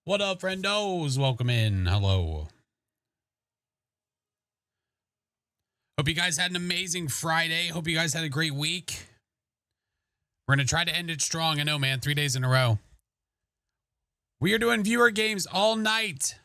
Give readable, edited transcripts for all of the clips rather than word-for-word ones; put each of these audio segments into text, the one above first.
What up, friendos? Welcome in. Hello. Hope you guys had an amazing Friday. Hope you guys had a great week. We're going to try to end it strong. I know, man. 3 days in a row. We are doing viewer games all night.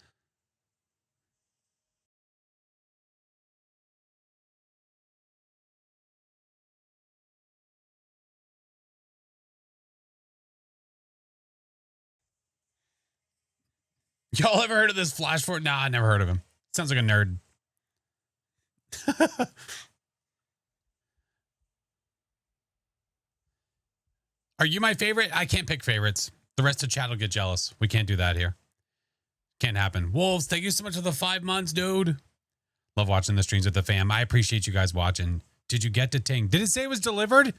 Y'all ever heard of this FlashForce? Nah, I never heard of him. Sounds like a nerd. Are you my favorite? I can't pick favorites. The rest of chat will get jealous. We can't do that here. Can't happen. Wolves, thank you so much for the 5 months, dude. Love watching the streams with the fam. I appreciate you guys watching. Did you get to Ting? Did it say it was delivered?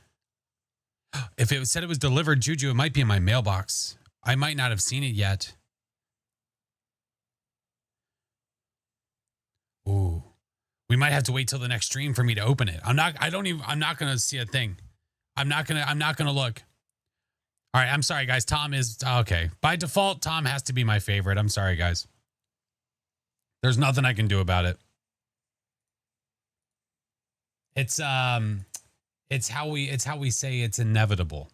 If it said it was delivered, Juju, it might be in my mailbox. I might not have seen it yet. Ooh. We might have to wait till the next stream for me to open it. I'm not going to see a thing. I'm not going to look. All right, I'm sorry, guys. Tom is okay. By default, Tom has to be my favorite. I'm sorry, guys. There's nothing I can do about it. It's how we say it's inevitable.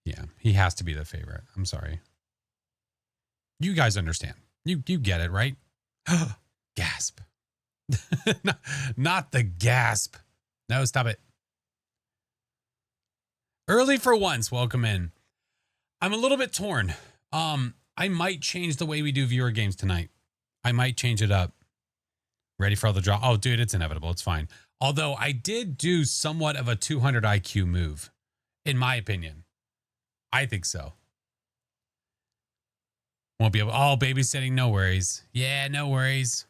Yeah, he has to be the favorite. I'm sorry. You guys understand. You get it, right? Gasp. Not the gasp. No, stop it. Early for once, welcome in. I'm a little bit torn. I might change the way we do viewer games tonight. I might change it up. Ready for all the draw? Oh, dude, it's inevitable. It's fine. Although I did do somewhat of a 200 IQ move, in my opinion. I think so. Won't be able. Oh, babysitting, no worries. Yeah, no worries.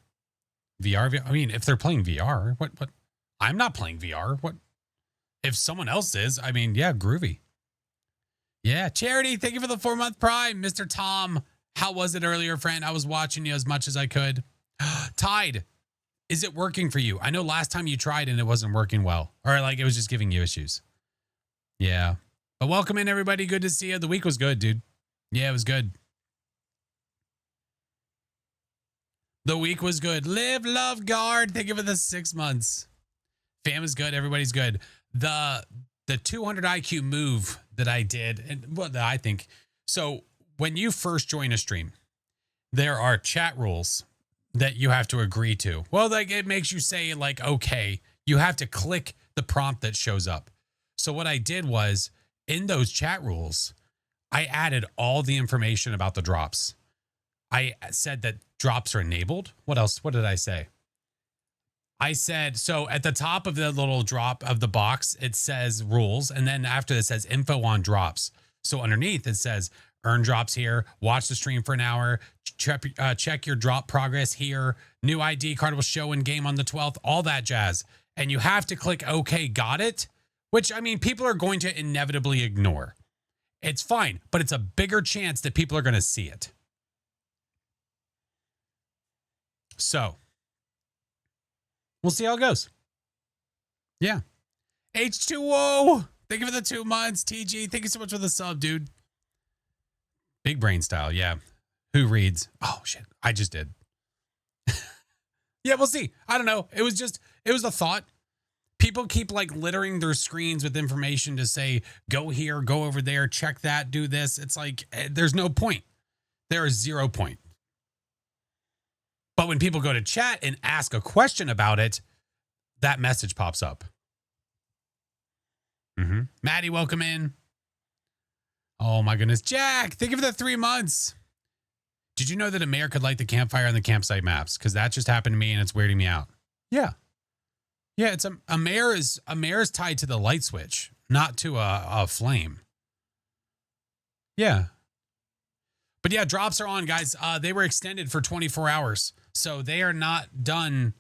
VR. I mean, if they're playing VR, what? I'm not playing VR. What? If someone else is, I mean, yeah, groovy. Yeah, Charity, thank you for the 4-month prime. Mr. Tom, how was it earlier, friend? I was watching you as much as I could. Tide, is it working for you? I know last time you tried and it wasn't working well. Or like it was just giving you issues. Yeah. But welcome in, everybody. Good to see you. The week was good, dude. Yeah, it was good. The week was good. Live, love, guard. Thank you for the 6 months. Fam is good. Everybody's good. The 200 IQ move that I did, and what I think. So when you first join a stream, there are chat rules that you have to agree to. Well, like it makes you say like, okay, you have to click the prompt that shows up. So what I did was in those chat rules, I added all the information about the drops. I said that drops are enabled. What else? What did I say? I said, so at the top of the little drop of the box, it says rules. And then after it says info on drops. So underneath it says earn drops here, watch the stream for an hour, check your drop progress here, new ID card will show in game on the 12th, all that jazz. And you have to click OK, got it? Which, I mean, people are going to inevitably ignore. It's fine, but it's a bigger chance that people are going to see it. So we'll see how it goes. Yeah. H2O. Thank you for the 2 months. TG, thank you so much for the sub, dude. Big brain style. Yeah. Who reads? Oh, shit. I just did. Yeah, we'll see. I don't know. It was a thought. People keep like littering their screens with information to say, go here, go over there, check that, do this. It's like, there's no point. There is 0 point. But when people go to chat and ask a question about it, that message pops up. Maddie, welcome in. Oh my goodness. Jack, thank you for the 3 months. Did you know that a mayor could light the campfire on the campsite maps? Because that just happened to me and it's weirding me out. Yeah. Yeah, it's a mayor is tied to the light switch, not to a flame. Yeah. But yeah, drops are on, guys. They were extended for 24 hours. So they are not done.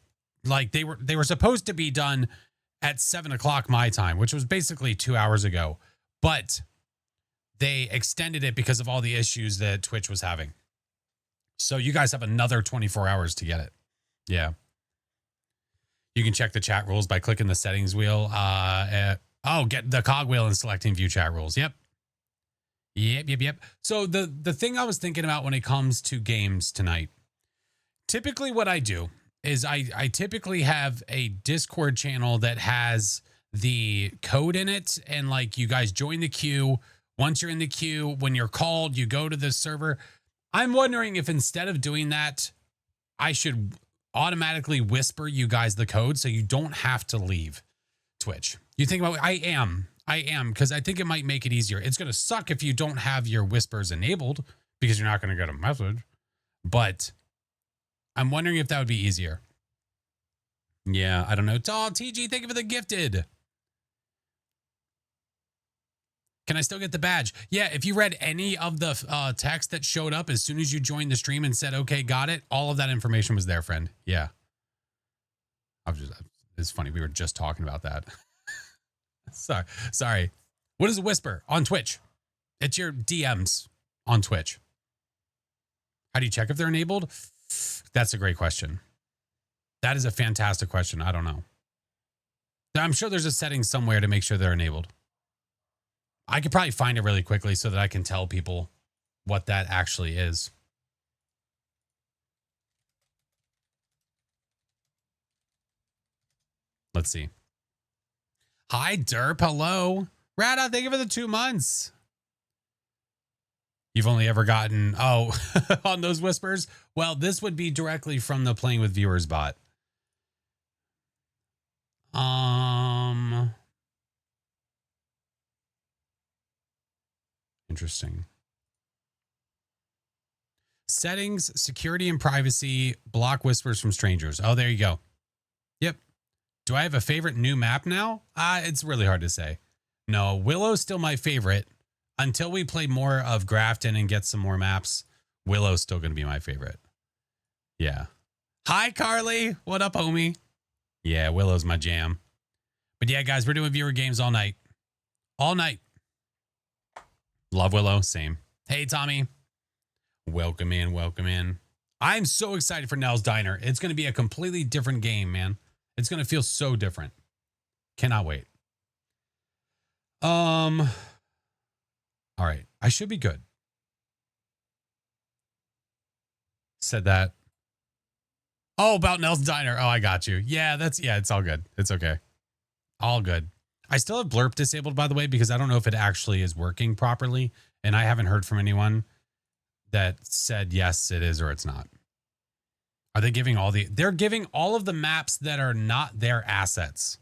Like they were supposed to be done at 7 o'clock my time, which was basically 2 hours ago. But they extended it because of all the issues that Twitch was having. So you guys have another 24 hours to get it. Yeah. You can check the chat rules by clicking the settings wheel. Get the cog wheel and selecting view chat rules. Yep. Yep. So the thing I was thinking about when it comes to games tonight, typically what I do is I typically have a Discord channel that has the code in it, and like you guys join the queue. Once you're in the queue, when you're called, you go to the server. I'm wondering if instead of doing that, I should automatically whisper you guys the code so you don't have to leave Twitch. You think about I am because I think it might make it easier. It's going to suck if you don't have your whispers enabled because you're not going to get a message, but I'm wondering if that would be easier. Yeah, I don't know. Oh, TG, thank you for the gifted. Can I still get the badge? Yeah, if you read any of the text that showed up as soon as you joined the stream and said, okay, got it, all of that information was there, friend. Yeah. It's funny. We were just talking about that. Sorry. What is a whisper on Twitch? It's your DMs on Twitch. How do you check if they're enabled? That's a great question. That is a fantastic question. I don't know. I'm sure there's a setting somewhere to make sure they're enabled. I could probably find it really quickly so that I can tell people what that actually is. Let's see. Hi, Derp. Hello. Rada, thank you for the 2 months. You've only ever gotten, on those whispers? Well, this would be directly from the Playing with Viewers bot. Interesting. Settings, security and privacy, block whispers from strangers. Oh, there you go. Yep. Do I have a favorite new map now? It's really hard to say. No, Willow's still my favorite. Until we play more of Grafton and get some more maps, Willow's still going to be my favorite. Yeah. Hi, Carly. What up, homie? Yeah, Willow's my jam. But yeah, guys, we're doing viewer games all night. All night. Love Willow. Same. Hey, Tommy. Welcome in. I'm so excited for Nell's Diner. It's going to be a completely different game, man. It's going to feel so different. Cannot wait. All right. I should be good. Said that. Oh, about Nell's Diner. Oh, I got you. Yeah, it's all good. It's okay. All good. I still have Blurp disabled, by the way, because I don't know if it actually is working properly. And I haven't heard from anyone that said, yes, it is or it's not. Are they giving they're giving all of the maps that are not their assets.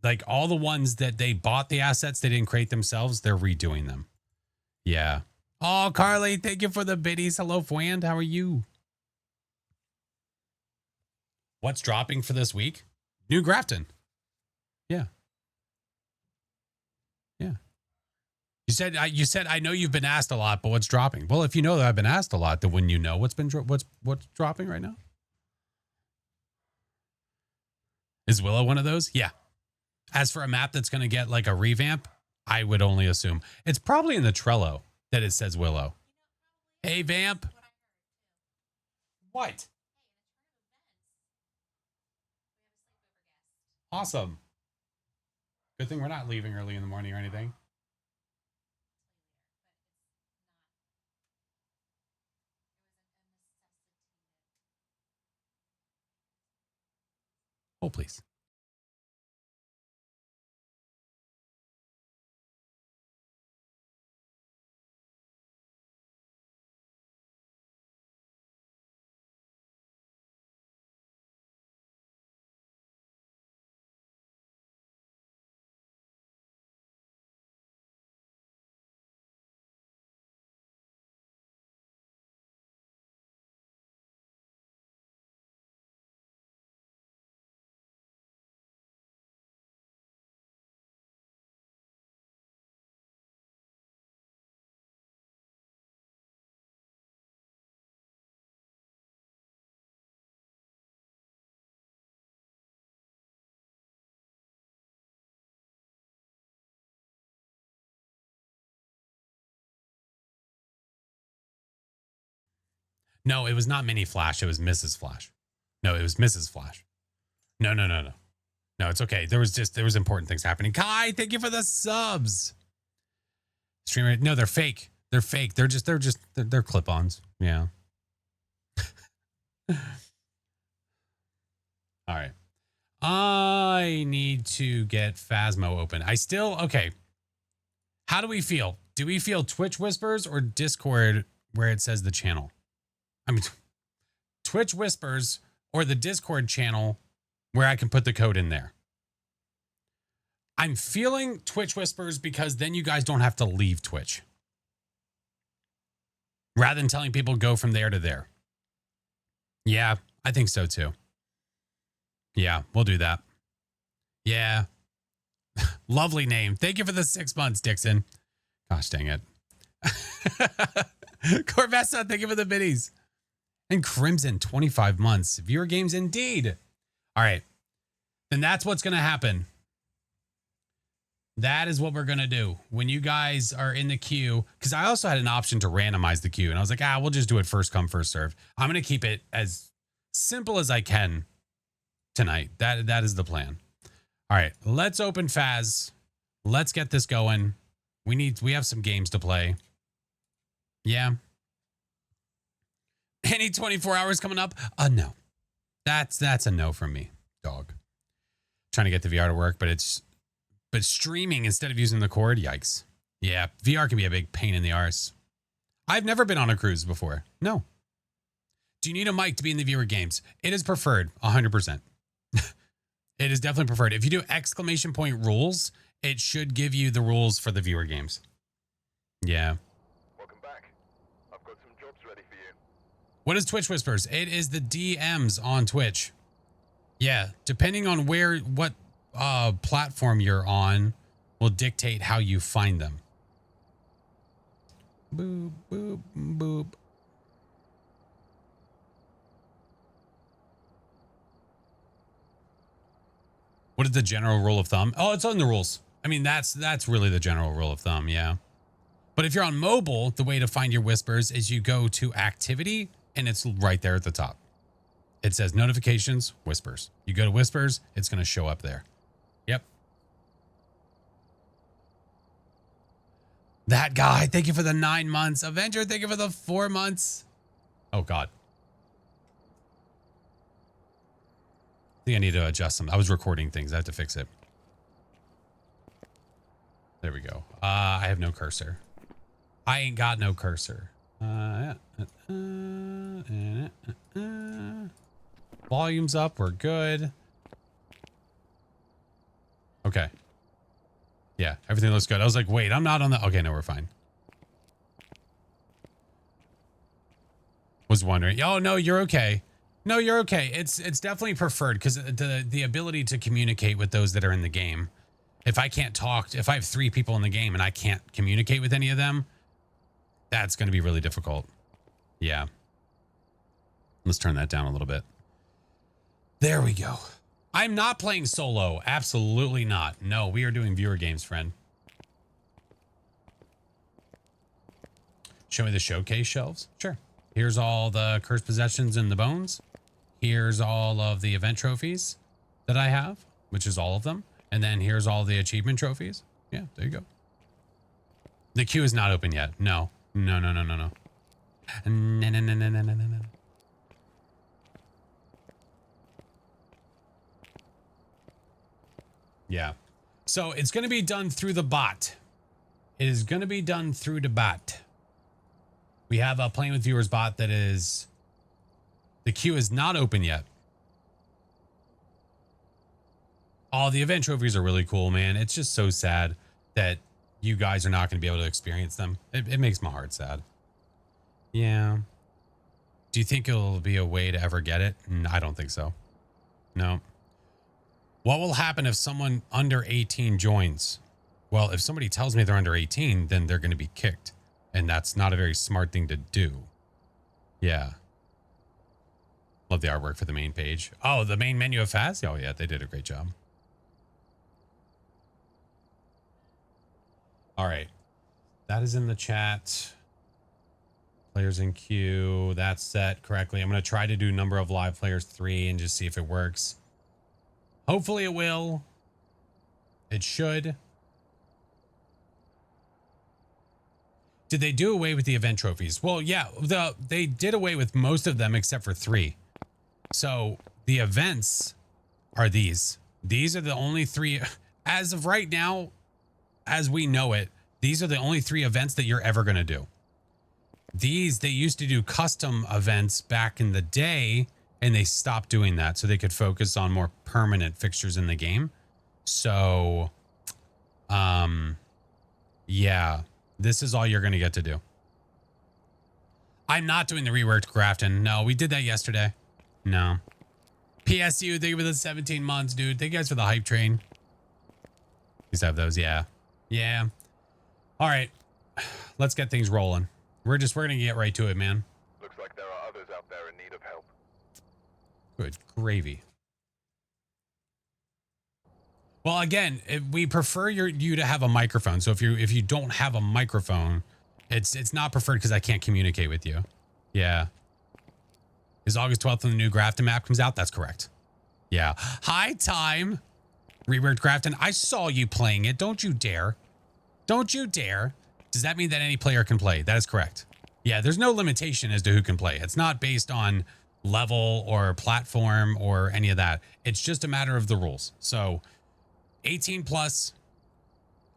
Like all the ones that they bought the assets, they didn't create themselves. They're redoing them. Yeah. Oh, Carly, thank you for the biddies. Hello, Fwand. How are you? What's dropping for this week? New Grafton. Yeah. You said I know you've been asked a lot, but what's dropping? Well, if you know that I've been asked a lot, then wouldn't you know what's dropping right now? Is Willow one of those? Yeah. As for a map that's going to get like a revamp, I would only assume it's probably in the Trello that it says Willow. Hey, Vamp. What? Awesome. Good thing we're not leaving early in the morning or anything. Oh, please. No, it was not Mini Flash. It was Mrs. Flash. No, it was Mrs. Flash. No. No, it's okay. There was important things happening. Kai, thank you for the subs. Streamer. No, they're fake. They're fake. They're clip-ons. Yeah. All right. I need to get Phasmo open. Okay. How do we feel? Do we feel Twitch Whispers or Discord where it says the channel? I mean, Twitch Whispers or the Discord channel where I can put the code in there. I'm feeling Twitch Whispers because then you guys don't have to leave Twitch. Rather than telling people go from there to there. Yeah, I think so too. Yeah, we'll do that. Yeah. Lovely name. Thank you for the 6 months, Dixon. Gosh dang it. Corvessa, thank you for the biddies. And Crimson, 25 months. Viewer games indeed. All right. Then that's what's going to happen. That is what we're going to do. When you guys are in the queue, because I also had an option to randomize the queue. And I was like, we'll just do it first come, first serve. I'm going to keep it as simple as I can tonight. That is the plan. All right, let's open Phaz. Let's get this going. We have some games to play. Yeah. Any 24 hours coming up? No. That's a no from me, dog. Trying to get the VR to work, but streaming instead of using the cord, yikes. Yeah, VR can be a big pain in the arse. I've never been on a cruise before. No. Do you need a mic to be in the viewer games? It is preferred, 100%. It is definitely preferred. If you do exclamation point rules, it should give you the rules for the viewer games. Yeah. Welcome back. I've got some jobs ready for you. What is Twitch Whispers? It is the DMs on Twitch. Yeah, depending on what platform you're on will dictate how you find them. Boop, boop, boop. What is the general rule of thumb? Oh, it's on the rules. I mean, that's really the general rule of thumb, yeah. But if you're on mobile, the way to find your whispers is you go to activity and it's right there at the top. It says notifications, whispers. You go to whispers, it's going to show up there. Yep. That guy, thank you for the 9 months. Avenger, thank you for the 4 months. Oh, God. I think I need to adjust them. I was recording things. I have to fix it. There we go. I have no cursor. I ain't got no cursor. Volume's up. We're good. Okay. Yeah, everything looks good. I was like, wait, I'm not on the... Okay, no, we're fine. Was wondering. Oh, no, you're okay. No, you're okay. It's definitely preferred because the ability to communicate with those that are in the game. If I can't talk, if I have 3 people in the game and I can't communicate with any of them, that's going to be really difficult. Yeah. Let's turn that down a little bit. There we go. I'm not playing solo. Absolutely not. No, we are doing viewer games, friend. Show me the showcase shelves. Sure. Here's all the cursed possessions and the bones. Here's all of the event trophies that I have, which is all of them. And then here's all the achievement trophies. Yeah, there you go. The queue is not open yet. No. No, no, no, no, no. No, no, no, no, no, no, no. Yeah. So it's going to be done through the bot. It is going to be done through the bot. We have a Playing with Viewers bot that is... The queue is not open yet. Oh, the event trophies are really cool, man. It's just so sad that you guys are not going to be able to experience them. It makes my heart sad. Yeah. Do you think it'll be a way to ever get it? I don't think so. No. What will happen if someone under 18 joins? Well, if somebody tells me they're under 18, then they're going to be kicked. And that's not a very smart thing to do. Yeah. Love the artwork for the main page. Oh, the main menu of Fast? Oh, yeah, they did a great job. All right. That is in the chat. Players in queue. That's set correctly. I'm going to try to do number of live players 3 and just see if it works. Hopefully it will. It should. Did they do away with the event trophies? Well, yeah, they did away with most of them except for 3. So the events are these. These are the only 3 as of right now, as we know it. These are the only 3 events that you're ever going to do. These, they used to do custom events back in the day, and they stopped doing that so they could focus on more permanent fixtures in the game. So, yeah, this is all you're going to get to do. I'm not doing the reworked Grafton. No, we did that yesterday. No. PSU, thank you for the 17 months, dude. Thank you guys for the hype train. These have those, yeah. Yeah. All right. Let's get things rolling. We're going to get right to it, man. Looks like there are others out there in need of help. Good gravy. Well, again, we prefer you to have a microphone. So if you don't have a microphone, it's not preferred because I can't communicate with you. Yeah. Is August 12th when the new Grafton map comes out? That's correct. Yeah. Hi, Time. Reworked Grafton. I saw you playing it. Don't you dare. Don't you dare. Does that mean that any player can play? That is correct. Yeah, there's no limitation as to who can play. It's not based on level or platform or any of that. It's just a matter of the rules. So 18 plus,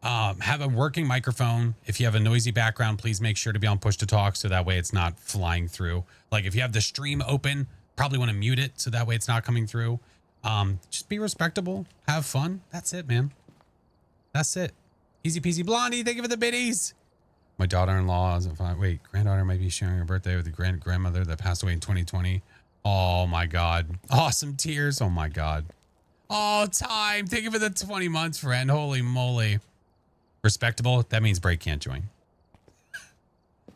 have a working microphone. If you have a noisy background, please make sure to be on push to talk so that way it's not flying through. Like if you have the stream open, probably want to mute it so that way it's not coming through. Just be respectable, have fun. That's it, man. That's it. Easy peasy. Blondie, thank you for the biddies. My daughter-in-law is wait, granddaughter might be sharing her birthday with the grandmother that passed away in 2020. Oh my God. Awesome tears. Oh my God. Oh, Time. Thank you for the 20 months, friend. Holy moly. Respectable. That means Break can't join.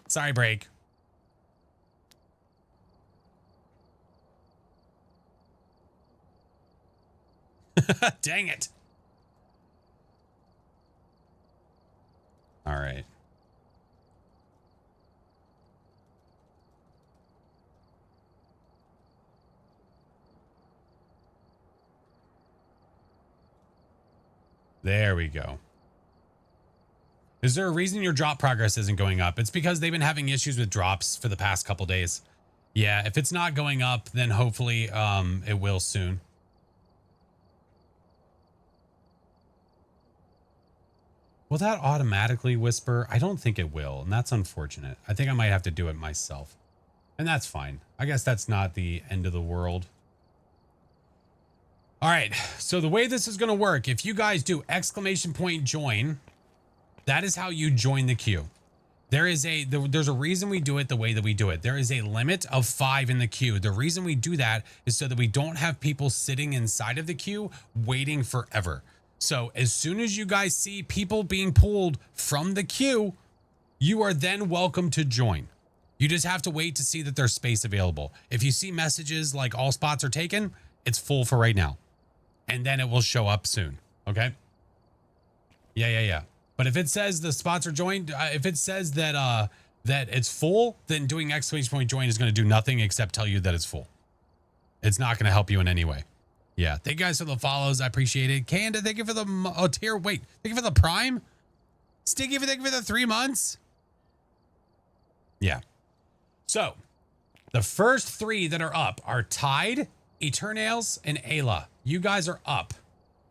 Sorry, Break. Dang it. All right. There we go. Is there a reason your drop progress isn't going up? It's because they've been having issues with drops for the past couple days. Yeah, if it's not going up, then hopefully it will soon. Will that automatically whisper? I don't think it will, and that's unfortunate. I think I might have to do it myself. And that's fine. I guess that's not the end of the world. All right, so the way this is going to work, if you guys do !join, that is how you join the queue. There's a reason we do it the way that we do it. There is a limit of 5 in the queue. The reason we do that is so that we don't have people sitting inside of the queue waiting forever. So as soon as you guys see people being pulled from the queue, you are then welcome to join. You just have to wait to see that there's space available. If you see messages like all spots are taken, it's full for right now. And then it will show up soon. Okay. Yeah. But if it says the spots are joined, if it says that that it's full, then doing !join is going to do nothing except tell you that it's full. It's not going to help you in any way. Yeah. Thank you guys for the follows. I appreciate it. Kanda, thank you for the tier. Wait, thank you for the prime. Sticky, thank you for the 3 months. Yeah. So the first 3 that are up are Tide, Eternals, and Ayla. You guys are up.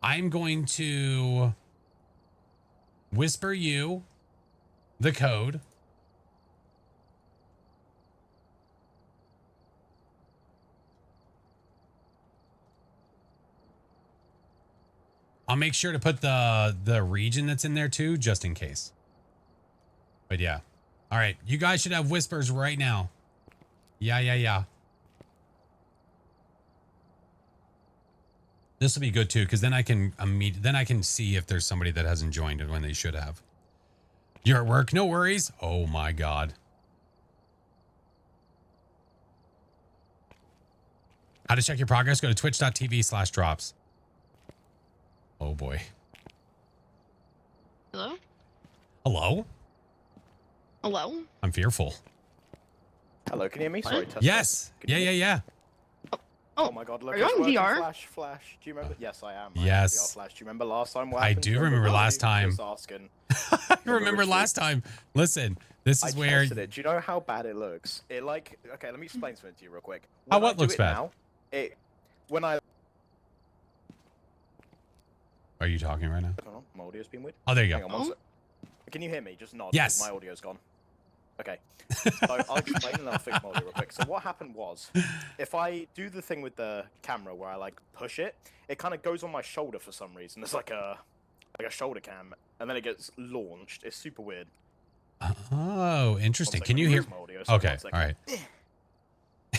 I'm going to whisper you the code. I'll make sure to put the region that's in there too, just in case. But yeah. All right. You guys should have whispers right now. Yeah. This will be good too, because then I can see if there's somebody that hasn't joined when they should have. You're at work? No worries. Oh my God. How to check your progress? Go to twitch.tv/drops. Oh boy. Hello? Hello? Hello? I'm fearful. Hello, can you hear me? Sorry, test. Yes. Yeah. Oh my God, look, are you on VR? Flash. Do you remember? Yes, I am. Yes. VR Flash. Do you remember last time? What I happened? do remember last time. Just asking. I remember last time. Listen, This I is where. tested it. Do you know how bad it looks? It like okay. Let me explain something to you real quick. How When I what do looks it bad? Now, when I Are you talking right now? hold on, my audio's been weird. Oh, there you Hang go. on, one sec. Can you hear me? Just nod. 'Cause Yes. My audio's gone. Okay. So I'll explain and then I'll fix my audio real quick. So what happened was, if I do the thing with the camera where I like push it, it kind of goes on my shoulder for some reason. It's like a shoulder cam, and then it gets launched. It's super weird. Oh, interesting. One Can second, you let me hear? fix my audio, sorry, Okay. one All second. right.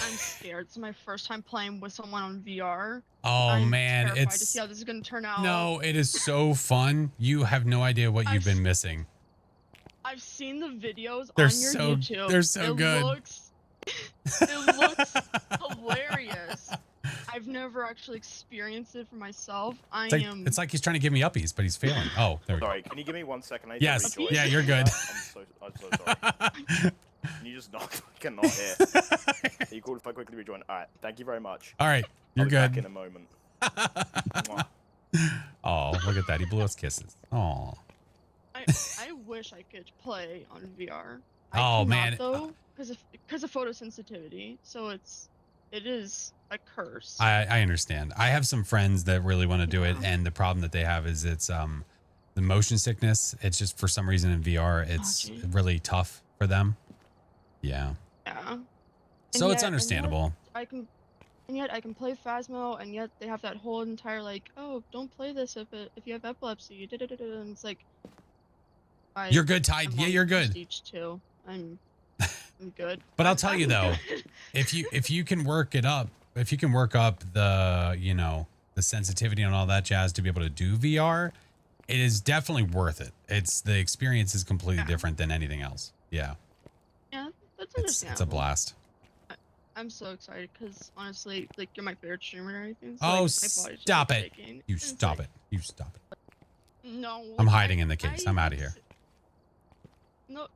I'm scared. It's my first time playing with someone on VR. Oh I'm man, terrified to it's see how this is gonna turn out. no, it is so fun. You have no idea what you've been missing. I've seen the videos They're on your so- YouTube. they're so good. It looks hilarious. I've never actually experienced it for myself. It's like he's trying to give me uppies, but he's failing. Oh, there we go. Sorry, can you give me 1 second? I need to Yes. rejoin. Yeah, you're good. I'm so sorry. Can you just not? I cannot hear. Are you cool if I quickly rejoin? All right. Thank you very much. All right, you're I'll be back good. in a moment. Mwah. Oh, look at that. He blew us kisses. Oh. I wish I could play on VR. I Oh, cannot, man. though, because of photosensitivity. So it is a curse. I understand. I have some friends that really want to do it, and the problem that they have is it's the motion sickness. It's just for some reason in VR it's really tough for them. Yeah. Yeah. So it's yet- understandable. And yet I can play Phasmo, and yet they have that whole entire like, oh, don't play this if you have epilepsy. And it's like, You're good, Tide. I'm Yeah, on you're good. Prestige 2. I'm good. But I'll tell you though, if you can work it up, if you can work up the, you know, the sensitivity and all that jazz to be able to do VR, it is definitely worth it. The experience is completely different than anything else. Yeah. Yeah, that's It's understandable. a blast. I'm so excited because honestly, like you're my favorite streamer and everything. Oh, So, like, my body's just, stop like, it. shaking. You It's stop like, it. You stop it. No. I'm like, hiding in the case. I'm out of here. No.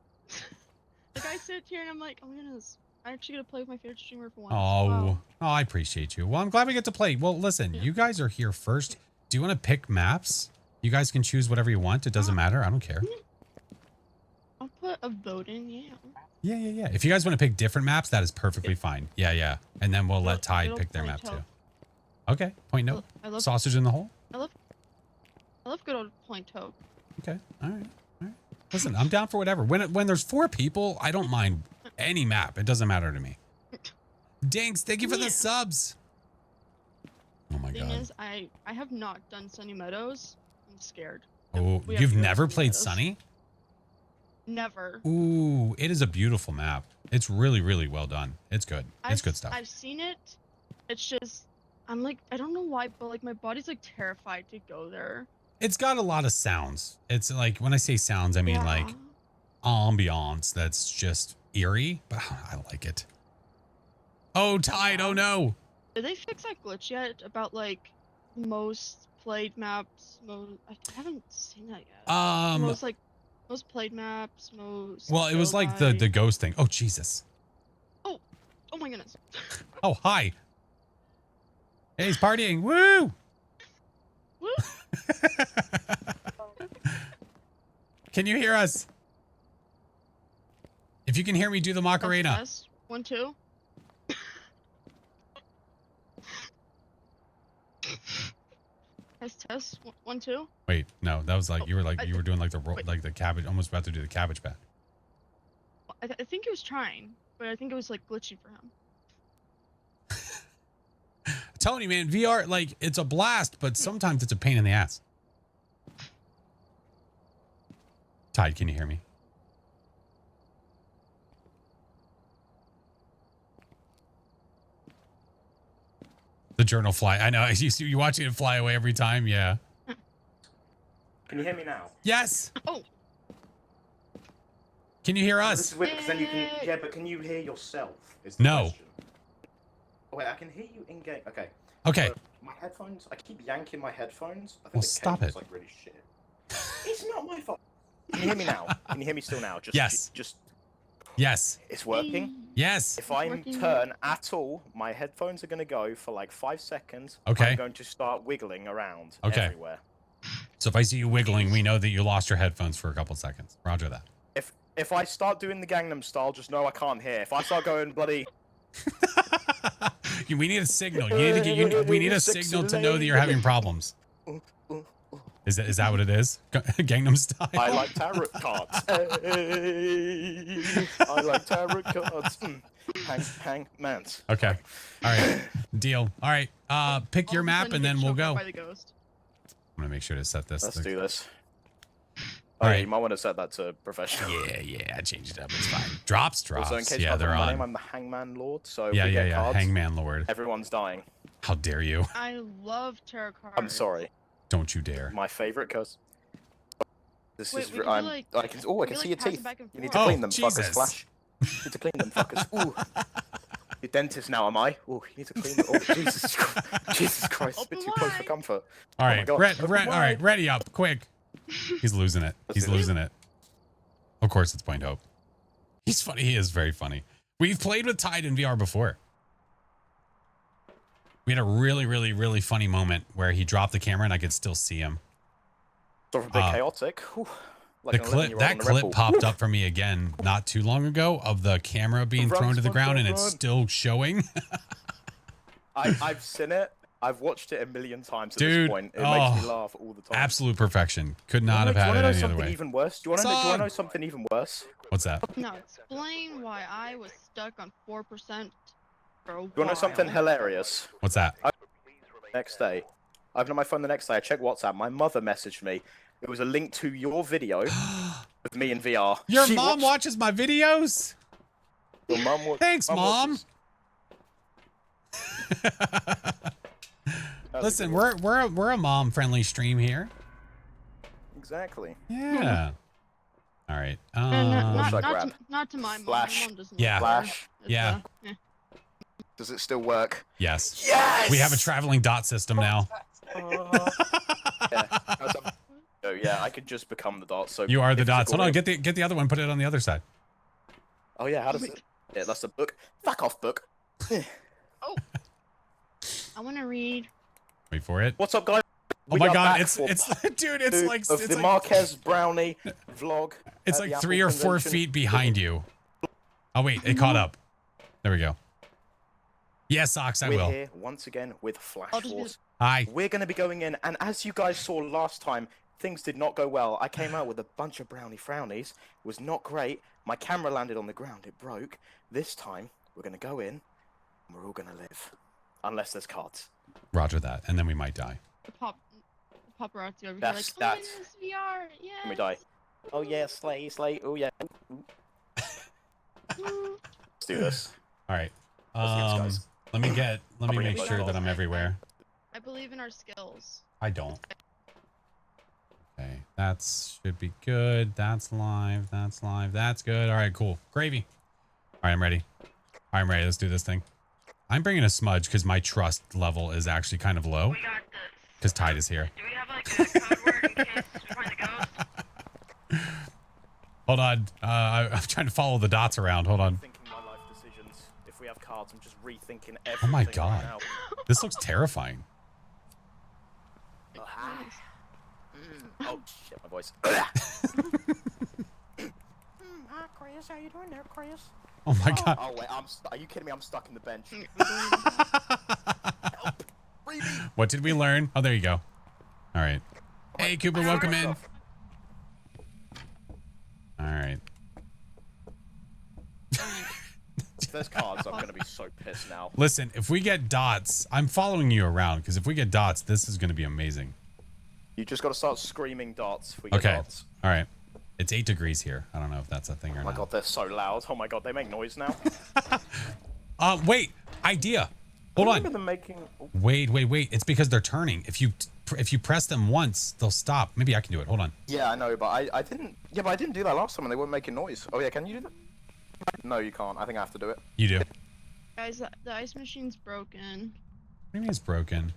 Like I sit here and I'm like, oh my goodness, I actually get to play with my favorite streamer for once. Oh, Wow. oh, I appreciate you. Well, I'm glad we get to play. Well, listen, you guys are here first. Do you want to pick maps? You guys can choose whatever you want. It doesn't matter. I don't care. I'll put a vote in, yeah. Yeah. If you guys want to pick different maps, that is perfectly fine. Yeah. And then we'll let Tide It'll pick their point map toe. too. Okay. Point note. I love Sausage in the hole. I love good old Point Toe. Okay. All right. Listen, I'm down for whatever. When there's 4 people, I don't mind any map. It doesn't matter to me. Dinks, thank you for the subs. Oh my Thing god. is, I have not done Sunny Meadows. I'm scared. Oh, We have you've to go to never Sunny played Meadows. Sunny? Never. Ooh, it is a beautiful map. It's really, really well done. It's good. It's good stuff. I've seen it. It's just, I'm like, I don't know why, but like my body's like terrified to go there. It's got a lot of sounds. It's like, when I say sounds, I mean like ambiance that's just eerie, but I like it. Oh, Tide. Oh no. Did they fix that glitch yet about like most played maps? I haven't seen that yet. Most played maps, most. Well, it was killed like by- the ghost thing. Oh, Jesus. Oh my goodness. Oh, hi. Hey, he's partying. Woo. Woo. Can you hear us? If you can hear me, do the Macarena. Test. 1, 2. Test. 1, 2. Wait, no, that was like you were doing like the Wait. like the cabbage, almost about to do the cabbage patch. I think he was trying, but I think it was like glitchy for him. I'm telling you, man, VR, like, it's a blast, but sometimes it's a pain in the ass. Tide, can you hear me? The journal fly. I know. You watching it fly away every time. Yeah. Can you hear me now? Yes. Oh. Can you hear This us? is weird because then you can. Yeah, but can you hear yourself? Is the No. question. Oh, wait, I can hear you in game. Okay. Okay. So, my headphones. I keep yanking my headphones. I think Well, the stop cable's it. like really shit. It's not my fault. Can you hear me now? Can you hear me still now? Just, Yes. Just. Yes. It's working. Yes. If I working. turn at all, my headphones are going to go for like 5 seconds. Okay. I'm going to start wiggling around Okay. everywhere. So if I see you wiggling, we know that you lost your headphones for a couple seconds. Roger that. If I start doing the Gangnam Style, just know I can't hear. If I start going bloody... We need a signal. We need a signal to know that you're having problems. Is that what it is? Gangnam Style? I like tarot cards. I like tarot cards. Hang, mans. Okay. All right. Deal. All right. Pick your map and then we'll go. By the ghost. I'm gonna make sure to set this. Let's do this. All right. You might want to set that to professional. Yeah. I changed it up. It's fine. Drops. Also, in case Yeah, they're my on. name, I'm the Hangman Lord. So Yeah. cards, Hangman Lord. everyone's dying. How dare you? I love tarot cards. I'm sorry. Don't you dare. My favorite curse. This Wait, is. we can I'm. do, like- I can. Oh, I can we see like your pass it teeth. back and You need to forth. clean them, Jesus. fuckers. Flash. You need to clean them, fuckers. Ooh. Your dentist now, am I? Oh, you need to clean them. Oh, Jesus Christ. Jesus Christ. Open Bit too close for wide. comfort. All my right. God. All right. Ready up. Quick. He's losing it. He's losing it. Of course, it's Point Hope. He's funny. He is very funny. We've played with Tide in VR before. We had a really funny moment where he dropped the camera and I could still see him. Sort of a bit chaotic. Whew. Like That clip popped up for me again not too long ago of the camera being thrown to the ground and it's still showing. I've seen it. I've watched it a million times at Dude, this point. It makes me laugh all the time. Absolute perfection. Could not have Do you had wanna it know any other something way. even worse? Do you want to know something even worse? What's that? Now explain why I was stuck on 4% for a while. Do you want to know something hilarious? What's that? Next day, I opened up my phone the next day. I checked WhatsApp. My mother messaged me. It was a link to your video with me in VR. Your mom watches my videos? Your mom Thanks, Mom. watches- Listen, we're a mom-friendly stream here. Exactly. Yeah. All right. And What should I grab? not to my mom. Flash. My mom doesn't Yeah. like her. Flash. It's, Yeah. Does it still work? Yes. Yes. We have a traveling dot system now. Yeah. Oh yeah, I could just become the dot. So You are the if it's a dots. Hold on, Gordian- get the other one. Put it on the other side. Oh yeah, how does it? Yeah, that's a book. Fuck off, book. Oh. I want to read. Wait for it. What's up, guys? Oh We my are God, back it's for dude, it's two like of it's the like Marquez Brownie vlog. it's at like the 3 Apple or 4 Convention. feet behind you. Oh wait, it caught up. There we go. Yes, Socks, I We're will. here once again with I'll just be FlashForce. Hi. We're going to be going in, and as you guys saw last time, things did not go well. I came out with a bunch of brownie frownies. It was not great. My camera landed on the ground. It broke. This time, we're going to go in, and we're all going to live. Unless there's cards. Roger that, and then we might die. The paparazzi over here That's- like, oh, that's- it is VR. Yeah. And we die. Oh yeah, slay. Oh yeah. Let's do this. All right. Let's see this, guys. Let me bring make it sure back. that I'm everywhere. I believe in our skills. I don't. Okay, that's should be good. That's live. That's live. That's good. All right, cool. Gravy. All right, I'm ready. I'm ready. Let's do this thing. I'm bringing a smudge because my trust level is actually kind of low. We got this. Because Tide is here. Do we have like a code word in case we find the ghost? Hold on. I'm trying to follow the dots around. Hold on. Thinking my life decisions. If we have cards, I'm just rethinking everything. Oh my right God. now. This looks terrifying. Oh, hi. Oh shit, my voice. Hi, Chris. How you doing there, Chris? Oh my God. Oh wait, are you kidding me? I'm stuck in the bench. Free me. What did we learn? Oh, there you go. All right. Hey, Cooper, welcome in. All right. If there's cards, I'm gonna be so pissed now. Listen, if we get dots, I'm following you around because if we get dots, this is going to be amazing. You just gotta start screaming dots if we get Okay. dots. All right. It's 8 degrees here. I don't know if that's a thing or Oh my not. god, they're so loud. Oh my god, they make noise now. Wait. Idea. Hold I on. remember them making. Wait. It's because they're turning. If you press them once, they'll stop. Maybe I can do it. Hold on. Yeah, I know, but I didn't. Yeah, but I didn't do that last time, and they weren't making noise. Oh yeah, can you do that? No, you can't. I think I have to do it. You do. What Guys, the ice machine's broken. do you mean it's broken?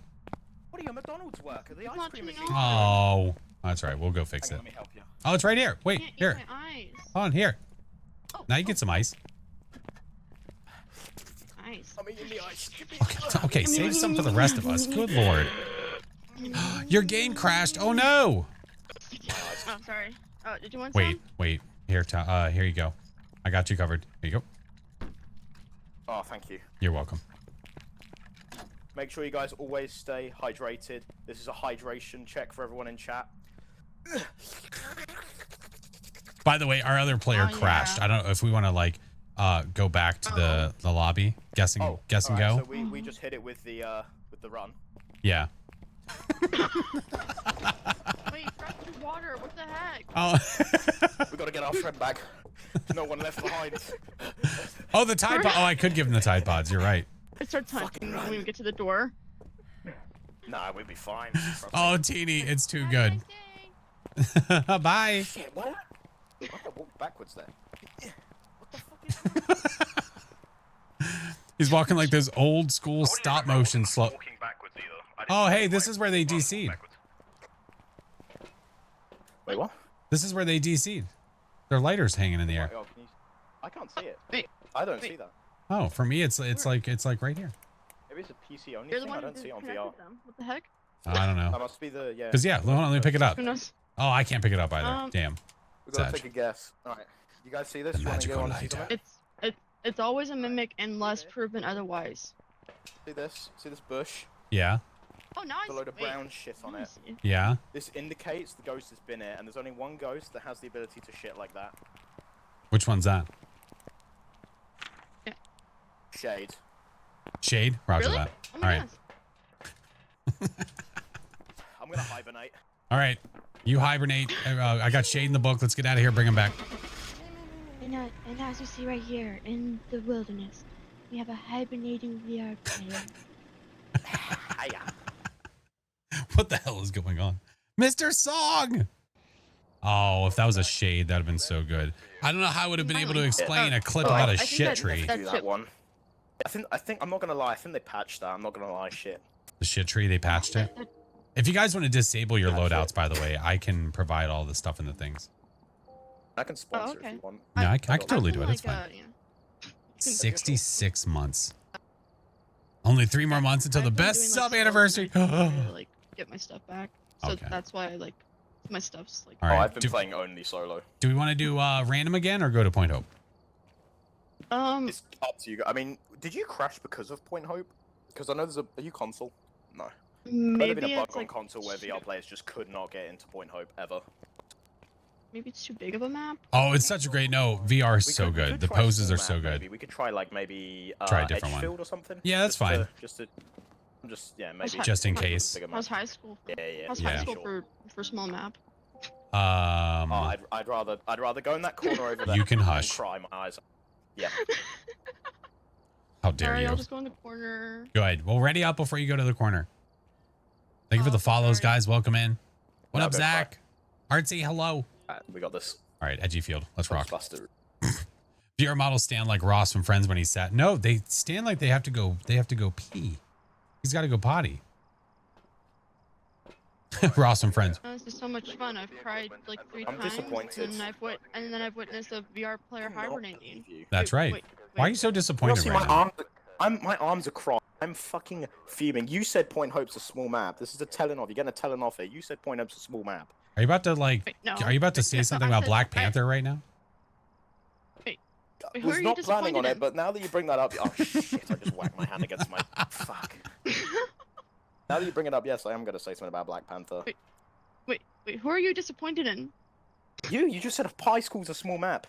What are you, a McDonald's worker? The It's ice not cream turning machine. on. Oh, that's right. We'll go fix Hang on, it. let me help you. Oh, it's right here. Wait, Can't eat here. my eyes. Hold on, here. Oh, Now you get some ice. Nice. I'm eating the ice. Okay, save some for the rest of us. Good Lord. Your game crashed. Oh no. Oh, sorry. Oh, did you want Wait, some? wait. Here you go. I got you covered. Here you go. Oh, thank you. You're welcome. Make sure you guys always stay hydrated. This is a hydration check for everyone in chat. By the way, our other player Oh, crashed. yeah. I don't know if we want to like go back to the lobby. Guess and Oh, go. alright, so we just hit it with the run. Yeah. Wait, fresh water. What the heck? Oh. We gotta get our friend back. No one left behind. Oh, the Tide Pod. Oh, I could give him the Tide Pods. You're right. I start touching when we get to the door. Nah, we'll be fine. Oh, Teeny, it's too good. Bye. Shit, what? I walked backwards there. What the fuck is He's walking like those old school stop motion slow. Walking backwards either. I didn't Oh, hey, walk this is where they backwards. DC'd. Wait, what? This is where they DC'd. Their lighters hanging in the air. Oh, can you... I can't see it. Wait. I don't Wait. see that. Oh, for me, it's like right here. Maybe it's a PC only You're the thing. I one who don't see it on VR. disconnected them. What the heck? I don't know. That must be the Cause yeah, hold on, let me pick it up. Who knows? Oh, I can't pick it up either. Damn. We gotta Sad. take a guess. All right. You guys see this? The You wanna magical go on and see light. something? It's always a mimic unless proven otherwise. See this? See this bush? Yeah. Oh, nice. There's a load of Wait, brown shit on let me it. see. Yeah. This indicates the ghost has been here, and there's only one ghost that has the ability to shit like that. Which one's that? Shade. Shade. Roger Really? that. Oh All my right. goodness. I'm gonna hibernate. All right. You hibernate. I got Shade in the book. Let's get out of here. Bring him back. And as you see right here in the wilderness, we have a hibernating VR player. Hiya. What the hell is going on? Mr. Song! Oh, if that was a Shade, that'd have been so good. I don't know how I would have been able to explain a clip about a think shit that- tree. that's Do it. that one. I think I'm not gonna lie. I think they patched that. I'm not gonna lie. Shit. The shit tree, they patched it. If you guys want to disable your loadouts, by the way, I can provide all the stuff in the things. I can sponsor okay. if you want. Yeah, I can totally do it. Like, It's fine. yeah. 66 months. Only 3 more months until the I've been best doing, sub like, anniversary. to, like get my stuff back. So Okay. that's why I like my stuff's like. All Oh, right. I've been playing only solo. Do we want to do random again or go to Point Hope? It's up to you. I mean, did you crash because of Point Hope? Because I know there's a. Are you console? No. Maybe Maybe been a bug it's on like console where VR players just could not get into Point Hope ever. maybe it's too big of a map. Oh, it's such a great no. VR is We so could- we good. could The try poses small are so map, good. Maybe. We could try like maybe Try a different one. Edgefield or something. Yeah, that's fine. Yeah, maybe. Just in case. Bigger map. How's high school? Yeah, yeah. How's Yeah. high school Sure. for small map? Oh, Um, I'd rather go in that corner over there. You can and hush. cry my eyes. Yeah. how dare Alright, you? I'll just go in the corner. Go ahead. Well, ready up before you go to the corner. Thank you for Oh, the follows, sorry. guys. Welcome in. What No, up, go for Zach? Artsy, hello. We got this. All right, Edgy Field. Let's rock. Ghostbuster. VR models stand like Ross from Friends when he's sat. No, they stand like they have to go pee. He's got to go potty. Ross from Friends. Oh, this is so much fun. I've cried like 3 I'm times, disappointed. and then I've witnessed a VR player hibernating. That's Wait, right. wait, Why are wait. you so Well, disappointed see, right now? my arms are crossed. I'm fucking fuming. You said Point Hope's a small map. This is a telling off. You're getting a telling off here. You said Point Hope's a small map. Are you about to like? Wait, no. Are you about to say No, something I about said- Black Panther right now? Wait, I who was are you not planning on disappointed it, in? but now that you bring that up, oh shit! I just whacked my hand against my fuck. Now that you bring it up, yes, I am gonna say something about Black Panther. Wait, who are you disappointed in? You just said High School's a small map.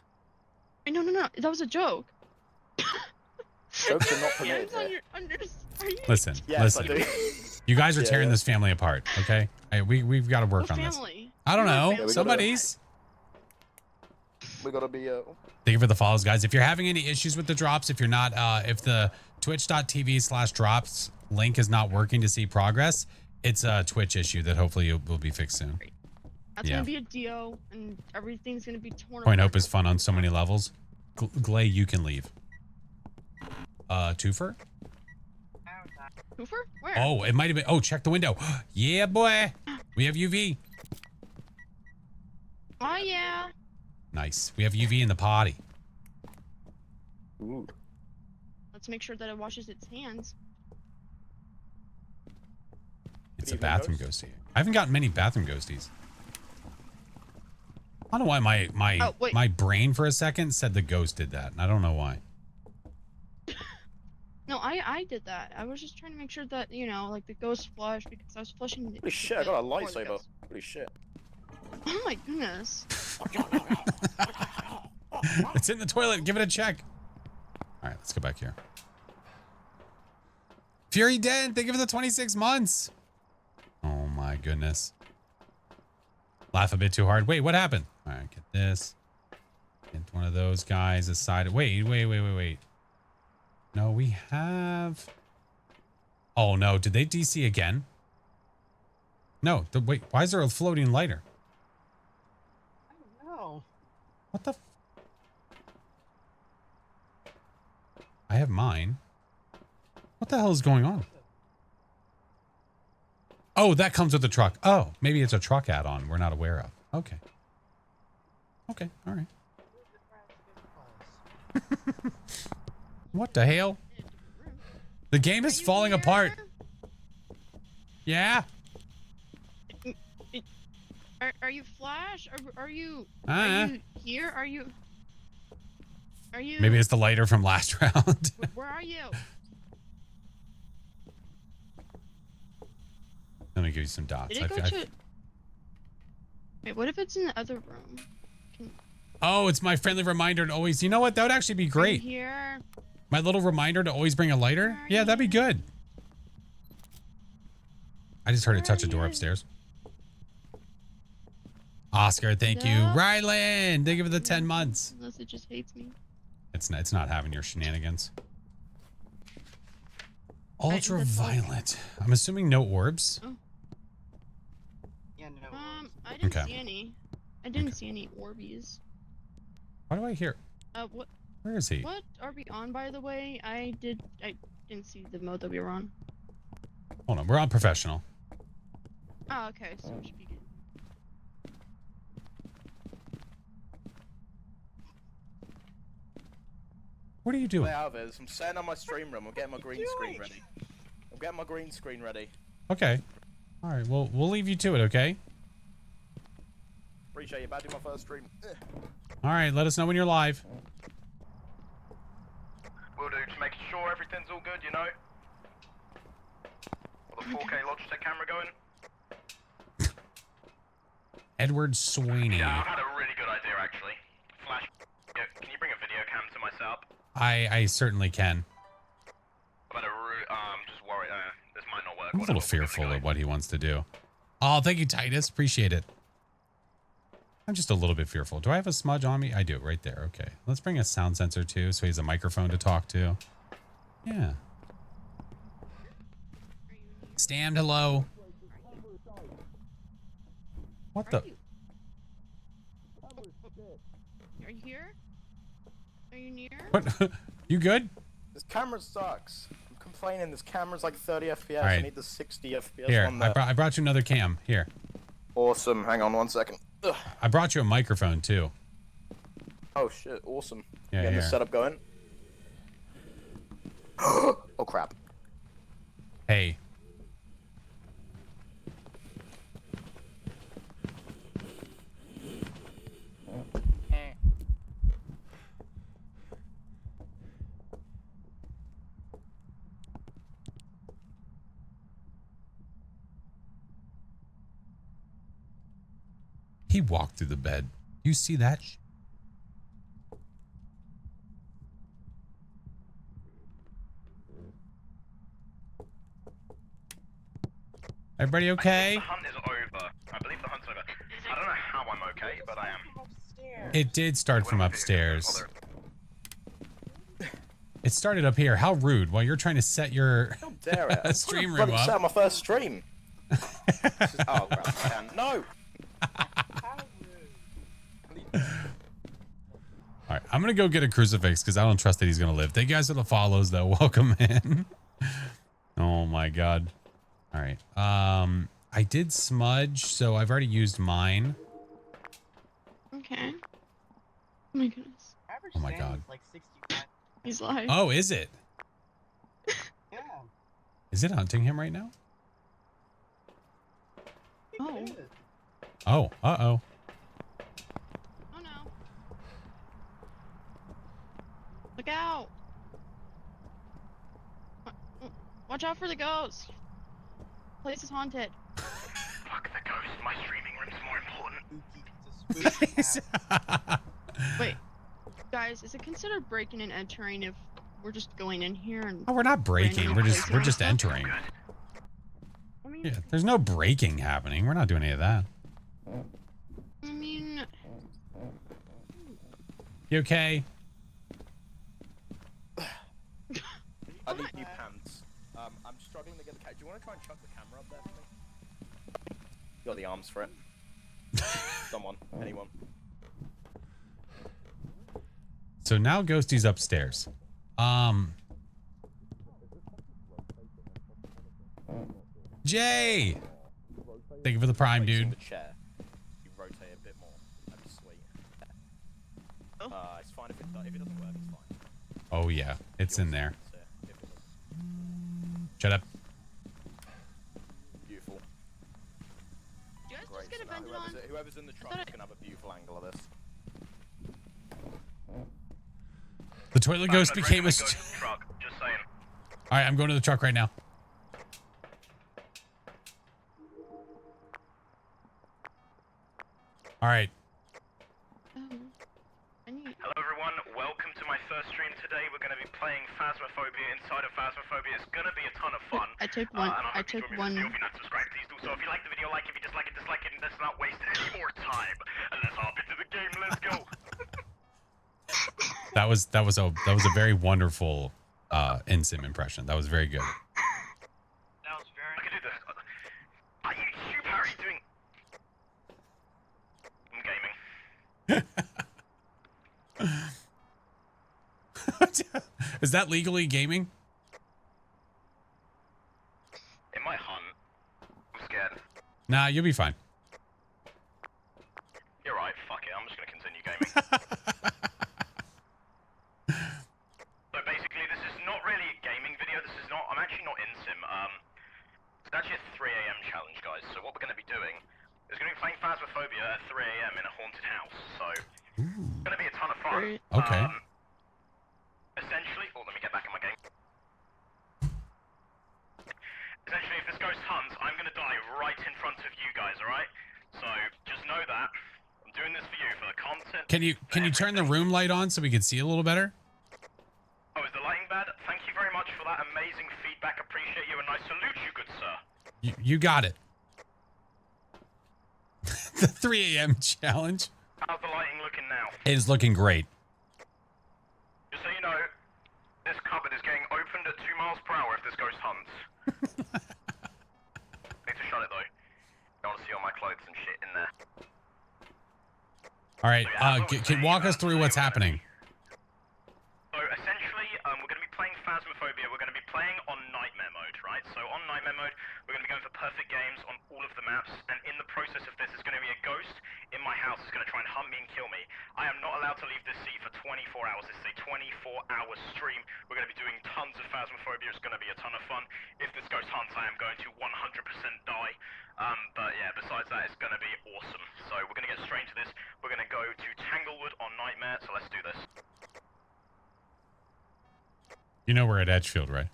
Wait, no, that was a joke. Jokes are not permitted Hands on here. your are you? Listen, Yes, listen. I do. You guys are Yeah, tearing yeah. this family apart. Okay, we've got to work What on this. family? I don't What know. family? Yeah, we gotta- Somebody's. We gotta be. Thank you for the follows, guys. If you're having any issues with the drops, if you're not, if the twitch.tv/drops link is not working to see progress, it's a Twitch issue that hopefully will be fixed soon. That's Yeah. gonna be a DO, and everything's gonna be torn. Point Hope apart. is fun on so many levels. Glay, you can leave. Twofer? Hoofer? Where? Oh, it might have been. Oh, check the window. Yeah, boy. We have UV. Oh yeah. Nice. We have UV in the potty. Ooh. Let's make sure that it washes its hands. It's a Evening, bathroom ghost. ghostie. I haven't gotten many bathroom ghosties. I don't know why Oh, wait. my brain for a second said the ghost did that. And I don't know why. No, I did that. I was just trying to make sure that, you know, like the ghost flushed because I was flushing the Holy shit, I pit got a before the lightsaber. ghost. Holy shit. Oh my goodness. It's in the toilet. Give it a check. All right, let's go back here. Fury Den, thank you for the 26 months. Oh my goodness. Laugh a bit too hard. Wait, what happened? All right, get this. Get one of those guys aside. Wait. No, we have... Oh no, did they DC again? No, wait, why is there a floating lighter? I don't know. What the... I have mine. What the hell is going on? Oh, that comes with the truck. Oh, maybe it's a truck add-on we're not aware of. Okay. Okay, all right. What the hell? The game is falling apart. Yeah? Are you Flash? Are you here? Are you Maybe it's the lighter from last round. Where are you? Let me give you some dots. Did it go to... Wait, what if it's in the other room? Oh, it's my friendly reminder to always... You know what? That would actually be great. Here. My little reminder to always bring a lighter. Yeah, that'd be good. I just heard it touch a door upstairs. Oscar, thank you. Rylan, thank you for the 10 months. Unless it just hates me. It's not having your shenanigans. Ultraviolet. I'm assuming no orbs. Oh. Yeah, no. I didn't Okay. see any. I didn't see any Orbeez. Why do I hear? What? Where is he? What are we on, by the way? I didn't see the mode that we were on. Hold on, we're on professional. Oh, okay, so we should be good. What are you doing? Way out of it. I'm setting up my stream room. I'm getting my green screen ready. I'm getting my green screen ready. Okay. All right. Well, we'll leave you to it. Okay. Appreciate you. About to do my first stream. All right. Let us know when you're live. Will do, just making sure everything's all good, you know? Got the 4K Logitech camera going? Edward Sweeney. Yeah, I've had a really good idea actually. Flash, can you bring a video cam to my setup? I certainly can. I've had just worried, this might not work. I'm a little fearful of what he wants to do. Oh, thank you, Titus. Appreciate it. I'm just a little bit fearful. Do I have a smudge on me? I do, right there. Okay. Let's bring a sound sensor too, so he has a microphone to talk to. Yeah. Stand hello. What the? Are you here? Are you near? What? You good? This camera sucks. I'm complaining. This camera's like 30 FPS. All right. I need the 60 FPS Here, one there. I brought you another cam. Here. Awesome. Hang on 1 second. Ugh. I brought you a microphone too. Oh shit. Awesome. Yeah, Getting the here. setup going. Oh crap. Hey. He walked through the bed. You see that? Everybody okay? The hunt is over. I believe the hunt's over. I don't know how I'm okay, but I am. It did start from upstairs. It started up here. How rude. While you're trying to set your How dare it? stream I'm room set up. my first stream. Oh crap. No. All right, I'm gonna go get a crucifix because I don't trust that he's gonna live. Thank you guys for the follows, though. Welcome in. Oh my god. All right. I did smudge, so I've already used mine. Okay. Oh my goodness. Average Oh my standing God. is like 65. He's live. Oh, is it? Yeah. Is it hunting him right now? Oh. It is. Oh, uh-oh. Look out! Watch out for the ghost. Place is haunted. Fuck the ghost. My streaming room's more important. Spooky. It's a spooky house. Wait, guys, is it considered breaking and entering if we're just going in here and? Oh, we're not breaking. We're just entering. I mean, Yeah, there's no breaking happening. We're not doing any of that. I mean, You okay? I need new pants. I'm struggling to get the camera. Do you want to try and chuck the camera up there for me? You got the arms for it. Someone, anyone. So now Ghosty's upstairs. Jay! Thank you for the prime, Place on dude. the chair. You rotate a bit more. That'd be sweet. Oh. It's fine if it doesn't work. It's fine. Oh yeah, it's in there. If it doesn't. Shut up. Beautiful. do you guys Great. just get So a now vented on? whoever's in the truck thought is gonna have a beautiful angle of this. The toilet ghost became a. Truck. Just saying. All right, I'm going to the truck right now. All right. I need. Hello everyone, welcome to my first stream today. We're going to be playing Phasmophobia inside of Phasmophobia. It's going to be a ton of fun. I took one. And I took one. If you're not subscribed, please do so. If you like the video, like it. If you dislike it, dislike it. And let's not waste any more time. And let's hop into the game. Let's go. That was a very wonderful Insim impression. That was very good. That was very. I can do this. Are you Harry doing? I'm gaming. Is that legally gaming? It might hunt. I'm scared. Nah, you'll be fine. You're right. Fuck it. I'm just going to continue gaming. So basically, this is not really a gaming video. This is not. I'm actually not in sim. It's actually a 3 a.m. challenge, guys. So what we're going to be doing is going to be playing Phasmophobia at 3 a.m. in a haunted house. So it's going to be a ton of fun. Great. Okay. Essentially, let me get back in my game. Essentially, if this ghost hunts, I'm going to die right in front of you guys. All right. So just know that I'm doing this for you, for the content. Can you turn the room light on so we can see a little better? Oh, is the lighting bad? Thank you very much for that amazing feedback. Appreciate you, and I salute you, good sir. You got it. The 3 a.m. challenge How's the lighting looking now? is looking great. Just so you know, this cupboard is getting opened at 2 miles per hour if this ghost hunts. Need to shut it though. Don't want to see all my clothes and shit in there. All right, So, yeah, as I was can saying, walk us through what's today happening. So essentially, we're going to be playing Phasmophobia. We're going to be playing on Nightmare mode, right? So on Nightmare mode, we're going to be going for perfect games on all of the maps, and in the process of this, is going to be a ghost in my house is going to try and hunt me and kill me. I am not allowed to leave this seat for 24 hours. This is a 24-hour stream. We're going to be doing tons of Phasmophobia. It's going to be a ton of fun. If this ghost hunts, I am going to 100% die. But yeah, besides that, it's going to be awesome. So we're going to get straight into this. We're going to go to Tanglewood on Nightmare, so let's do this. You know we're at Edgefield, right?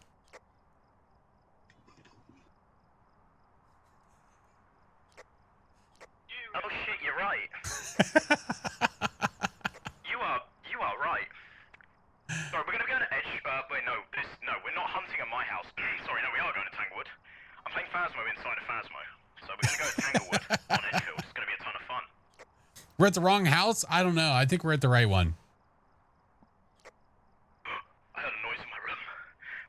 Oh shit, you're right. You are right. Sorry, we're gonna be going to Edge. Wait, no, we're not hunting at my house. Sorry, no, we are going to Tanglewood. I'm playing Phasmo inside of Phasmo, so we're gonna go to Tanglewood on Edgefield. It's gonna be a ton of fun. We're at the wrong house? I don't know. I think we're at the right one. I heard a noise in my room.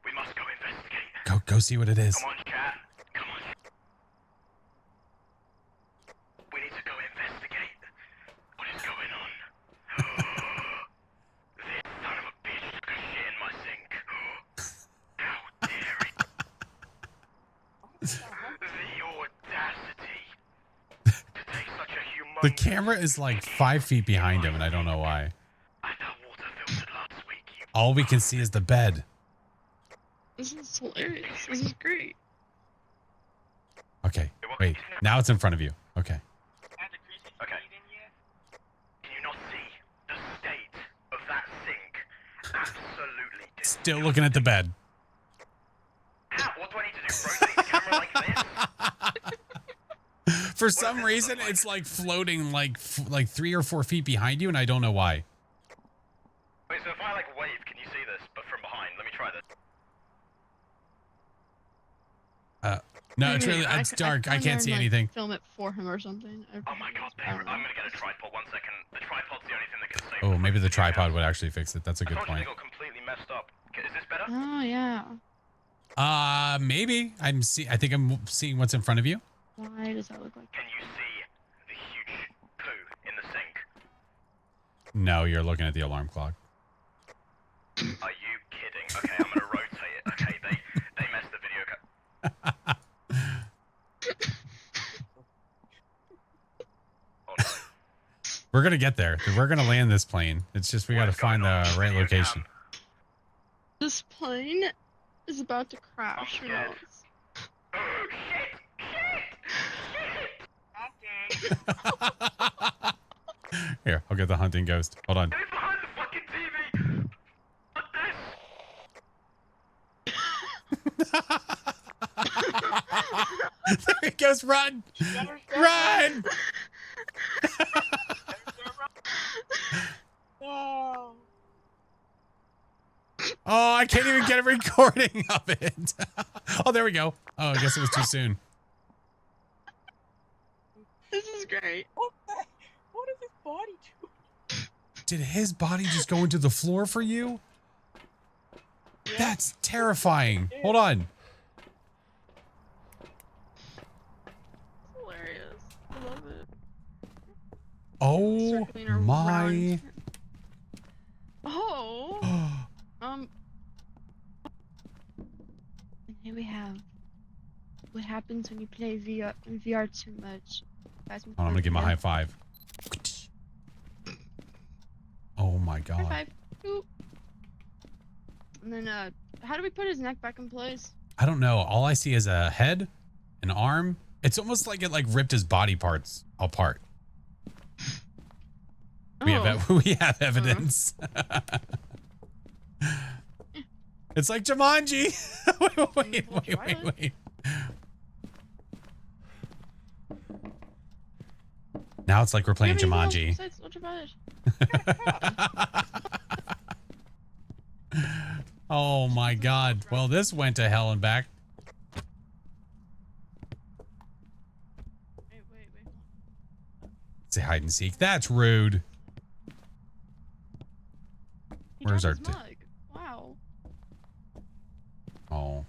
We must go investigate. Go see what it is. Come on, chat. Come on. We need to go investigate. What is going on? This son of a bitch took a shit in my sink. How dare he? The audacity to take such a humongous... The camera is like 5 feet behind him, and I don't know why. I thought water filtered last week, you... All we can see is the bed. This is hilarious. This is great. Okay, wait. Now it's in front of you. Okay. Has the greasy Okay. in yet? Can you not see the state of that sink? Absolutely Still looking at the bed. How? What do I need to do? Rotate the camera like this? For some reason, it's like floating like 3 or 4 feet behind you, and I don't know why. Wait, so if I like wave, can you see this? But from behind, let me try this. No, it's really it's dark. I can't see anything. Film it for him or something. Oh my god, I'm gonna get a tripod. 1 second. The tripod's the only thing that can save. Oh, maybe the tripod would actually fix it. That's a good I told you point. they got completely messed up. Okay, is this better? Oh yeah. Maybe I think I'm seeing what's in front of you. Why does that look like? Can you see the huge poo in the sink? No, you're looking at the alarm clock. Are you kidding? Okay, I'm gonna rotate it. Okay, they messed the video. Oh no. We're gonna get there. We're gonna land this plane. It's just we gotta find the right location. This plane is about to crash. Who scared. knows? Oh shit! Here, I'll get the hunting ghost. Hold on. Get it behind the fucking TV! What this? There he goes. Run! Run! No. Oh, I can't even get a recording of it. Oh, there we go. Oh, I guess it was too soon. This is great. What is his body doing? Did his body just go into the floor for you? Yeah. That's terrifying. Hold on. Hilarious. I love it. Oh Circling around. my. Oh. And here we have what happens when you play VR too much. Hold on, I'm gonna give him a high five. Oh my High god. five. Oop. And then, how do we put his neck back in place? I don't know. All I see is a head, an arm. It's almost like it ripped his body parts apart. We have evidence. It's like Jumanji. wait. Now it's like we're playing Jumanji. Oh my god. Well, this went to hell and back. Wait. Say hide and seek. That's rude. Where's our... Wow. Oh.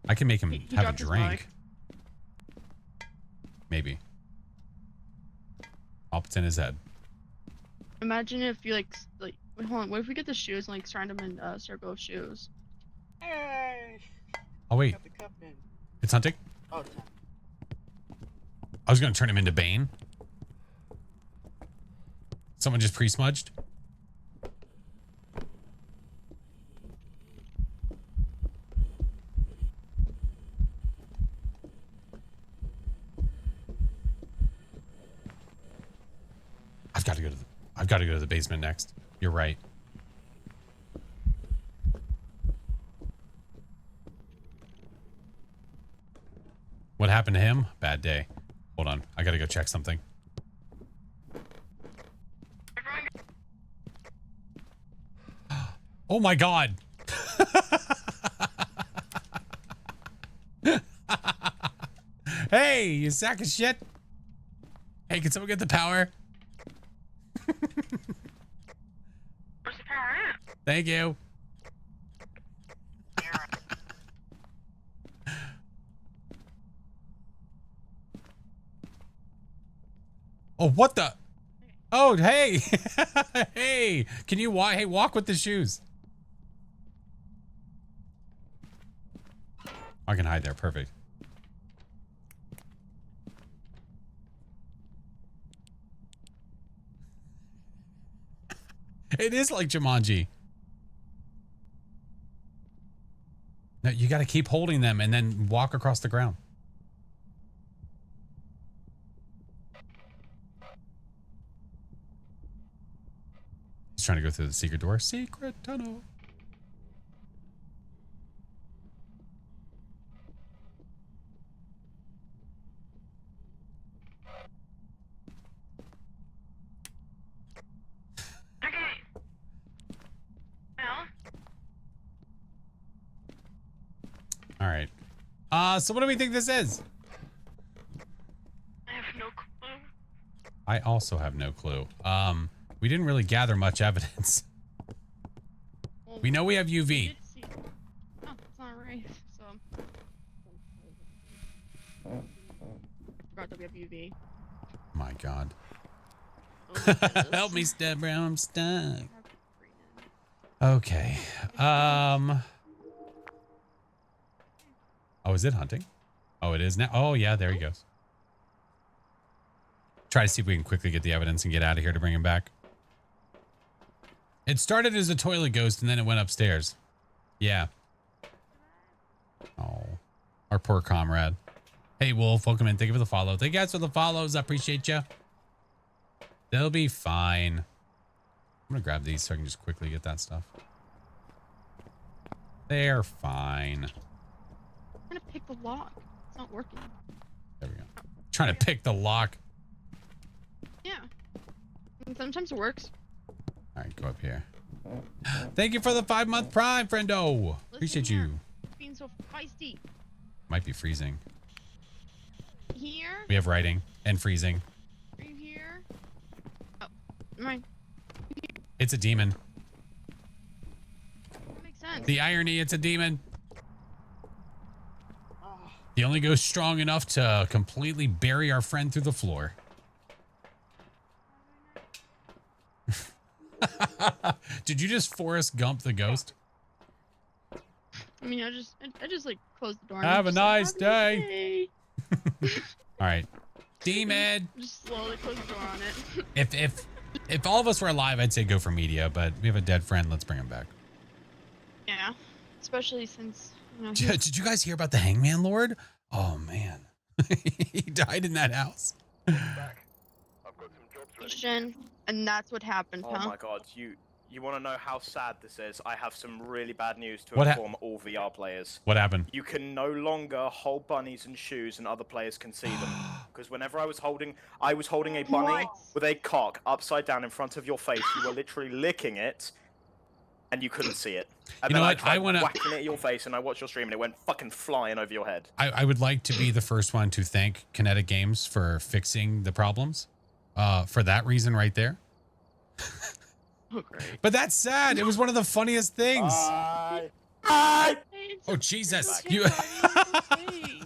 I can make him He have a dropped his drink. mic. Maybe. I'll pretend his head. Imagine if you wait, hold on. What if we get the shoes and surround them in a circle of shoes? Hey. Oh wait, Got the cup in. it's hunting. Oh, it's not. I was gonna turn him into Bane. Someone just pre-smudged. I've got to go to the basement next. You're right. What happened to him? Bad day. Hold on. I got to go check something. Oh my god. Hey, you sack of shit. Hey, can someone get the power? Where's the power at? Thank you. Oh, what the? Oh, hey. Hey, can you walk? Hey, walk with the shoes. I can hide there. Perfect. It is like Jumanji. No, you got to keep holding them and then walk across the ground. He's trying to go through the secret door. Secret tunnel. All right. So what do we think this is? I have no clue. I also have no clue. We didn't really gather much evidence. Well, We know we have I UV. did see. Oh, it's not right. So. Forgot that we have UV. My God. Oh, Jesus. Help me, Deborah. I'm stuck. I have green Okay. Oh, is it hunting? Oh, it is now. Oh, yeah. There he goes. Try to see if we can quickly get the evidence and get out of here to bring him back. It started as a toilet ghost and then it went upstairs. Yeah. Oh, our poor comrade. Hey, Wolf, welcome in. Thank you for the follow. Thank you guys for the follows. I appreciate you. They'll be fine. I'm going to grab these so I can just quickly get that stuff. They're fine. I'm trying to pick the lock. It's not working. There we go. Trying to pick the lock. Yeah. And sometimes it works. All right, go up here. Thank you for the 5-month prime, friendo. Appreciate here. you. Being so feisty. Might be freezing. Here? We have writing and freezing. Are you here? Oh, mine. It's a demon. That makes sense. The irony, it's a demon. Ah, He only goes strong enough to completely bury our friend through the floor. Did you just Forrest Gump the ghost? I mean, I just like closed the door. and Have I'm a just like, nice "Have day." day. All right. Demon. Just slowly close the door on it. If all of us were alive, I'd say go for media, but we have a dead friend. Let's bring him back. Yeah. Especially since, you know, Did you guys hear about the Hangman Lord? Oh man. He died in that house. Back. I've got some jobs ready. Christian, and that's what happened, Oh huh? my god, you want to know how sad this is? I have some really bad news to What inform all VR players. What happened? You can no longer hold bunnies and shoes and other players can see them. Because whenever I was holding a bunny What? with a cock upside down in front of your face, you were literally licking it and you couldn't see it. And You then know I what? tried I wanna- whacking it at your face and I watched your stream and it went fucking flying over your head. I would like to be the first one to thank Kinetic Games for fixing the problems. For that reason right there. Oh, great. But that's sad. It was one of the funniest things. Bye. Hey, it's Oh okay, Jesus! it's okay, You buddy,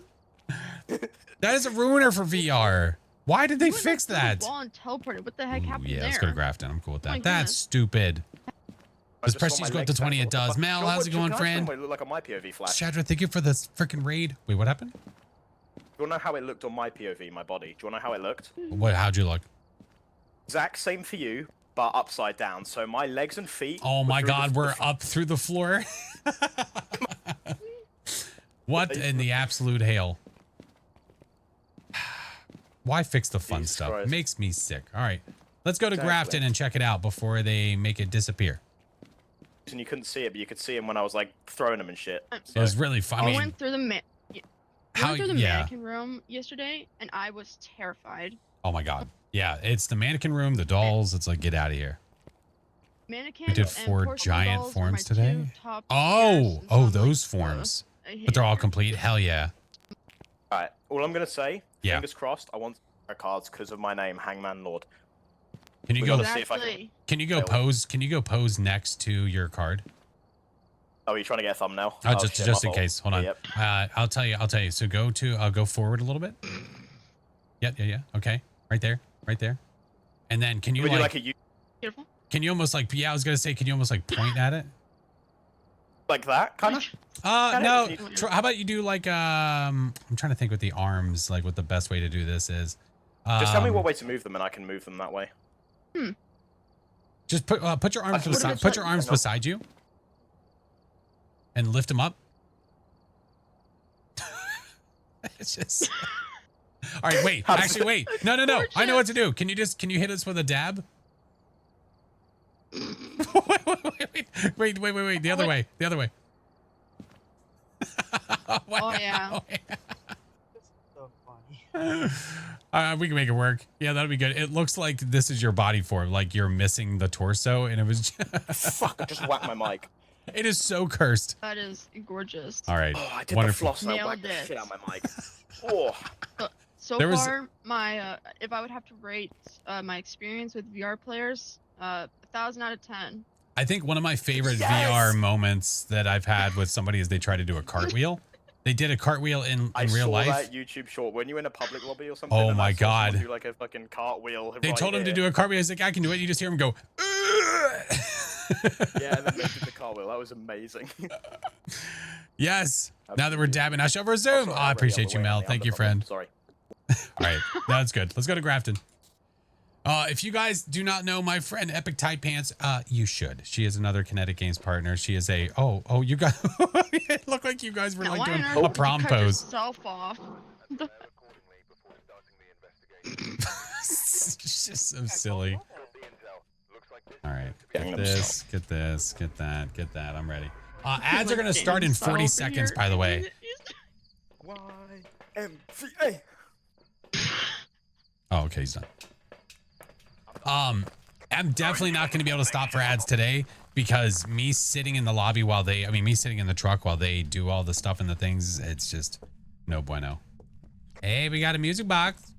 it's okay. that is a ruiner for VR. Why did they You went fix through the that? wall and teleported. What the heck Ooh, happened yeah, there? let's go to Grafton. I'm cool with Oh my that. That's goodness. stupid. I Does just saw Prestige my go up to legs 20? back. It does. Mel, how's it going, friend? It looked like on my POV flash. Shadra, thank you for this freaking raid. Wait, what happened? Do you want to know how it looked on my POV, my body? Do you want to know how it looked? What? How'd you look? Exact same for you, but upside down. So my legs and feet. Oh were my through God, the we're up through the floor. What in the absolute hail? Why fix the fun Jesus stuff? Christ. Makes me sick. All right, let's go to Exactly. Grafton and check it out before they make it disappear. And you couldn't see it, but you could see him when I was like throwing them and shit. It was really fun. I I mean, went through the how? went through the Yeah. mannequin room yesterday, and I was terrified. Oh my God. Yeah, it's the mannequin room, the dolls. It's like, get out of here. Mannequin. We did and 4 porcelain giant dolls were forms my today? 2 top Oh, fears, and so oh, I'm like, those ugh, forms. I hate But they're all it. complete. Hell yeah. Alright, all I'm gonna say, Yeah. fingers crossed, I want cards because of my name, Hangman Lord. Can you We go? gotta see if I can- Exactly. Can you go pose? Can you go pose next to your card? Oh, are you trying to get a thumbnail? Oh, just shit, just my in fault. case. Hold on. Yep. I'll tell you. So go to. I'll go forward a little bit. Yep. Yeah. Okay. Right there. Right there. And then can you Would you like? like a Beautiful. Can you almost like? Yeah, I was gonna say. Can you almost like point at it? like that, kind of? No. Can you- How about you do like I'm trying to think with the arms, like what the best way to do this is. Just tell me what way to move them, and I can move them that way. Just put your arms What if beside. it's Put your like- arms beside you. And lift them up. It's just. All right, wait. How does Actually, wait. No. Poor I know what to Jess. do. Can you hit us with a dab? wait. The other way. The other way. Oh, yeah. This is so funny. We can make it work. Yeah, that'll be good. It looks like this is your body form, like you're missing the torso, and it was. Fuck! I just whacked my mic. It is so cursed. That is gorgeous. All right. Oh, I did Wonderful. the floss and I Nailed whacked the it. shit out of my mic. Oh. So There was- far, my if I would have to rate my experience with VR players, 1,000 out of 10. I think one of my favorite Yes! VR moments that I've had with somebody is they try to do a cartwheel. They did a cartwheel in I real saw life. that YouTube short when you were in a public lobby or something. Oh and my I saw someone God. Do like a fucking cartwheel. They told him to do a cartwheel. He's like, I can do it. You just hear him go. Yeah, and then they did the cartwheel. That was amazing. Yes. Now that we're dabbing Ash over Zoom. Also, Oh, I appreciate you, Mel. Thank you, friend. Sorry. All right. That's good. Let's go to Grafton. If you guys do not know my friend Epic Tight Pants, you should. She is another Kinetic Games partner. She is a you guys it looked like you guys were Now, like why doing on earth a would you prom cut pose. yourself off? It's just so silly. All right. Yeah, Get I'm this, get this, get that, get that. I'm ready. Ads are going to start in 40 seconds, by the way. YMCA. Oh, okay, he's done. I'm definitely not going to be able to stop for ads today because me sitting in the lobby while me sitting in the truck while they do all the stuff and the things, it's just no bueno. Hey, we got a music box.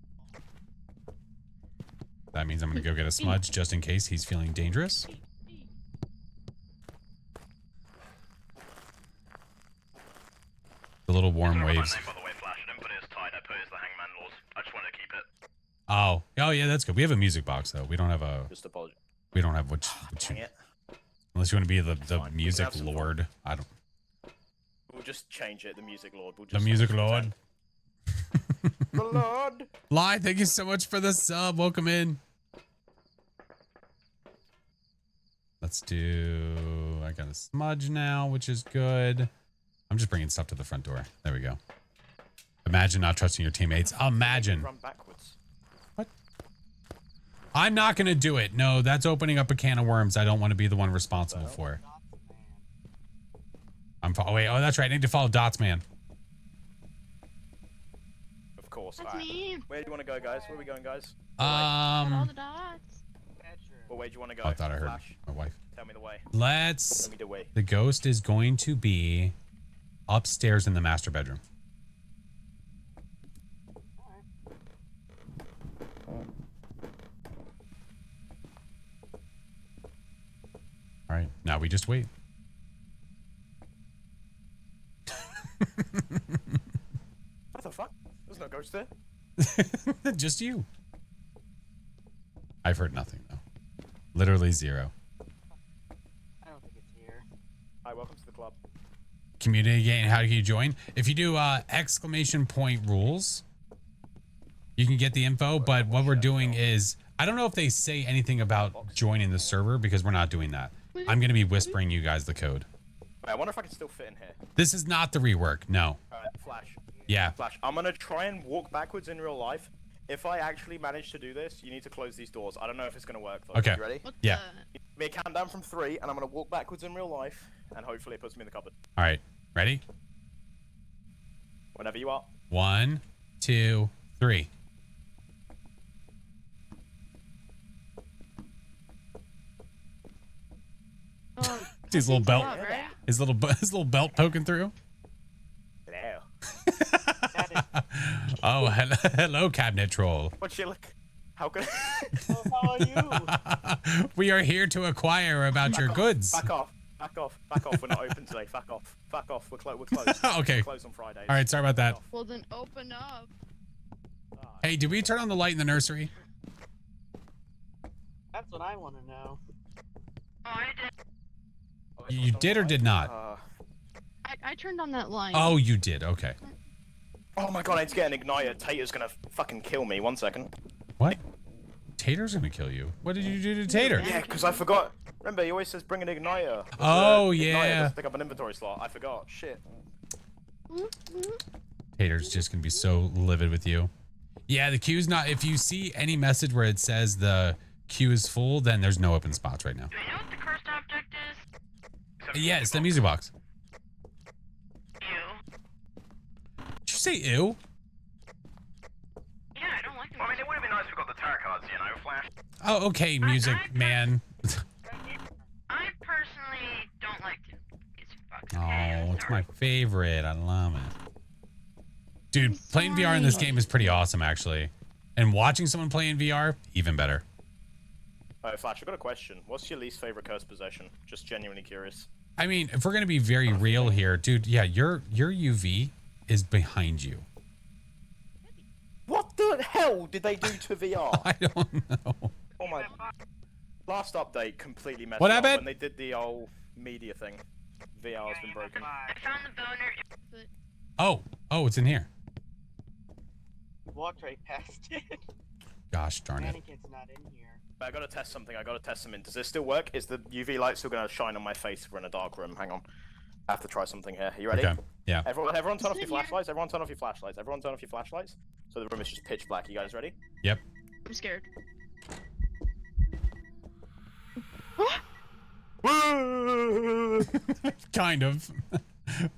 That means I'm going to go get a smudge just in case he's feeling dangerous. The little warm waves. By the way, Flash, I didn't put it as tight. I put it as the hangman laws. I just wanted to keep it. Oh yeah, that's good. We have a music box though. We don't have a. Just apologize. We don't have what Dang you, it. unless you want to be the fine. We music can have some fun. lord. I don't. We'll just change it. The music lord. We'll The just music lord. The lord. Lie, thank you so much for the sub. Welcome in. Let's do. I got a smudge now, which is good. I'm just bringing stuff to the front door. There we go. Imagine not trusting your teammates. Imagine. Run backwards. What? I'm not going to do it. No, that's opening up a can of worms I don't want to be the one responsible for. Oh, wait. Oh, that's right. I need to follow Dots Man. Of course. That's Alright. me. Where do you want to go, guys? Where are we going, guys? All the dots. Well, where do you want to go? I thought I heard Flash, my wife. tell me the way. Let's. Tell me the way. The ghost is going to be upstairs in the master bedroom. All right, now we just wait. What the fuck? There's no ghost there. Just you. I've heard nothing though. Literally zero. I don't think it's here. Hi, welcome to the club. Community game. How do you join? If you do exclamation point rules, you can get the info. But what we're doing is, I don't know if they say anything about joining the server because we're not doing that. I'm going to be whispering you guys the code. Wait, I wonder if I can still fit in here. This is not the rework. No. Alright, Flash. Yeah. Flash, I'm gonna try and walk backwards in real life. If I actually manage to do this, you need to close these doors. I don't know if it's gonna work. Though. Okay. You ready? What Yeah. the- Give me a countdown from 3, and I'm gonna walk backwards in real life, and hopefully it puts me in the cupboard. All right. Ready? Whenever you are. 1, 2, 3. Oh, His little that's belt. a lot, right? His little belt poking through. Hello. Oh, hello, cabinet troll. What's your look? How can Oh, how are you? We are here to acquire about your goods. Back off. Back off. Back off. We're not open today. Back off. Back off. We're closed. Okay. We're closed on Fridays. All right, sorry about that. Back off. Well, then open up. Hey, did we turn on the light in the nursery? That's what I want to know. Oh, I did. Oh, it's You not did or on did light? not? I turned on that line. Oh, you did. Okay. Oh my god, I need to get an igniter. Tater's gonna fucking kill me. 1 second. What? Tater's gonna kill you. What did you do to Tater? Yeah, because I forgot. Remember, he always says bring an igniter. But, Oh, igniter yeah. doesn't take up an inventory slot. I forgot. Shit. Tater's just gonna be so livid with you. Yeah, the queue's not. If you see any message where it says the queue is full, then there's no open spots right now. Do you know what the cursed object is? Yeah, it's the music box. You. Did you say ew? Yeah, I don't like the Well, I mean, it would have been nice if we got the tarot cards, you know, Flash. Oh, okay, music man. I personally don't like to. it's my favorite. I love it. Dude, playing VR in this game is pretty awesome, actually. And watching someone play in VR, even better. Oh, Flash, I've got a question. What's your least favorite cursed possession? Just genuinely curious. I mean, if we're gonna be very real here, dude, yeah, your UV is behind you. What the hell did they do to VR? I don't know. Oh my... Last update completely messed What up happened? when they did the old media thing. VR has been broken. I found the boner. Oh, it's in here. Walked right past it. Gosh darn it. Mannequin's not in here. I gotta test something. I gotta test something. Does this still work? Is the UV light still gonna shine on my face if we're in a dark room? Hang on. I have to try something here. You ready? Okay. Yeah. Everyone turn off your flashlights. Everyone turn off your flashlights. Everyone turn off your flashlights. So the room is just pitch black. You guys ready? Yep. I'm scared. Kind of.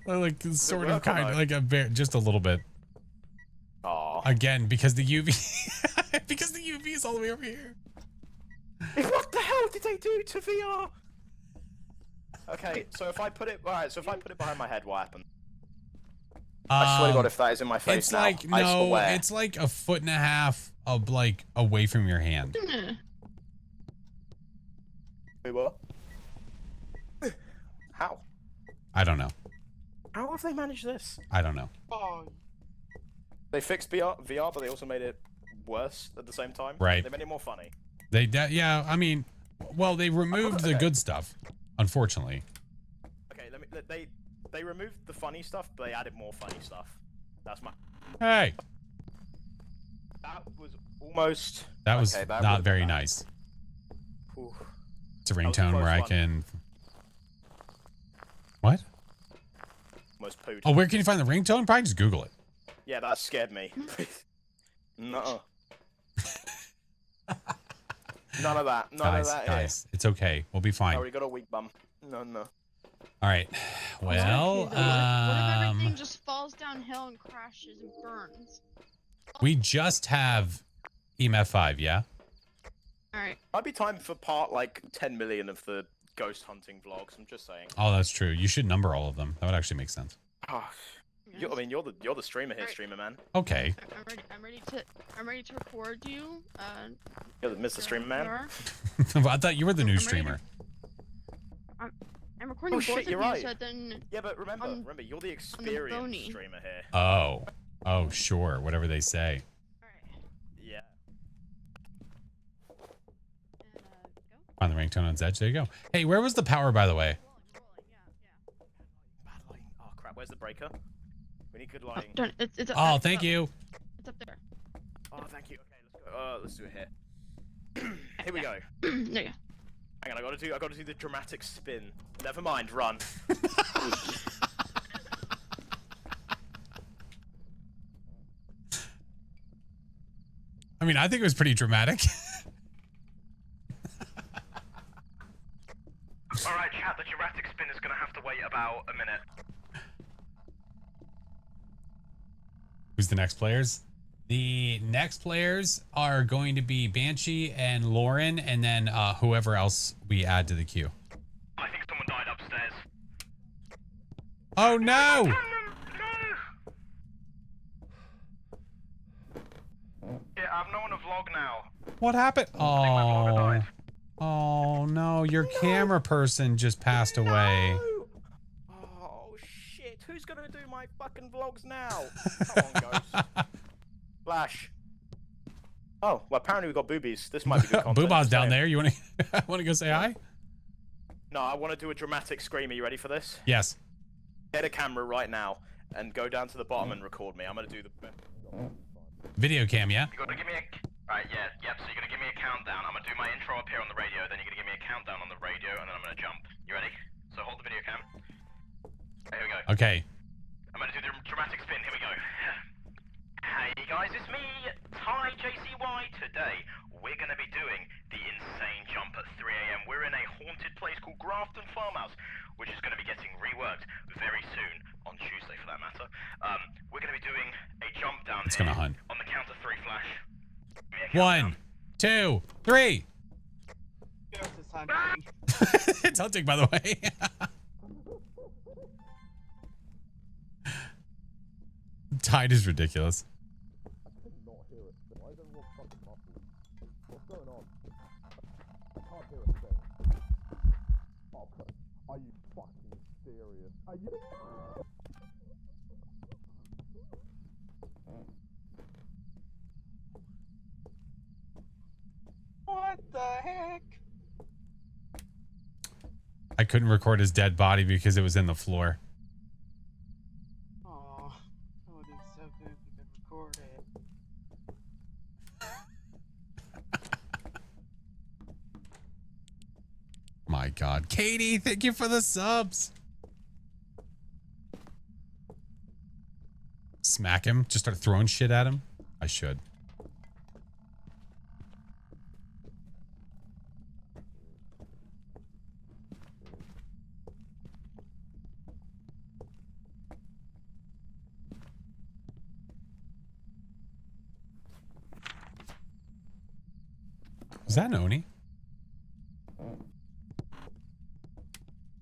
Like sort of, work or kind no? of, like a bit, just a little bit. Aw. Again, because the UV, because the UV is all the way over here. What the hell did they do to VR? Okay, so if I put it behind my head, what happens? I swear to God, if that is in my face it's now, like I no, swear. it's like a foot and a half of like away from your hand. Wait, what? How? I don't know. How have they managed this? I don't know. Oh, They fixed VR, but they also made it worse at the same time. Right. They made it more funny. Yeah. I mean, well, they removed the good stuff, unfortunately. Okay, they removed the funny stuff, but they added more funny stuff. That's my. Hey, That was almost. that was okay, that not would've very been bad. nice. Ooh. It's a was a ringtone close where I one. can. What? Almost pooed. Oh, where can you find the ringtone? Probably just Google it. Yeah, that scared me. No. None of that. None of that. Guys, it's okay. We'll be I fine. already got a weak bum. No. All right. Well, what if everything just falls downhill and crashes and burns? we just have EMF 5, yeah? Alright. Might be time for part like 10 million of the ghost hunting vlogs. I'm just saying. Oh, that's true. You should number all of them. That would actually make sense. Oh, I mean, you're the streamer here, streamer man. Okay. I'm ready to record you. You're the Mr. Streamer man. I thought you were the new I'm ready streamer. I'm recording Oh, both shit, of you're you right. so then Yeah, but remember, on- you're the bony. experienced streamer here. Oh, sure. Whatever they say. Alright. Yeah. Go. On the ringtone on Zedge. There you go. Hey, where was the power, by the way? Rolling, yeah. Bad lighting. Oh crap, where's the breaker? We need good Oh, lighting. darn it, it's up, Oh, it's thank up. you. It's up there. Oh, thank you. Okay, let's go. Let's do it here. Here we go. There you go. Hang on, I gotta do the dramatic spin. Never mind, run. I mean, I think it was pretty dramatic. Alright, chat, the dramatic spin is gonna have to wait about a minute. Who's the next players? The next players are going to be Banshee and Lauren, and then whoever else we add to the queue. I think someone died upstairs. Oh no! No! Yeah, I have no one to vlog now. What happened? I think my vlogger Oh, died. oh no! Your camera person just passed away. No! Oh shit! Who's gonna do my fucking vlogs now? Come on, Ghost. Flash. Oh, well, apparently we got boobies. This might be good content. Booba's down Same. there. You want to want to go say hi? No, I want to do a dramatic scream. Are you ready for this? Yes. Get a camera right now and go down to the bottom and record me. I'm gonna do the. Video cam, yeah. You gotta give me a... Right, yeah, yep, so you're gonna give me a countdown. I'm gonna do my intro up here on the radio, then you're gonna give me a countdown on the radio, and then I'm gonna jump. You ready? So hold the video cam. Okay, here we go. Okay. I'm gonna do the dramatic spin. Here we go. Hey guys, it's me, Ty JCY. Today, we're gonna be doing the insane jump at 3 AM. We're in a haunted place called Grafton Farmhouse, which is gonna be getting reworked very soon, on Tuesday for that matter. We're gonna be doing a jump down It's here gonna hunt. on the count of 3, Flash. Give me a countdown. 1, 2, 3. Ghost is hunting. It's hunting, by the way. Tide is ridiculous. I could not hear it. Why is everyone fucking muffled? What's going on? I can't hear a thing. Oh, are you fucking serious? Are you? What the heck? I couldn't record his dead body because it was in the floor. Oh, that would have been so good if you could record it. My God. Katie, thank you for the subs. Smack him. Just start throwing shit at him. I should. Was that an Oni? That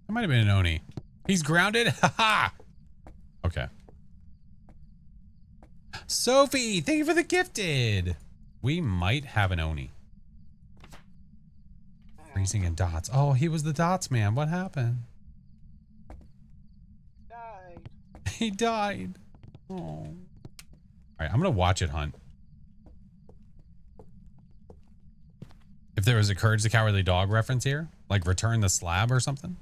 might have been an Oni. He's grounded? Haha! Okay. Sophie, thank you for the gifted. We might have an Oni. Freezing in dots. Oh, he was the dots man. What happened? Died. He died. Oh. All right, I'm going to watch it hunt. If there was a Courage the Cowardly Dog reference here, like Return the Slab or something.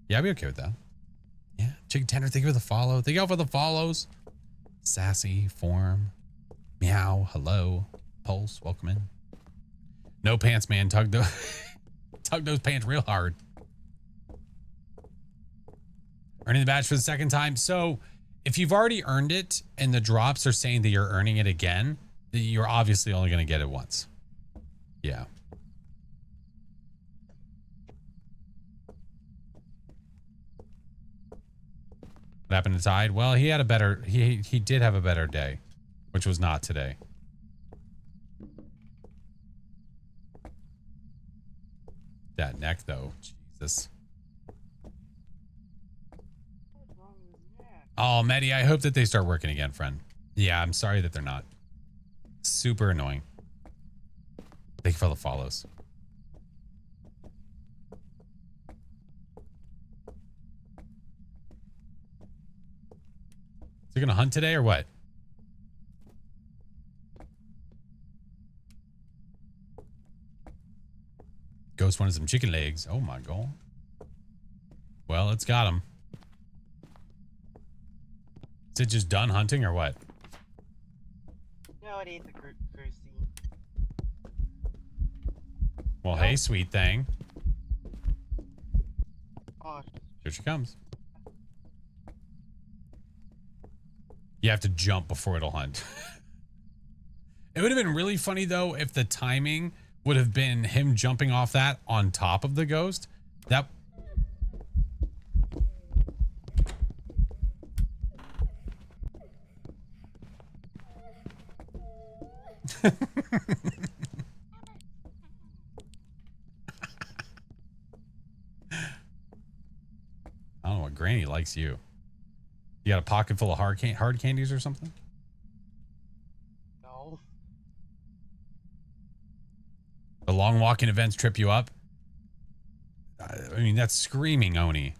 Yeah, I'd be okay with that. Yeah, Chicken Tender, thank you for the follow. Thank you all for the follows. Sassy, Form, Meow, hello, Pulse, welcome in. No Pants Man, tug those pants real hard. Earning the badge for the second time. So if you've already earned it and the drops are saying that you're earning it again, you're obviously only going to get it once. Yeah. What happened to Tide? Well, he had a better, he did have a better day, which was not today. That neck though, Jesus. What's wrong with his neck? Oh, Maddie, I hope that they start working again, friend. Yeah, I'm sorry that they're not. Super annoying. Thank you for the follows. Is he gonna hunt today or what? Ghost wanted some chicken legs. Oh my God. Well, it's got him. Is it just done hunting or what? No, it ain't the Chrissy. Well, hey, sweet thing. Oh, Here she comes. You have to jump before it'll hunt. It would have been really funny, though, if the timing would have been him jumping off that on top of the ghost. That... I don't know what Granny likes you. You got a pocket full of hard candies or something? no. The long walking events trip you up? I mean, that's screaming Oni.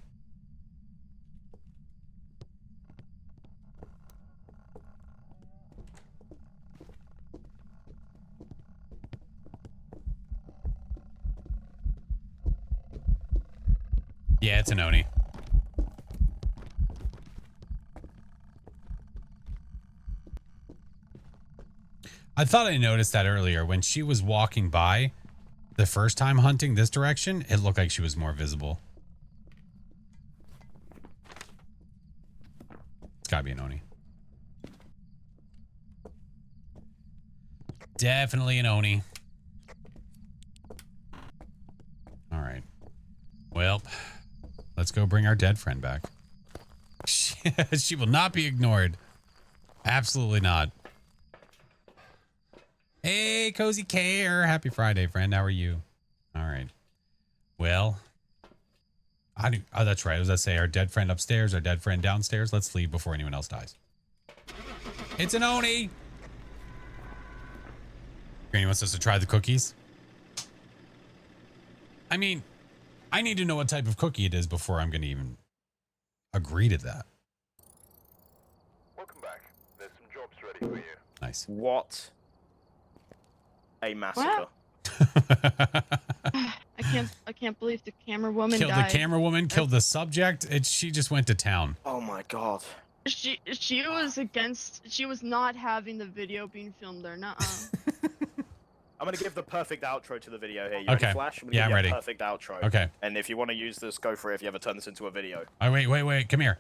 Yeah, it's an Oni. I thought I noticed that earlier when she was walking by the first time hunting this direction. It looked like she was more visible. It's gotta be an Oni. Definitely an Oni. All right. Well, let's go bring our dead friend back. She will not be ignored. Absolutely not. Hey, Cozy Care. Happy Friday, friend. How are you? All right. Well, oh, that's right. As I say, our dead friend upstairs, our dead friend downstairs. Let's leave before anyone else dies. It's an Oni. Granny wants us to try the cookies. I mean, I need to know what type of cookie it is before I'm going to even agree to that. Welcome back. There's some jobs ready for you. Nice. What a massacre. I can't believe the camera woman Killed died. the camera woman, killed the subject. She just went to town. Oh my god. She was not having the video being filmed there. Nuh-uh. I'm gonna give the perfect outro to the video here. You Okay. ready, Flash? I'm gonna Yeah, give I'm you ready. a perfect outro. Okay. And if you want to use this, go for it if you ever turn this into a video. Oh, wait. Come here.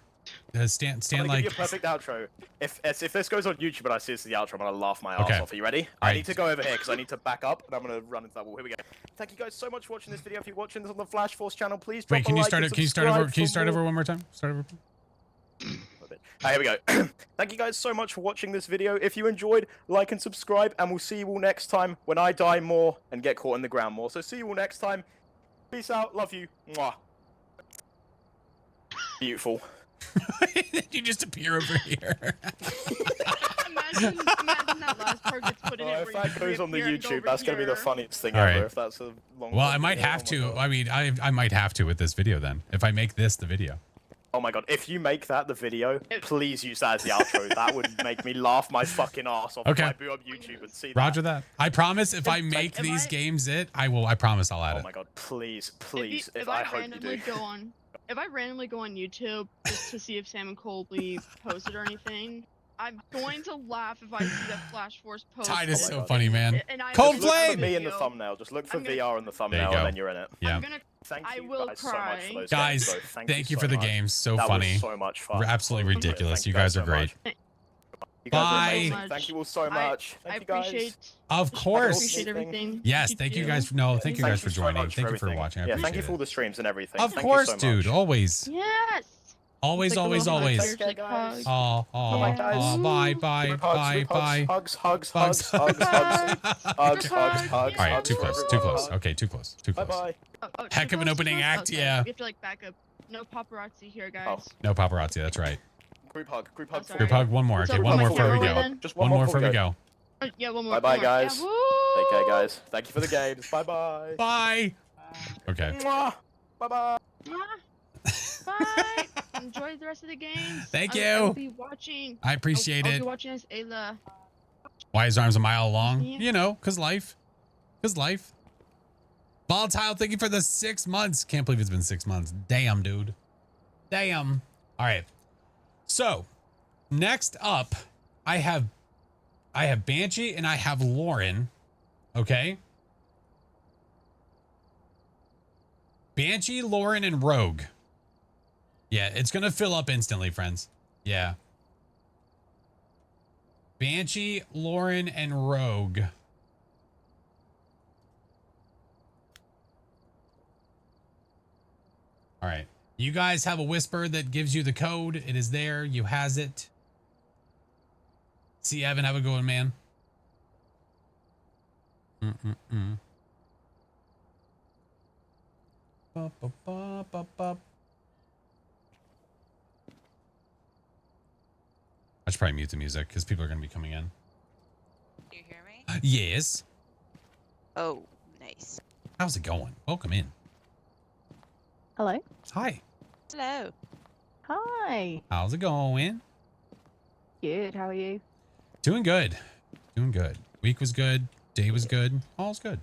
Stand I'm gonna like... give you a perfect outro. If this goes on YouTube and I see this as the outro, I'm gonna laugh my Okay. ass off. Are you ready? All I right. need to go over here because I need to back up and I'm gonna run into that wall. Here we go. Thank you guys so much for watching this video. If you're watching this on the FlashForce channel, please drop Wait, can a you like start and it? Can you start subscribe over? Can you for start more. over one more time? Start over. Here we go. Thank you guys so much for watching this video. If you enjoyed, like and subscribe, and we'll see you all next time when I die more and get caught in the ground more. So see you all next time. Peace out. Love you. Mwah. Beautiful. You just appear over here. Imagine that last part gets put in it. If where that you goes on the reappear and go YouTube, over that's going to be the here. funniest thing All ever. right. If that's a long Well, I time might video. have Oh my to. God. I mean, I might have to with this video then. If I make this the video. Oh my god, if you make that the video, please use that as the outro. That would make me laugh my fucking ass off Okay. if I boot up YouTube and see that. Roger that. I promise if I make if these I- games I will. I promise I'll add Oh it. my god, please, If, please, if I I hope you randomly do. go on, if I randomly go on YouTube just to see if Sam and Colby posted or anything, I'm going to laugh if I see that FlashForce post. Tide is Oh my so God. funny, man. And I Cold see Look that Flame! for me in the video, thumbnail. Just look for I'm gonna- VR in the thumbnail go. and then you're in it. Yeah. I'm gonna Thank I you will guys so much for cry. those Guys, games, though. thank you so for the much. games. So That funny. was so much fun. Absolutely Honestly, ridiculous. thank You guys so are great. much. You guys are Bye. amazing. Thank you all so much. I Thank you guys. appreciate. Of I course. appreciate everything. Yes, thank you guys. No, thank you guys for so joining. much Thank you for everything. watching. I Yeah, appreciate thank you for all it. the streams and everything. Of Thank course, you so much. dude. Always. Yes. Always, It's like a always, little hug, always. tears, like hug. Oh, Bye, guys. bye, bye, Group bye, bye. Hugs, hugs, Bugs. hugs, hugs, hugs, hugs, hugs, hugs. All right, hugs too for close, too everyone. close. Okay, too close, too Bye close. bye. Heck too of an close, opening too act, close? yeah. We have to like back up. No paparazzi here, guys. No paparazzi, that's right. Group hug, group hug. sorry. Group hug, one more. So Okay, we're one more going before we forward go. then? Just One more before we go. Yeah, one more. Bye bye, one more. guys. Yeah, woo! Take care, guys. Thank you for the games. Bye bye. Bye. Okay. Bye bye. Mwah. Bye. Enjoy the rest of the games. Thank I will you. be watching. I appreciate I'll it. be watching as Ayla. Why his arms a mile long? Yeah. You know, cause life. Cause life. Volatile, thank you for the 6 months. Can't believe it's been 6 months. Damn, dude. Damn. All right. So, next up, I have Banshee and I have Lauren. Okay. Banshee, Lauren, and Rogue. Yeah, it's gonna fill up instantly, friends. Yeah. Banshee, Lauren, and Rogue. All right. You guys have a whisper that gives you the code. It is there. You has it. See, Evan, have a good one, man. Ba, ba, ba, ba, ba. I should probably mute the music because people are going to be coming in. You hear me? Yes. Oh, nice. How's it going? Welcome in. Hello. Hi. Hello. Hi. How's it going? Good. How are you? Doing good. Doing good. Week was good. Day was good. All's good.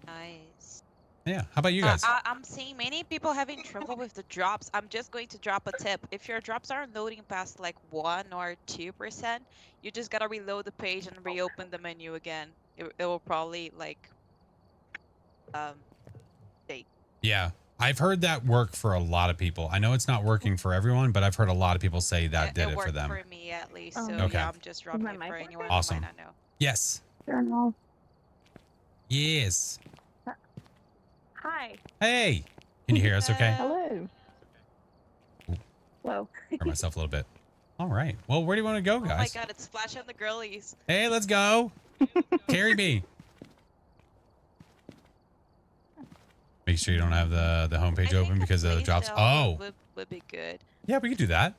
Nice. Yeah. How about you guys? I'm seeing many people having trouble with the drops. I'm just going to drop a tip. If your drops are loading past like 1 or 2%, you just gotta reload the page and reopen the menu again. It will probably like take. Yeah. I've heard that work for a lot of people. I know it's not working for everyone, but I've heard a lot of people say that did it for worked them. for me at least. Oh. So Okay. yeah, I'm just dropping my it mic for working? anyone Awesome. who might not know. Yes. Journal. Yes. Hi. Hey. Can you hear us okay? Hello. Whoa. Hear myself a little bit. All right. Well, where do you want to go, Oh my guys? god, it's Splash and the girlies. Hey, let's go. Carry me. Make sure you don't have the homepage I think open a because of the play drops. cell Oh, would be good. yeah, we could do that.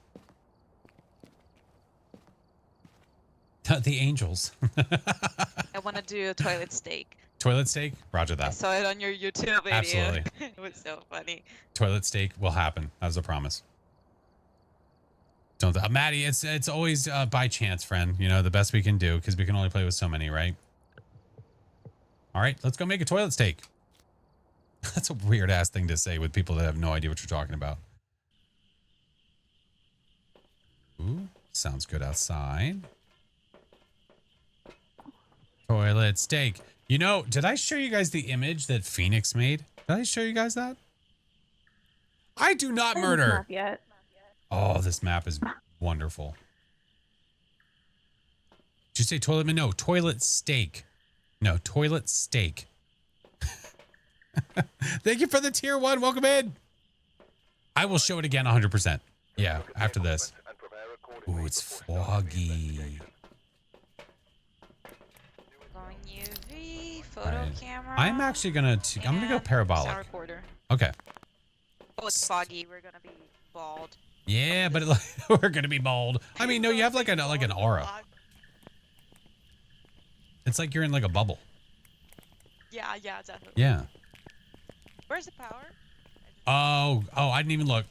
The angels. I want to do a toilet steak. Toilet steak? Roger I that. saw it on your YouTube video. Absolutely. It was so funny. Toilet steak will happen. That was a promise. Don't, Maddie, it's always by chance, friend. You know, the best we can do because we can only play with so many, right? All right, let's go make a toilet steak. That's a weird ass thing to say with people that have no idea what you're talking about. Ooh, sounds good outside. Toilet steak. You know, did I show you guys the image that Phoenix made? Did I show you guys that? I do not murder. Not yet. Oh, this map is wonderful. Did you say toilet? No, toilet steak. No, toilet steak. Thank you for the tier 1. Welcome in. I will show it again 100%. Yeah, after this. Ooh, it's foggy. Going UV, photo Right. camera. I'm actually gonna I'm gonna go and parabolic. sound recorder. Okay. Oh, it's foggy. We're gonna be bald. Yeah, but we're gonna be bald. I mean, no, you have like an aura. It's like you're in like a bubble. Yeah, definitely. Yeah. Where's the power? Oh, I didn't even look.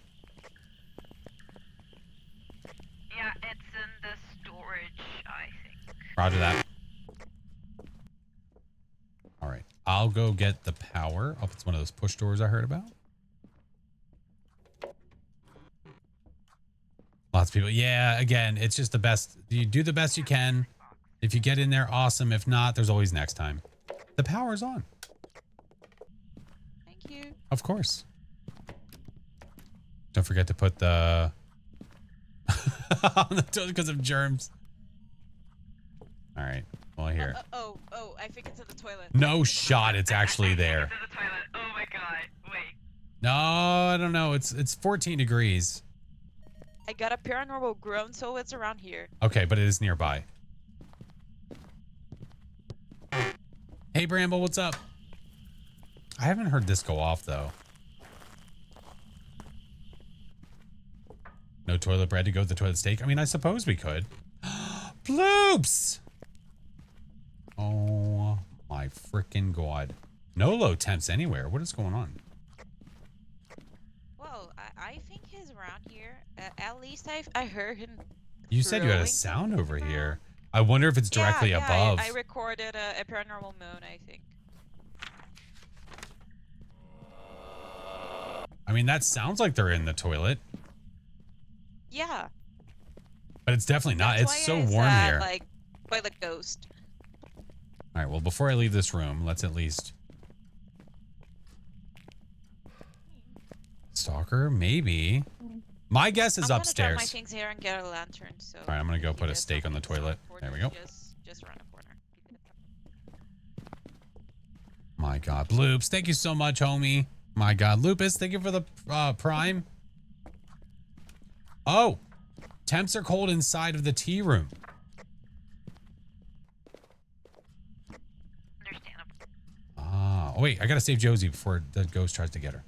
Yeah, it's in the storage, I think. Roger that. All right, I'll go get the power. Oh, it's one of those push doors I heard about. Lots of people. Yeah, again, it's just the best. You do the best you can. If you get in there, awesome. If not, there's always next time. The power's on. Thank you. Of course. Don't forget to put the on the toilet because of germs. All right. Well, here. Oh, I think it's in the toilet. No shot. It's actually there. It's in the toilet. Oh my god. Wait. No, I don't know. It's 14 degrees. I got a paranormal groan, so it's around here. Okay, but it is nearby. Hey, Bramble, what's up? I haven't heard this go off, though. No toilet bread to go with the toilet steak? I mean, I suppose we could. Bloops! Oh, my freaking God. No low temps anywhere. What is going on? Well, I think he's around here. At least I heard him. You said you had a throwing sound something over around. here. I wonder if it's directly yeah, above. I recorded a paranormal moon, I think. I mean, that sounds like they're in the toilet, Yeah. but it's definitely not. That's It's why so I warm said, here. Like, by the ghost. All right, well, before I leave this room, let's at least... Stalker? Maybe. My guess is I'm upstairs. gonna drop my things here and get a lantern. So. All right, I'm gonna go if you put a get steak on the something toilet. for There we this, go. Just around the corner. My God. Loops, thank you so much, homie. My God. Lupus, thank you for the prime. Oh, temps are cold inside of the tea room. Understandable. Ah, oh, wait, I gotta save Josie before the ghost tries to get her.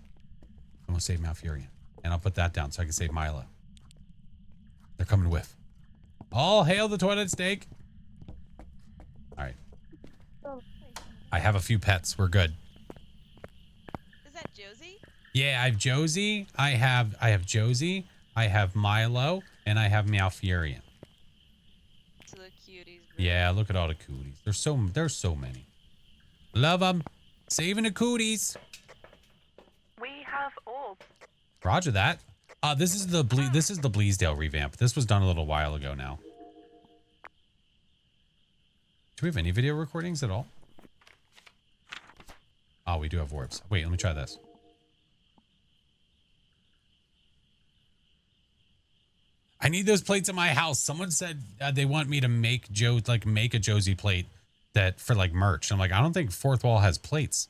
I'm gonna save Malfurion. And I'll put that down so I can save Milo. They're coming with. All hail the toilet steak. All right. I have a few pets. We're good. Is that Josie? Yeah, I have Josie. I have Josie. I have Milo, and I have Malfurion. To the cuties. Bro. Yeah, look at all the cooties. There's so many. Love them. Saving the cooties. We have orbs. Roger that. This is the Bleasdale revamp. This was done a little while ago now. Do we have any video recordings at all? Oh, we do have orbs. Wait, let me try this. I need those plates in my house. Someone said they want me to make make a Josie plate that for like merch. I'm like, I don't think Fourth Wall has plates.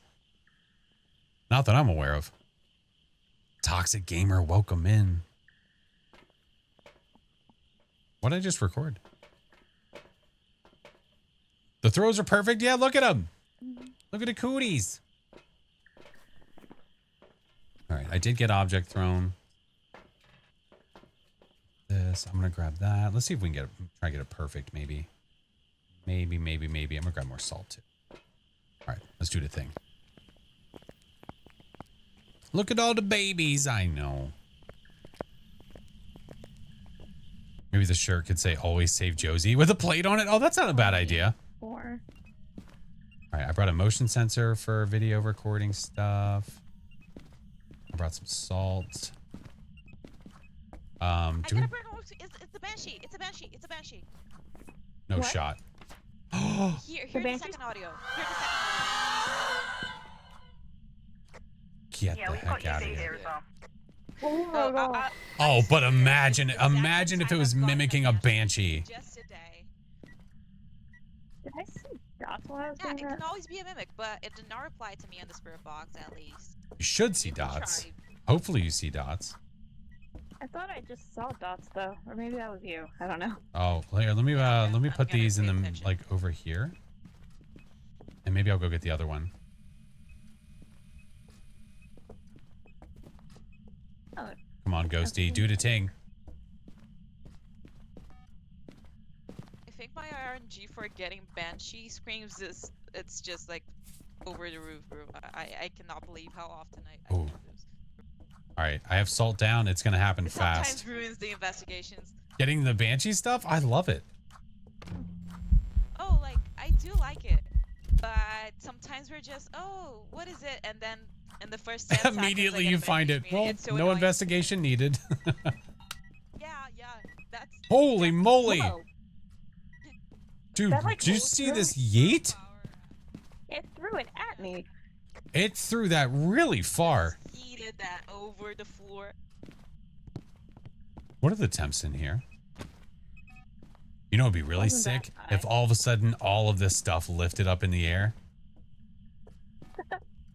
Not that I'm aware of. Toxic Gamer, welcome in. What did I just record? The throws are perfect. Yeah, look at them. Look at the cooties. All right, I did get object thrown. This, I'm gonna grab that. Let's see if we can try to get it perfect, maybe. Maybe. I'm gonna grab more salt too. All right, let's do the thing. Look at all the babies. I know. Maybe the shirt could say "Always save Josie" with a plate on it. Oh, that's not a bad idea. 4. All right, I brought a motion sensor for video recording stuff. I brought some salt. I gotta bring home. It's a banshee. It's a banshee. It's a banshee. No What? shot. Hear the banshee? second audio. Hear the second Get the heck out of here. Oh my audio. god. Oh, but imagine Exact if it time was I've gotten mimicking a banshee. Just today. Did I see dots while I was Yeah, doing it that? can always be a mimic, but it did not reply to me on the spirit box at least. You should see You can dots. try. Hopefully you see dots. I thought I just saw dots though, or maybe that was you. I don't know. Oh, here, let me I'm put gonna these in pay them attention. like over here. And maybe I'll go get the other one. Oh. Come on, Ghosty, do the ting. I think my RNG for getting banshee screams is it's just like over the roof, bro. I cannot believe how often I Ooh. do this. All right, I have salt down. It's gonna happen It fast. sometimes ruins the investigations. Getting the banshee stuff, I love it. Oh, like I do like it, but sometimes we're just, oh, what is it? And then in the first 10 seconds, Immediately I get you a find it. banshee scream. Well, It's so no annoying. investigation needed. Yeah, that's. Holy moly, Whoa. dude! That, like, Did you goes see through? this yeet? It threw it at me. It threw that really far. Heated that over the floor. What are the temps in here? You know, it'd be really Wasn't that sick high. if all of a sudden all of this stuff lifted up in the air.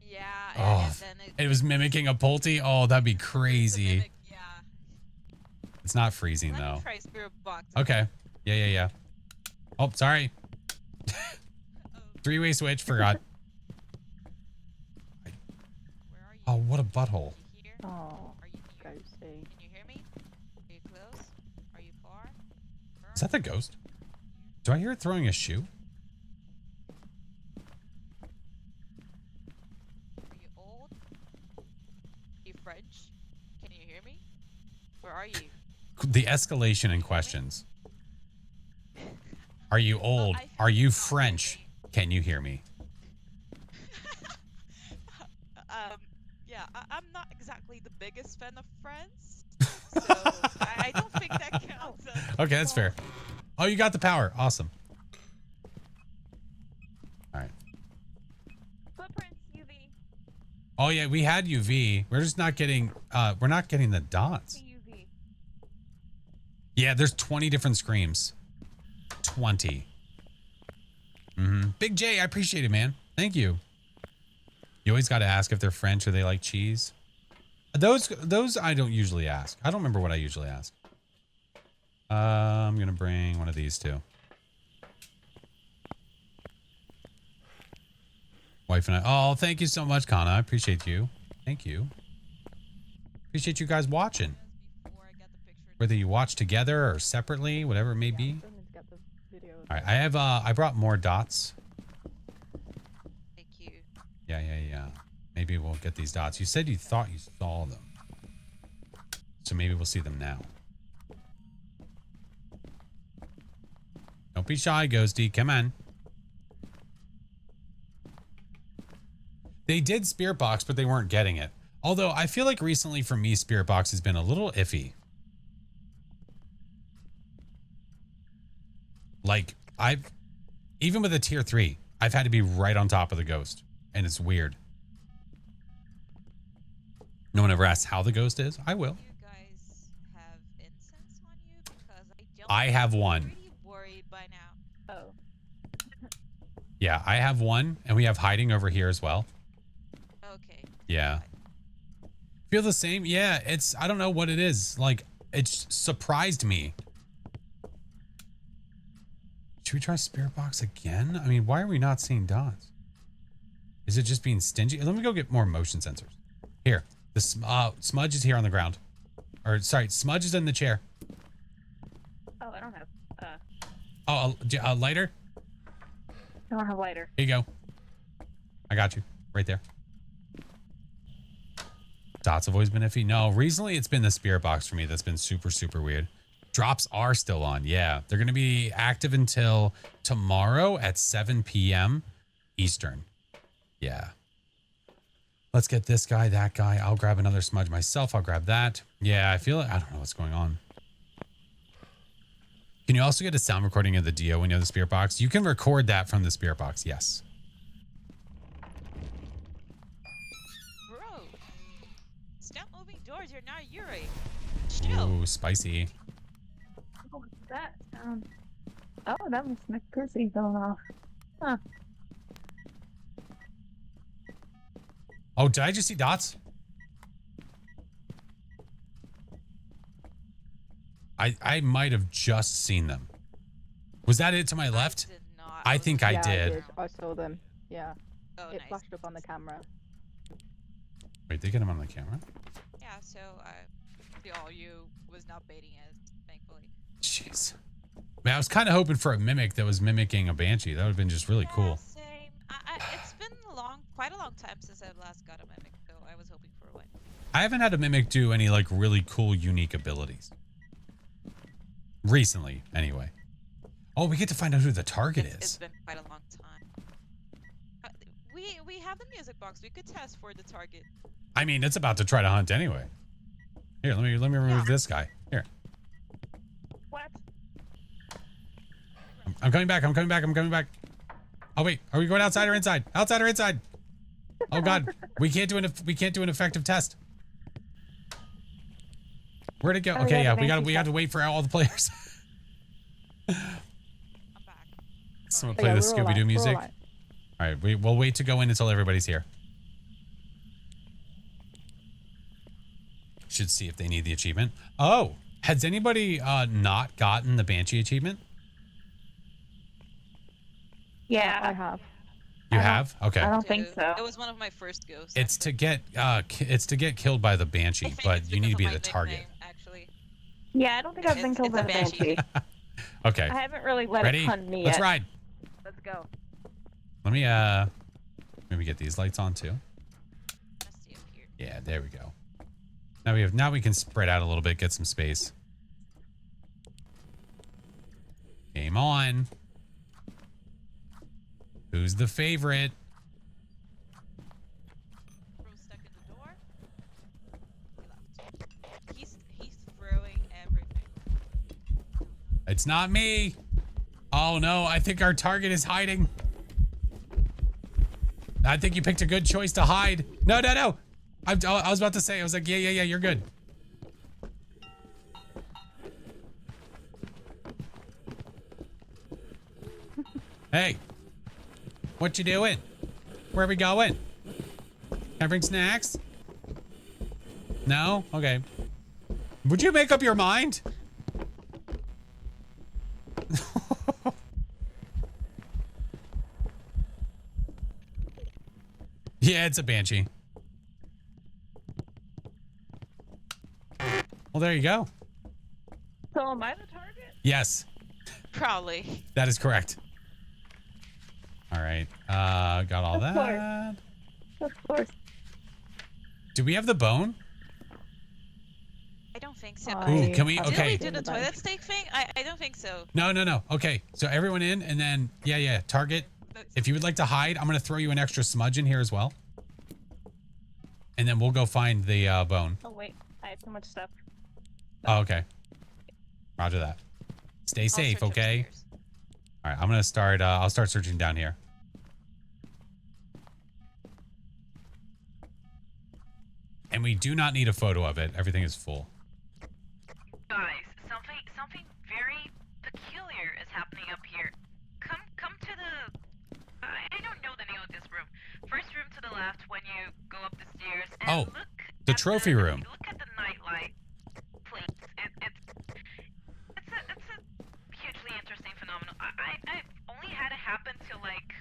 Yeah, Oh, and then it was mimicking a Pulte. Oh, that'd be it's a crazy. mimic, yeah. It's not freezing Let me though. try spirit box. Okay. Yeah. Oh, sorry. Oh, Three-way switch. Forgot. where are you? Oh, what a butthole. Are you here? Oh, Are you here? ghosty. Can you hear me? Are you close? Are you far? Is that the ghost? Do I hear it throwing a shoe? Are you old? Are you French? Can you hear me? Where are you? The escalation in questions. Are you old? I Are you not French? really. Can you hear me? Yeah, I'm not exactly the biggest fan of Friends, so I don't think that counts. Okay, that's fair. Oh, you got the power. Awesome. All right. Footprints, UV. Oh yeah, we had UV. We're just not getting we're not getting the dots. UV. Yeah, there's 20 different screams. 20. Big J, I appreciate it, man. Thank you. You always got to ask if they're French or they like cheese. Those I don't usually ask. I don't remember what I usually ask. I'm gonna bring one of these too. Wife and I. Oh, thank you so much, Kana. I appreciate you. Thank you. Appreciate you guys watching. Before I get the picture. Whether you watch together or separately, whatever it may be. Brendan's got the video. All right, I have I brought more dots. Thank you. Yeah. Maybe we'll get these dots. You said you thought you saw them. So maybe we'll see them now. Don't be shy, Ghosty. Come on. They did Spirit Box, but they weren't getting it. Although I feel like recently for me, Spirit Box has been a little iffy. Like, even with a tier 3, I've had to be right on top of the ghost. And it's weird. No one ever asks how the ghost is. I will. Do you guys have incense on you? Because I have one. I'm pretty worried by now. Oh. Yeah, I have one. And we have hiding over here as well. Okay. Yeah. Feel the same? Yeah, it's, I don't know what it is. Like, it's surprised me. Should we try Spirit Box again? I mean, why are we not seeing dots? Is it just being stingy? Let me go get more motion sensors. Here. The smudge is here on the ground. Or, sorry, smudge is in the chair. Oh, I don't have. Oh, a lighter? I don't have lighter. Here you go. I got you. Right there. Dots have always been iffy. No, recently it's been the spirit box for me that's been super, super weird. Drops are still on. Yeah, they're going to be active until tomorrow at 7 p.m. Eastern. Yeah. Let's get this guy, that guy. I'll grab another smudge myself. I'll grab that. Yeah, I feel like I don't know what's going on. Can you also get a sound recording of the Dio when you have the spirit box? You can record that from the spirit box. Yes. Bro, stop moving doors. You're not Yuri. Chill. Ooh, spicy. What was that sound? Oh, that was my pussy going off. Huh. Oh, did I just see dots? I might have just seen them. Was that it to my left? Did not. I think I Yeah, did. I saw them. Yeah. Oh, It nice. flashed up on the camera. Wait, they get him on the camera? Yeah, so all you was not baiting it, thankfully. Jeez. Man, I was kind of hoping for a mimic that was mimicking a banshee. That would have been just really cool. Same. It's been quite a long time since I last got a mimic, so I was hoping for one. I haven't had a mimic do any like really cool, unique abilities. Recently, anyway. Oh, we get to find out who the target It's is. been quite a long time. We have the music box. We could test for the target. I mean, it's about to try to hunt anyway. Here, let me remove this guy. Here. What? I'm coming back. I'm coming back. I'm coming back. Oh wait, are we going outside or inside? Outside or inside? Oh god, we can't do an effective test. Where'd it go? Oh, Okay, yeah, yeah, the we got to wait for all the players. I'm back. Someone Oh, play yeah, the we're all Scooby-Doo live, we're music. all live. All right, we'll wait to go in until everybody's here. Should see if they need the achievement. Oh, has anybody not gotten the Banshee achievement? Yeah, I have. You I don't- have? Okay. I don't think It so. was one of my first ghosts. It's to actually. get killed by the I Banshee, think but it's you need to because be of the my target. nickname, actually. Yeah, I don't think I've been It's- killed it's by a the banshee. banshee. Okay. I haven't really let Ready? it hunt me Let's yet. ride. Let's go. Let me maybe get these lights on too. Let's see up here. Yeah, there we go. Now we can spread out a little bit, get some space. Game on. Who's the favorite? Bro stuck in the door. He left. He's throwing everything. It's not me. Oh no, I think our target is hiding. I think you picked a good choice to hide. No. I was about to say, I was like, yeah, you're good. Hey, what you doing? Where are we going? Can I bring snacks? No? Okay. Would you make up your mind? Yeah, it's a banshee. Well, there you go. So am I the target? Yes, Probably. that is correct. All right. Got all Of that. course. Of course. Do we have the bone? I don't think so. Ooh, can we? have Did Okay. we do the toilet steak thing? I don't think so. No. Okay. So everyone in, and then yeah. Target. If you would like to hide, I'm gonna throw you an extra smudge in here as well. And then we'll go find the bone. Oh wait, I have too much stuff. Oh, okay. Roger that. Stay I'll safe, search okay? upstairs. All right, I'm gonna start. I'll start searching down here. And we do not need a photo of it. Everything is full. Guys, something very peculiar is happening up here. Come to the. I don't know the name of this room. First room to the left when you go up the stairs. And Oh, look the at trophy room. Look at the nightlight, please. It's a hugely interesting phenomenon. I've only had it happen to like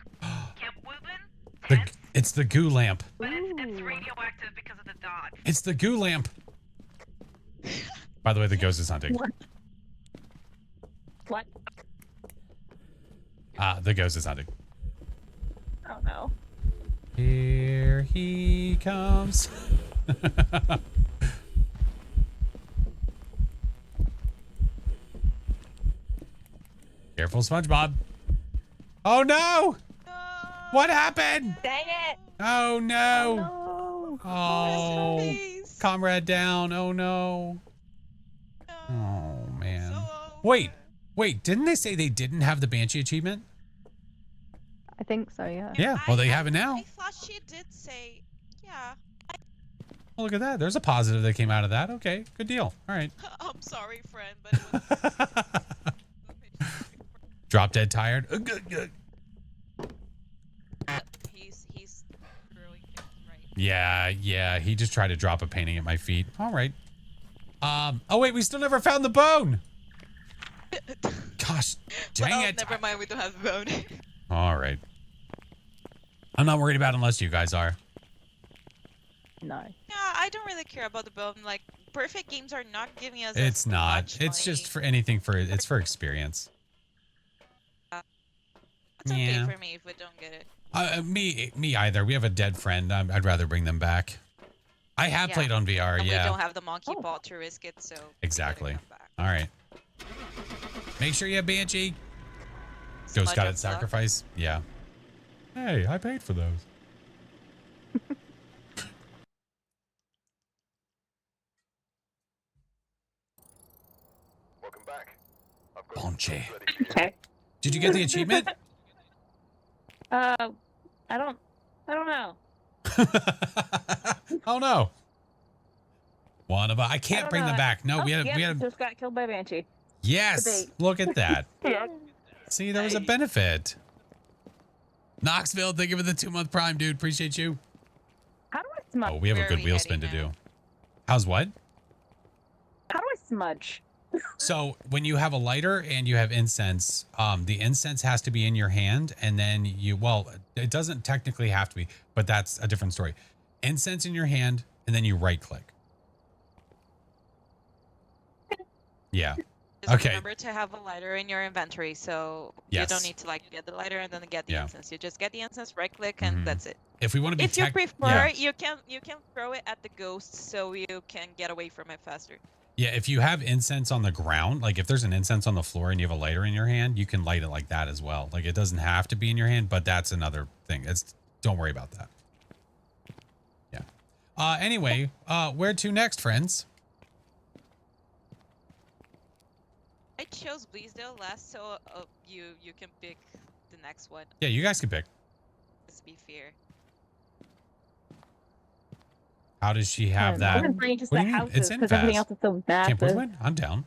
Camp Woburn. It's the goo lamp. But it's radioactive because of the dot. It's the goo lamp. By the way, the ghost is hunting. What? The ghost is hunting. Here he comes. Careful, SpongeBob. Oh no! What happened? Dang it! Oh no! Oh, Oh, comrade down. Oh no. Oh man. Wait, didn't they say they didn't have the Banshee achievement? I think so, yeah. Yeah, well they have it now. I thought she did say, yeah. Well, look at that. There's a positive that came out of that. Okay, good deal. All right. I'm sorry, friend, but it was Drop dead tired. Good. he's throwing things right. Yeah. He just tried to drop a painting at my feet. All right. Oh wait, we still never found the bone. Gosh, dang it. Never mind, we don't have the bone. All right. I'm not worried about it unless you guys are. No. Yeah, I don't really care about the bone. Like, perfect games are not giving us. It's as not. much It's money. just for anything it's for experience. It's okay Yeah. for me if we don't get it. Me either. We have a dead friend. I'd rather bring them back. I have Yeah. played on VR, And yeah. we don't have the monkey paw to risk it, so. Exactly. we gotta come back. All right. Make sure you have Banshee. Ghost Smudge got of it sacrifice. Yeah. Hey, I paid for those. Welcome back. I've got Banshee. ready for you. Okay. Did you get the achievement? I don't know. Oh no. One of I can't bring them back. No, we had just got killed by Banshee. yes. debate. Look at that. Yeah. See, there was a benefit. Knoxville, thank you for the 2-month prime, dude. Appreciate you. How do I smudge? Oh, we have a Where are good we wheel heading spin to now? do. How's what? How do I smudge? So when you have a lighter and you have incense, the incense has to be in your hand, and then it doesn't technically have to be, but that's a different story. Incense in your hand, and then you right click. Yeah. Just Okay. remember to have a lighter in your inventory, so you Yes. don't need to like get the lighter and then get the Yeah. incense. You just get the incense, right click, and Mhm. that's it. If we want to be If you yeah. prefer, you can throw it at the ghost so you can get away from it faster. Yeah, if you have incense on the ground, like if there's an incense on the floor and you have a lighter in your hand, you can light it like that as well. Like it doesn't have to be in your hand, but that's another thing. Don't worry about that. Yeah. Anyway, where to next, friends? I chose Bleasdale last, so you can pick the next one. Yeah, you guys can pick. Let's be fair. How does she have that? I'm bringing just What the do you mean? houses It's in because everything Fast. else is so Camp massive. Woodland? I'm down.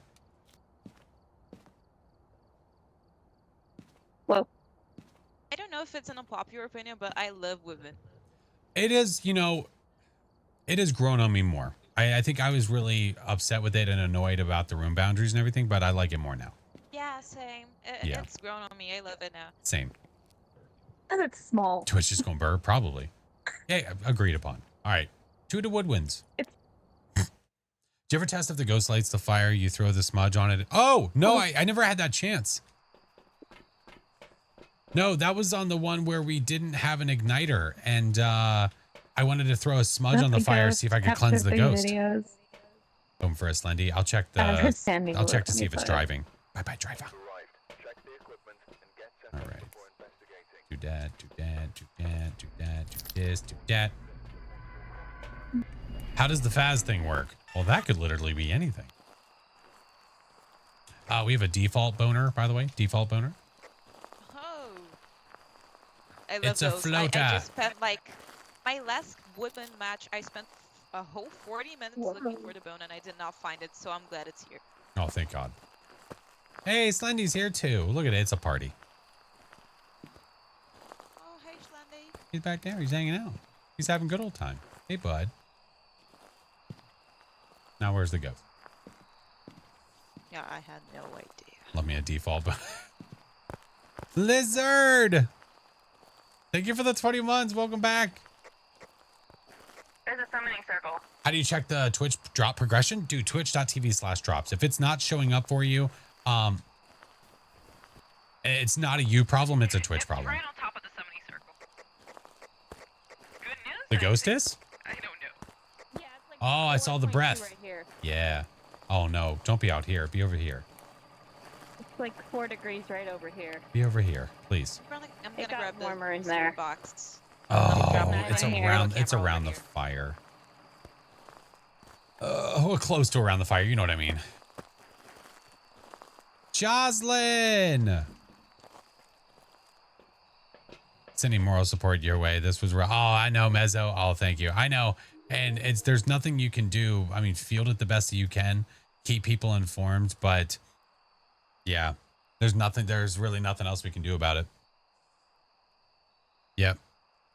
Well, I don't know if it's an unpopular opinion, but I love women. It is, it has grown on me more. I think I was really upset with it and annoyed about the room boundaries and everything, but I like it more now. Yeah, same. Yeah. It's grown on me. I love it now. Same. and it's small. Twitch is going to burr, probably. Yeah, agreed upon. All right. 2 to Woodwinds. It's- Do you ever test if the ghost lights the fire, you throw the smudge on it? Oh, no, I never had that chance. No, that was on the one where we didn't have an igniter, and I wanted to throw a smudge on the fire, see if I could cleanse the ghost. Videos. Home for a Slendy. I'll check Understanding I'll check what to see if it's you put. driving. Bye-bye, driver. Arrived. Check the equipment and get set All up right. before investigating. Do that, do that, do that, do that, do this, do that. How does the Phas thing work? Well, that could literally be anything. We have a default boner, by the way. Default boner. Oh. I love It's a those. floater. I just spent like my last woodland match. I spent a whole 40 minutes looking for the bone and I did not find it, so I'm glad it's here. Oh, thank God. Hey, Slendy's here too. Look at it. It's a party. Oh, hey, Schlendy. He's back there. He's hanging out. He's having a good old time. Hey, bud. Now, where's the ghost? Yeah, I had no idea. Let me a default. Lizard! Thank you for the 20 months. Welcome back. There's a summoning circle. How do you check the Twitch drop progression? Do twitch.tv/drops. If it's not showing up for you, it's not a you problem. It's a Twitch problem. Right on top of the summoning circle. The ghost is? I don't know. Yeah, it's like Oh, I saw the 4.2 breath. right here. Yeah. Oh no, don't be out here. Be over here. It's like 4 degrees right over here. Be over here, please. I'm It gonna got grab warmer the in there. box. Oh, that it's in here. around. It's Camera over around the here. fire. We're close to around the fire. You know what I mean. Jocelyn! Sending moral support your way. This was real. Oh, I know, Mezzo. Oh, thank you. I know. And there's nothing you can do. I mean, field it the best that you can. Keep people informed. But yeah, there's really nothing else we can do about it. Yep.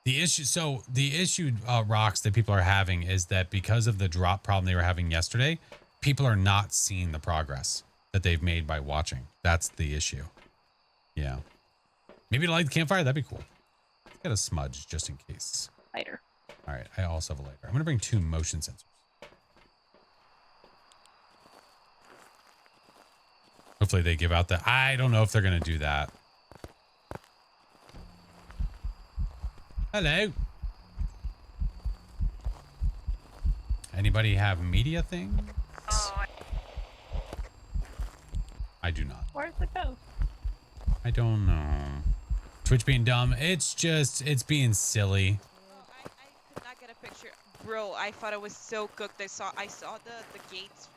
The issue, Rocks, that people are having is that because of the drop problem they were having yesterday, people are not seeing the progress that they've made by watching. That's the issue. Yeah. Maybe to light the campfire, that'd be cool. Let's get a smudge just in case. Lighter. All right, I also have a lighter. I'm gonna bring 2 motion sensors. Hopefully they give out the, I don't know if they're gonna do that. Hello. Anybody have media things? I do not. Where's the ghost? I don't know. Twitch being dumb. It's being silly. I could not get a picture. Bro, I thought it was so cooked. I saw the gates.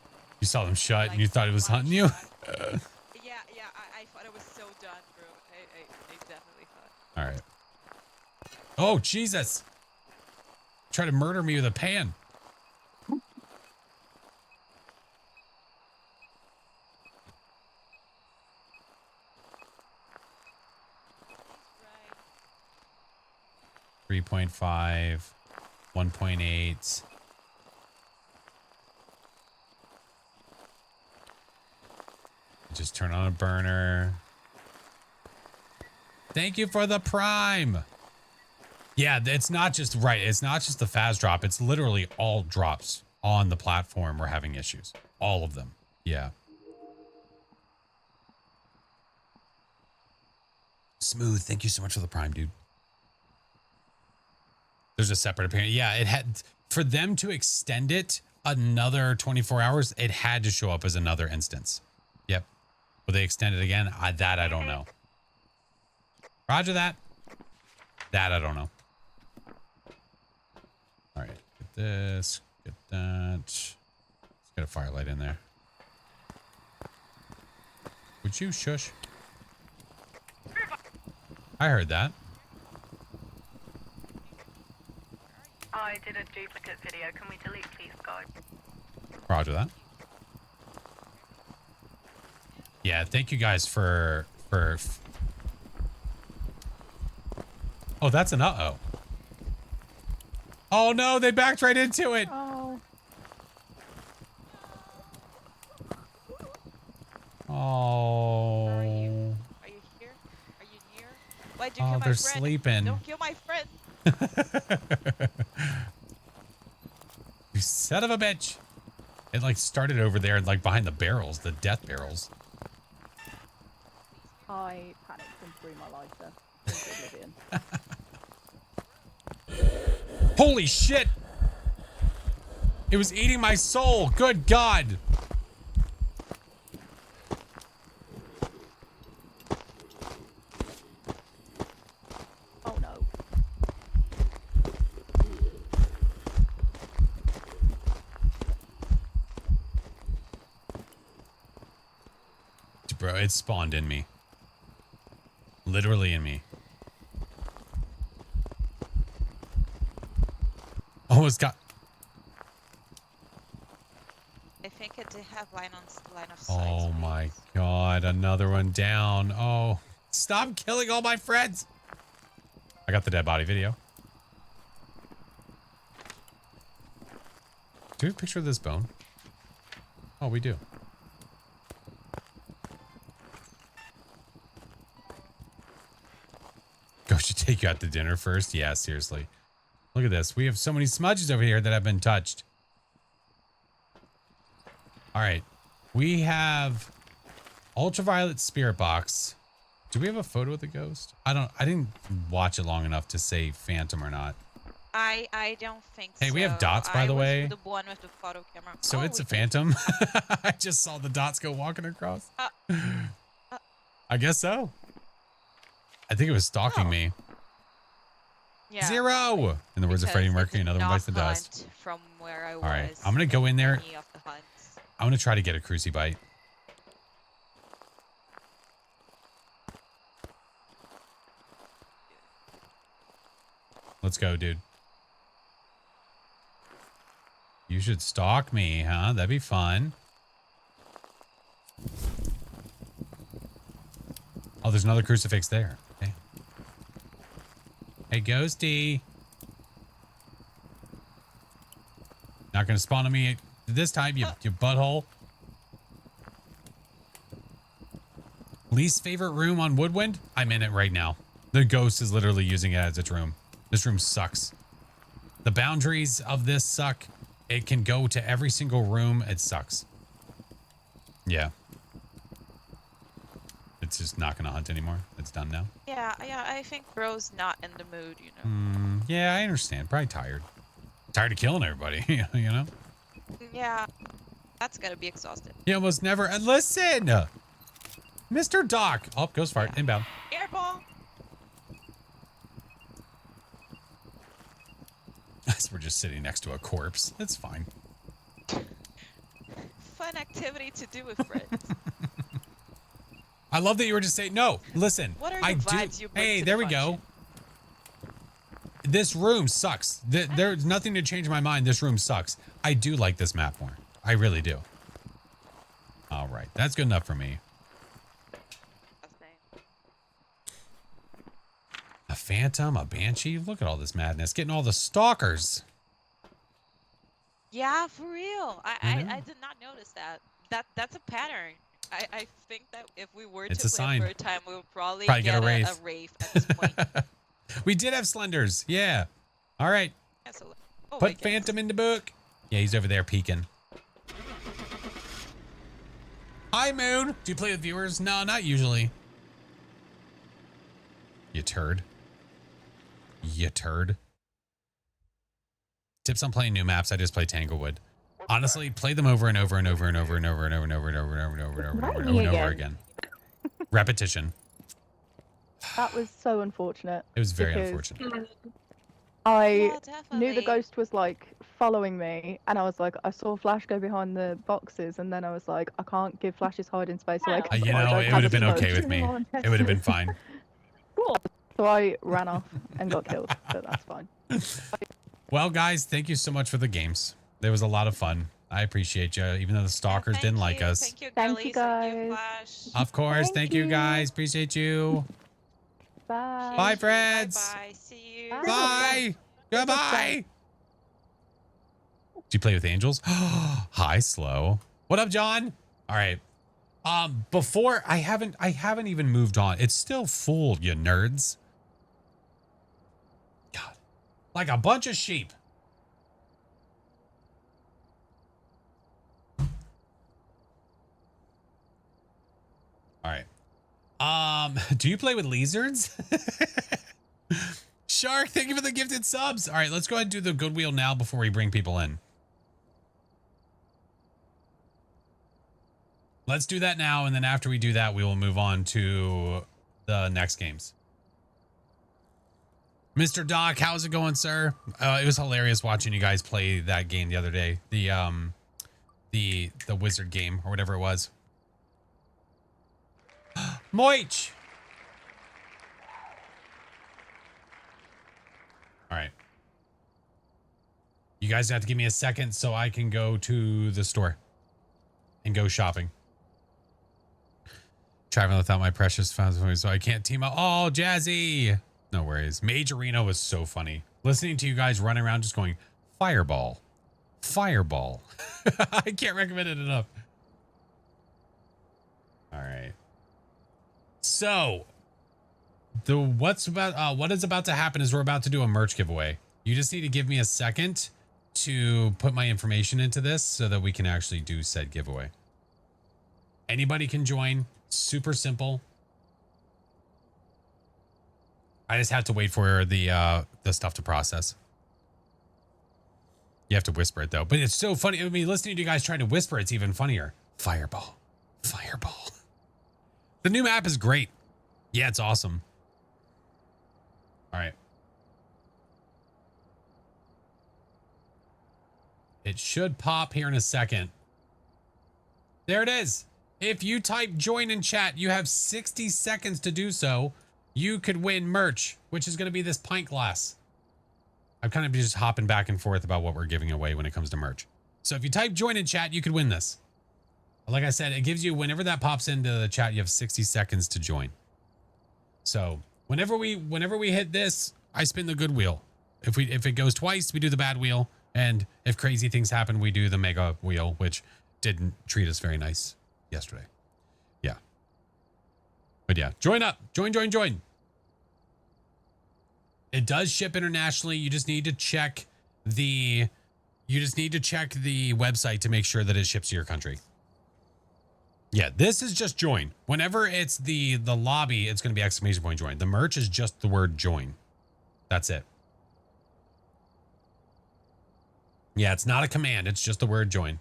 You saw them shut and you thought it was one hunting you? shot. Yeah, I thought it was so done, bro. I definitely thought. All right. Oh, Jesus. Try to murder me with a pan. Right. 3.5, 1.8. Just turn on a burner. Thank you for the prime. Yeah, it's not just right. It's not just the Phas drop. It's literally all drops on the platform we're having issues. All of them. Yeah. Smooth. Thank you so much for the prime, dude. There's a separate appearance. Yeah, it had, for them to extend it another 24 hours, it had to show up as another instance. Yep. Will they extend it again? I don't know. Roger that. That I don't know. All right, get this, get that. Let's get a firelight in there. Would you shush? I heard that. I did a duplicate video. Can we delete, please, guys? Roger that. Yeah, thank you guys for. Oh, that's an uh-oh. Oh no, they backed right into it. Oh. Oh. Where are you? Are you here? Are you near? Why'd you kill my they're friend? sleeping. Don't kill my friend. You son of a bitch. It like started over there, like behind the barrels, the death barrels. I panicked and threw my lighter into oblivion. Holy shit! It was eating my soul. Good God. Oh no. Bro, it spawned in me. Literally in me. Almost got. I think it did have line of sight. Oh my God, another one down. Oh, stop killing all my friends. I got the dead body video. Do we have a picture of this bone? Oh, we do. Ghost should take you out to dinner first. Yeah, seriously. Look at this. We have so many smudges over here that have been touched. All right. We have ultraviolet spirit box. Do we have a photo of the ghost? I didn't watch it long enough to say phantom or not. I don't think so. Hey, we have dots, by the way. The one with the photo camera. So Oh, it's a we did? phantom. I just saw the dots go walking across. I guess so. I think it was stalking me. Yeah, 0! probably. In the words of Because Freddie it Mercury, did another one not bites the dust. hunt from where I was. All right, I'm gonna go in there. Any of the hunts. I'm gonna try to get a cruci bite. Let's go, dude. You should stalk me, huh? That'd be fun. Oh, there's another crucifix there. Okay. Hey, Ghosty. Not gonna spawn on me this time, you butthole. Least favorite room on Woodwind? I'm in it right now. The ghost is literally using it as its room. This room sucks. The boundaries of this suck. It can go to every single room. It sucks. Yeah. It's just not going to hunt anymore. It's done now. Yeah, I think bro's not in the mood, you know. Yeah, I understand. Probably tired. Tired of killing everybody, you know? Yeah, that's gotta be exhausted. He almost never... listen! Mr. Doc. Oh, ghost fart. Inbound. Airball! We're just sitting next to a corpse. That's fine. Fun activity to do with friends. I love that you were just saying, no, listen. What are the I vibes do. you bring Hey, to there the we go. function? This room sucks. There's nothing to change my mind. This room sucks. I do like this map more. I really do. All right. That's good enough for me. A phantom, a banshee. Look at all this madness. Getting all the stalkers. Yeah, for real. I did not notice that. That's a pattern. I think that if we were It's to a play sign. for a time, we would probably Get a a wraith. wraith at this point. We did have slenders. Yeah. All right. Yeah, so, oh, Put wait, yes. phantom in the book. Yeah, he's over there peeking. Hi, Moon. Do you play with viewers? No, not usually. You turd. You turd. Tips on playing new maps. I just play Tanglewood. Honestly, play them over and over and over and over and over and over and over and over and over and over and over and over and over again. Repetition. That was so unfortunate. It was very because unfortunate. I Yeah, knew the definitely. ghost was like following me, and I was like, I saw Flash go behind the boxes, and then I was like, I can't give Flash's hiding space away. 'cause You I know, don't it have would have been smoke. okay with me. It would have been fine. So I ran off and got killed, but that's fine. Well, guys, thank you so much for the games. There was a lot of fun. I appreciate you, even though the stalkers didn't like us. Thank you, Thank girlies. you, Thank you, guys. Flash. Of course. Thank Thank you, you. guys. Appreciate you. Bye. Bye, friends. Bye-bye. See you. Bye. Bye. Goodbye. Do you play with angels? Hi, Slow. What up, John? All right. Before I haven't even moved on. It's still full, you nerds. God. Like a bunch of sheep. All right. Do you play with lizards? Shark, thank you for the gifted subs. All right, let's go ahead and do the good wheel now before we bring people in. Let's do that now, and then after we do that, we will move on to the next games. Mr. Doc, how's it going, sir? It was hilarious watching you guys play that game the other day. The wizard game or whatever it was. Moich. All right. You guys have to give me a second so I can go to the store and go shopping. Traveling without my precious Phasmophobia, so I can't team up. Oh, Jazzy. No worries. Mage Arena was so funny. Listening to you guys running around just going, fireball. Fireball. I can't recommend it enough. All right. So, what is about to happen is we're about to do a merch giveaway. You just need to give me a second to put my information into this so that we can actually do said giveaway. Anybody can join. Super simple. I just have to wait for the stuff to process. You have to whisper it though. But it's so funny. I mean, listening to you guys trying to whisper, it's even funnier. Fireball. Fireball. The new map is great. Yeah, it's awesome. All right. It should pop here in a second. There it is. If you type join in chat, you have 60 seconds to do so. You could win merch, which is going to be this pint glass. I'm kind of just hopping back and forth about what we're giving away when it comes to merch. So if you type join in chat, you could win this. Like I said, it gives you, whenever that pops into the chat, you have 60 seconds to join. So whenever we hit this, I spin the good wheel. If it goes twice, we do the bad wheel. And if crazy things happen, we do the mega wheel, which didn't treat us very nice yesterday. Yeah. But yeah, join up. Join. It does ship internationally. You just need to check the website to make sure that it ships to your country. Yeah, this is just join. Whenever it's the lobby, it's going to be exclamation point join. The merch is just the word join. That's it. Yeah, it's not a command. It's just the word join.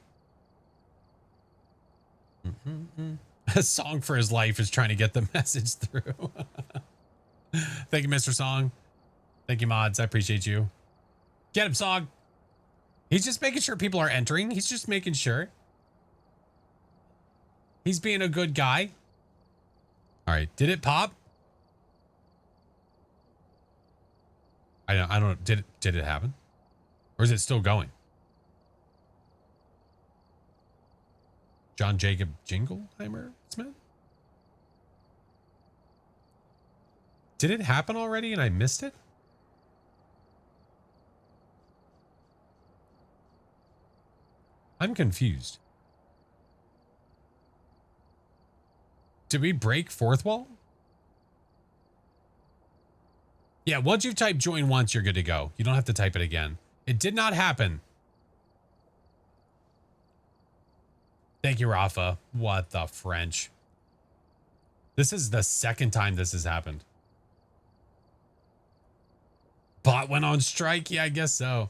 A song for his life is trying to get the message through. Thank you, Mr. Song. Thank you, mods. I appreciate you. Get him, Song. He's just making sure people are entering. He's just making sure. He's being a good guy. All right. Did it pop? I don't. Did it happen? Or is it still going? John Jacob Jingleheimer Smith? Did it happen already and I missed it? I'm confused. Did we break fourth wall? Yeah, once you've typed join once, you're good to go. You don't have to type it again. It did not happen. Thank you, Rafa. What the French? This is the second time this has happened. Bot went on strike? Yeah, I guess so.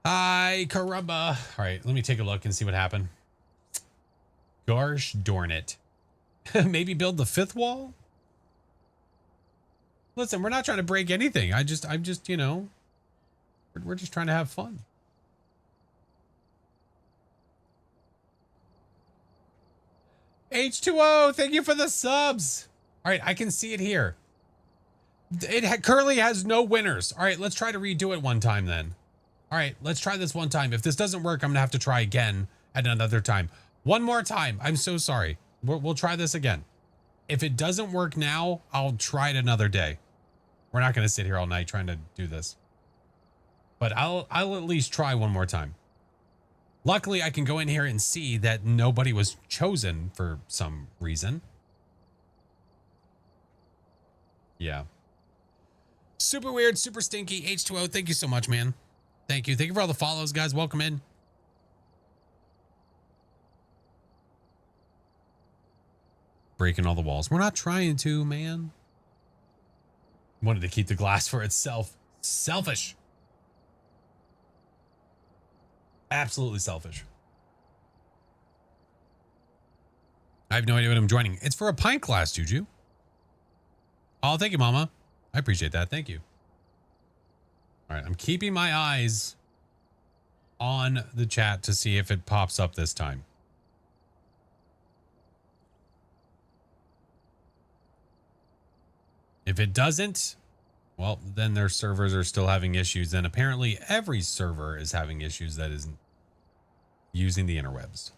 Hi, caramba. All right, let me take a look and see what happened. Gosh darn it. Maybe build the fifth wall? Listen, we're not trying to break anything. I'm just, you know, we're just trying to have fun. H2O, thank you for the subs. All right, I can see it here. It currently has no winners. All right, let's try to redo it one time then. All right, let's try this one time. If this doesn't work, I'm gonna have to try again at another time. One more time. I'm so sorry. We'll try this again. If it doesn't work now, I'll try it another day. We're not gonna sit here all night trying to do this. But I'll at least try one more time. Luckily, I can go in here and see that nobody was chosen for some reason. Yeah. Super weird, super stinky. H2O, thank you so much, man. Thank you. Thank you for all the follows, guys. Welcome in. Breaking all the walls. We're not trying to, man. Wanted to keep the glass for itself. Selfish. Absolutely selfish. I have no idea what I'm joining. It's for a pint glass, Juju. Oh, thank you, Mama. I appreciate that. Thank you. All right, I'm keeping my eyes on the chat to see if it pops up this time. If it doesn't, well, then their servers are still having issues. And apparently every server is having issues that isn't using the interwebs.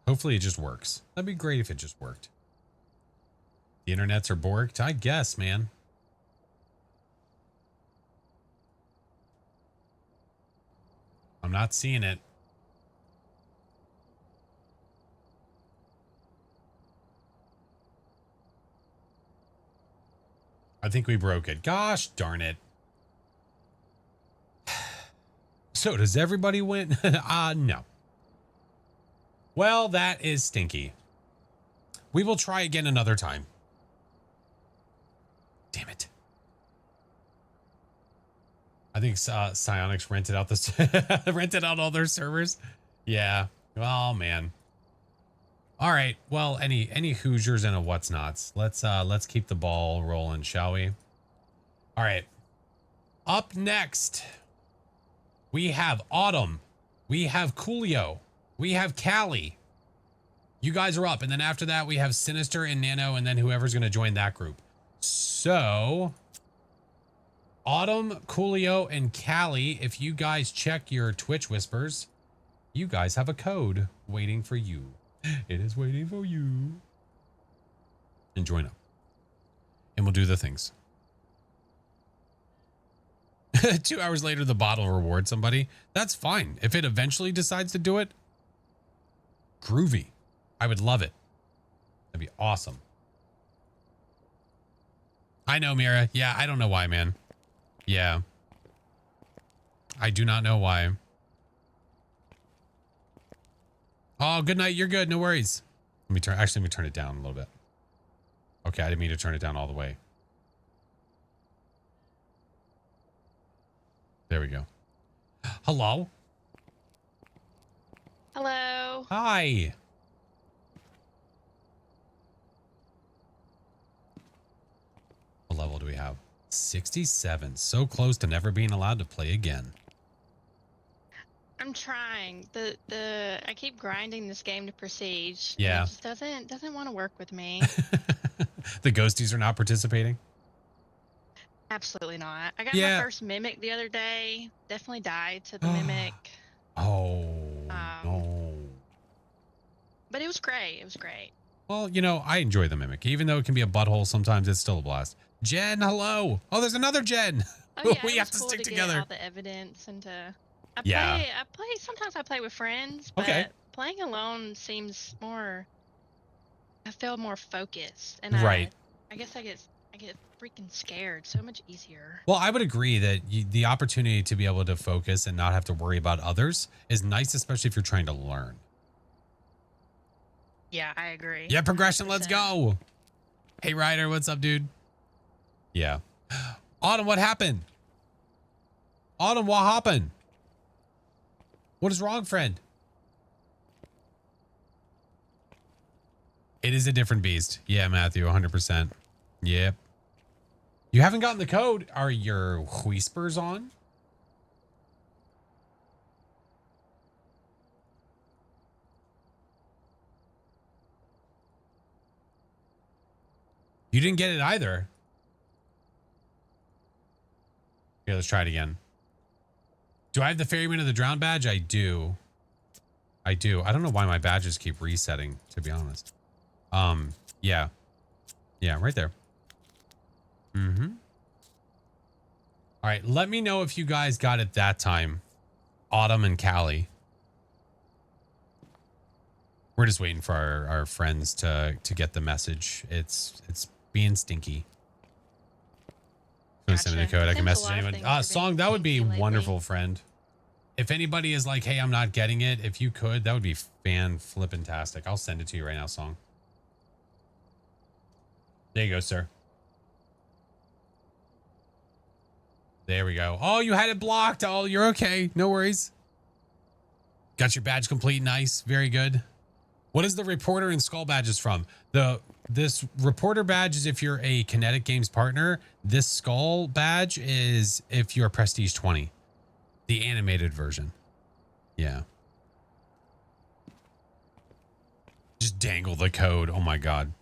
Hopefully it just works. That'd be great if it just worked. The internets are borked? I guess, man. I'm not seeing it. I think we broke it. Gosh darn it. So does everybody win? No. Well, that is stinky. We will try again another time. Damn it. I think Psionics rented out the rented out all their servers. Yeah. Oh man. All right. Well, any Hoosiers and a what's nots. Let's keep the ball rolling, shall we? All right. Up next, we have Autumn. We have Coolio. We have Callie. You guys are up, and then after that we have Sinister and Nano, and then whoever's going to join that group. So Autumn, Coolio, and Callie, if you guys check your Twitch whispers, you guys have a code waiting for you. It is waiting for you. And join up. And we'll do the things. 2 hours later, the bot will reward somebody. That's fine. If it eventually decides to do it, groovy. I would love it. That'd be awesome. I know, Mira. Yeah, I don't know why, man. Yeah. I do not know why. Oh, good night. You're good. No worries. Let me turn it down a little bit. Okay, I didn't mean to turn it down all the way. There we go. Hello. Hello. Hi. What level do we have? 67. So close to never being allowed to play again. I'm trying. I keep grinding this game to prestige. and Yeah. It just doesn't want to work with me. The ghosties are not participating? Absolutely not. I got Yeah. my first mimic the other day. Definitely died to the mimic. Oh, no. But it was great. It was great. Well, you know, I enjoy the mimic. Even though it can be a butthole sometimes, it's still a blast. Jen, hello. Oh, there's another Jen. Oh yeah, We it have was to cool stick to together. Get all the evidence and to. Yeah. I play. Sometimes I play with friends, but Okay. playing alone seems more. I feel more focused, and Right. I guess I get freaking scared. So much easier. Well, I would agree that the opportunity to be able to focus and not have to worry about others is nice, especially if you're trying to learn. Yeah, I agree. Yeah, progression. Let's 100%. go. Hey, Ryder, what's up, dude? Yeah. Autumn, what happened? Autumn, what happened? What is wrong, friend? It is a different beast. Yeah, Matthew, 100%. Yep. You haven't gotten the code. Are your whispers on? You didn't get it either. Here, let's try it again. Do I have the Ferryman of the Drowned badge? I do. I do. I don't know why my badges keep resetting, to be honest. Yeah. Yeah, right there. Mm-hmm. All right, let me know if you guys got it that time. Autumn and Callie. We're just waiting for our friends to get the message. It's being stinky. Send me the code. I can message anyone. Song, that would be wonderful, friend. If anybody is like, hey, I'm not getting it, if you could, that would be fan-flippin-tastic. I'll send it to you right now, Song. There you go, sir. There we go. Oh, you had it blocked. Oh, you're okay. No worries. Got your badge complete. Nice. Very good. What is the reporter and skull badges from? This reporter badge is if you're a Kinetic Games partner. This skull badge is if you're Prestige 20. The animated version. Yeah. Just dangle the code. Oh my God.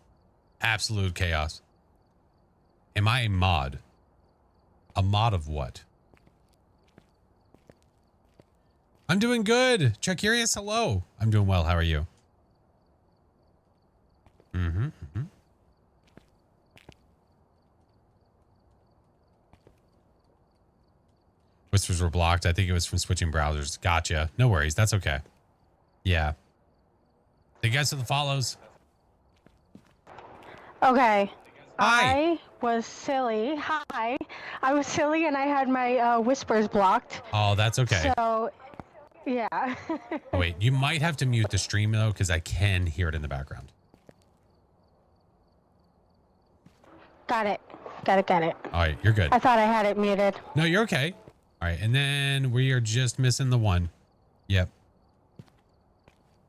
Absolute chaos. Am I a mod? A mod of what? I'm doing good. Chakirius, hello. I'm doing well. How are you? Mm-hmm. Whispers were blocked. I think it was from switching browsers. Gotcha. No worries. That's okay. Yeah. Thank you guys for the follows. Okay. Hi. I was silly. Hi. I was silly and I had my whispers blocked. Oh, that's okay. So, yeah. Oh, wait, you might have to mute the stream though, because I can hear it in the background. Got it. Got it. All right, you're good. I thought I had it muted. No, you're okay. All right, and then we are just missing the one. Yep.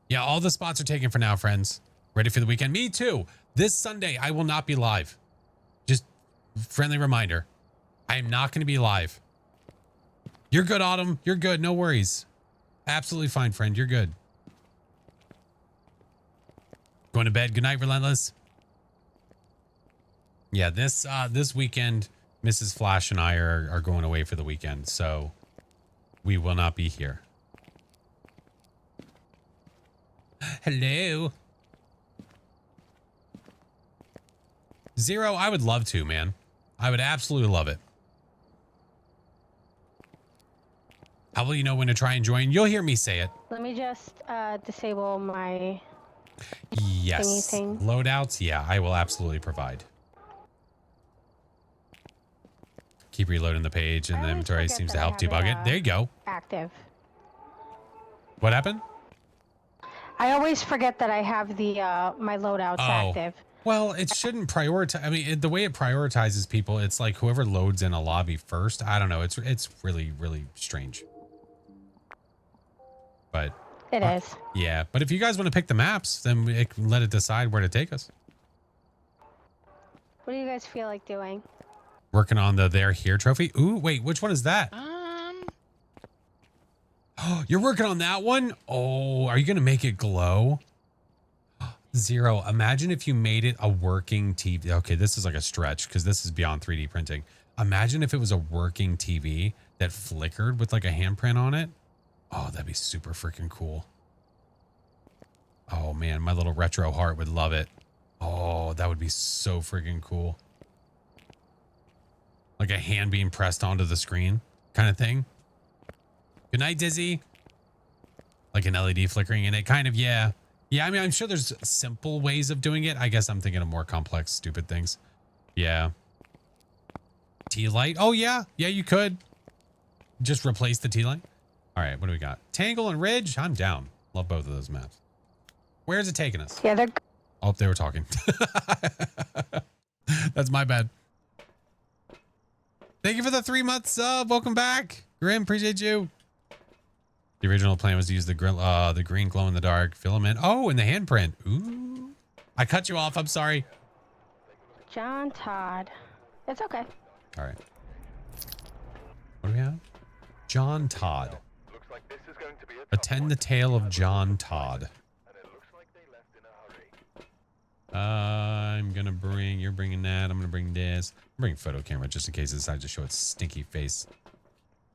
Yeah, all the spots are taken for now, friends. Ready for the weekend? Me too. This Sunday, I will not be live. Just friendly reminder. I am not going to be live. You're good, Autumn. You're good. No worries. Absolutely fine, friend. You're good. Going to bed. Good night, Relentless. Yeah, this weekend, Mrs. Flash and I are going away for the weekend, so we will not be here. Hello. Zero, I would love to, man. I would absolutely love it. How will you know when to try and join? You'll hear me say it. Let me just disable my Yes. thingy thing. Loadouts, yeah, I will absolutely provide. Keep reloading the page and the inventory seems to help debug it. There you go. Active. What happened? I always forget that I have the my loadouts active. Well, it shouldn't prioritize. I mean, the way it prioritizes people, it's like whoever loads in a lobby first. I don't know. It's really, really strange. But it is. Yeah, but if you guys want to pick the maps, then it can let it decide where to take us. What do you guys feel like doing? Working on the They're Here trophy. Ooh, wait, which one is that? Oh, you're working on that one? Oh, are you going to make it glow? Zero. Imagine if you made it a working TV. Okay, this is like a stretch because this is beyond 3D printing. Imagine if it was a working TV that flickered with like a handprint on it. Oh, that'd be super freaking cool. Oh man, my little retro heart would love it. Oh, that would be so freaking cool. Like a hand being pressed onto the screen kind of thing. Good night, Dizzy. Like an LED flickering in it. Kind of, yeah. Yeah, I mean, I'm sure there's simple ways of doing it. I guess I'm thinking of more complex, stupid things. Yeah. T-light. Oh, yeah. Yeah, you could. Just replace the T-light. All right, what do we got? Tangle and Ridge. I'm down. Love both of those maps. Where's it taking us? Yeah, they're... Oh, they were talking. That's my bad. Thank you for the 3-month sub. Welcome back. Grim, appreciate you. The original plan was to use the green glow-in-the-dark filament. Oh, and the handprint. Ooh. I cut you off. I'm sorry. John Todd. It's okay. All right. What do we have? John Todd. Looks like this is going to be Attend the tale of John Todd. and it looks like they left in a hurry. I'm going to bring... You're bringing that. I'm going to bring this. I'm bringing photo camera just in case it decides to show its stinky face.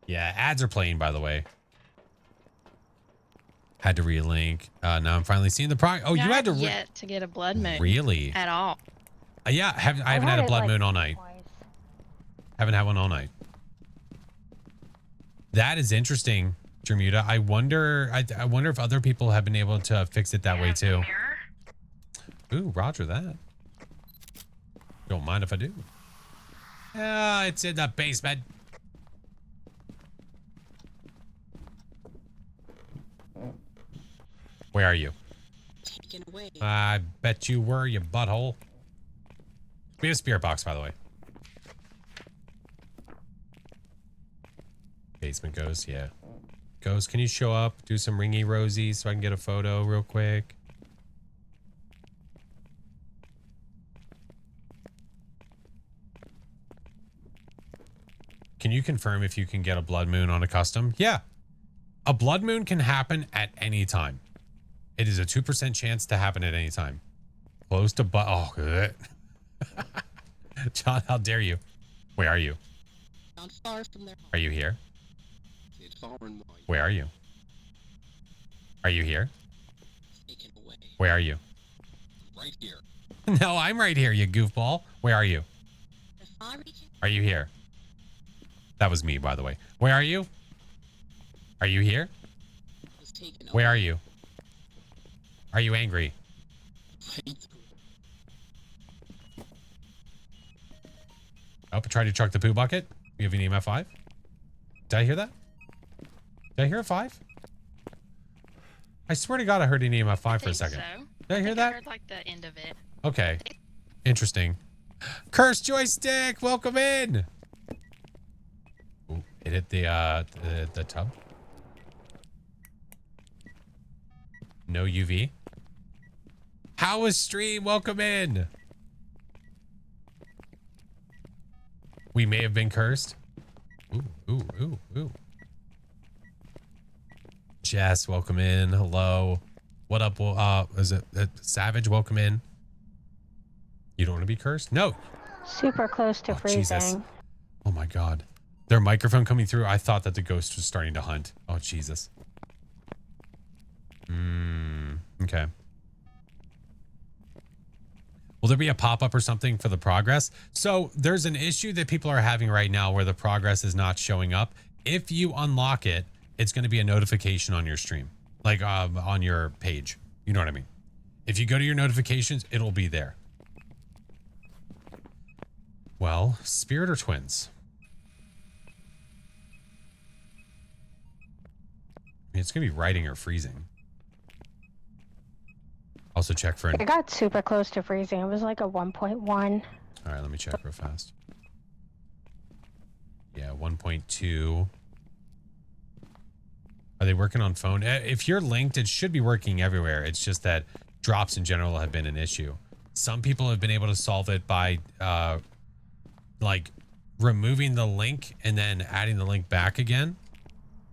Yeah, ads are playing, by the way. Had to relink. Now I'm finally seeing the product. Oh, you had to yet to get a blood moon. Really? At all. Yeah, I haven't had a blood moon all night. Haven't had one all night. That is interesting, Jermuda. I wonder if other people have been able to fix it that way too. Ooh, roger that. Don't mind if I do. Yeah, it's in the basement. Where are you? Taken away. I bet you were, you butthole. We have a spirit box, by the way. Basement Ghost, yeah. Ghost, can you show up? Do some ringy rosies so I can get a photo real quick. Can you confirm if you can get a blood moon on a custom? Yeah. A blood moon can happen at any time. It is a 2% chance to happen at any time. Close to oh, good. John, how dare you? Where are you? Not far from their home. Are you here? It's far and wide. Where are you? Are you here? Taken away. Where are you? Right here. No, I'm right here, you goofball. Where are you? Are you here? That was me, by the way. Where are you? Are you here? Where are you? Are you angry? Oh, I tried to chuck the poo bucket. You have an EMF 5? Did I hear that? Did I hear a 5? I swear to God, I heard an EMF 5 for a second. So. Did I hear that? I heard like the end of it. Okay. Interesting. Cursed joystick, welcome in. Ooh, it hit the tub. No UV. How was stream? Welcome in. We may have been cursed. Ooh. Jess, welcome in. Hello. What up? Is it Savage? Welcome in. You don't want to be cursed? No. Super close to freezing. Jesus. Oh my God. Their microphone coming through. I thought that the ghost was starting to hunt. Oh Jesus. Okay. Will there be a pop-up or something for the progress? So there's an issue that people are having right now where the progress is not showing up. If you unlock it, it's going to be a notification on your stream, like on your page. You know what I mean? If you go to your notifications, it'll be there. Well, spirit or twins? I mean, it's going to be writing or freezing. Also check for... It got super close to freezing. It was like a 1.1. All right, let me check real fast. Yeah, 1.2. Are they working on phone? If you're linked, it should be working everywhere. It's just that drops in general have been an issue. Some people have been able to solve it by like removing the link and then adding the link back again.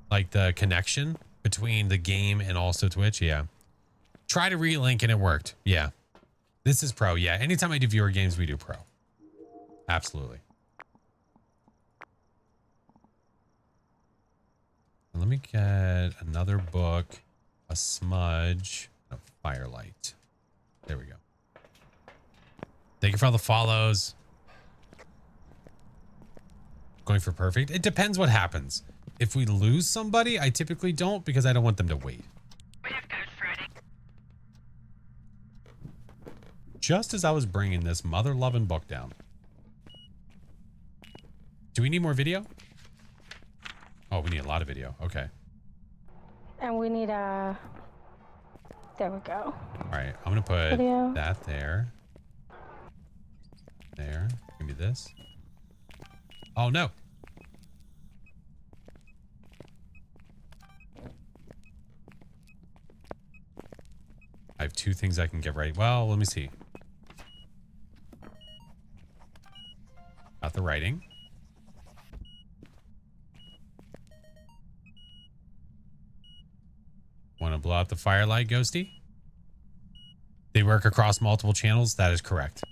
Like the connection between the game and also Twitch. Yeah. Try to relink and it worked. Yeah. This is pro. Yeah. Anytime I do viewer games, we do pro. Absolutely. Let me get another book, a smudge, a firelight. There we go. Thank you for all the follows. Going for perfect. It depends what happens. If we lose somebody, I typically don't because I don't want them to wait. Just as I was bringing this mother-loving book down. Do we need more video? Oh, we need a lot of video. Okay. And we need a... There we go. All right. I'm going to put video. That there. There. Give me this. Oh, no. I have two things I can get ready. Well, let me see. Got the writing. Want to blow out the firelight, Ghosty? They work across multiple channels. That is correct.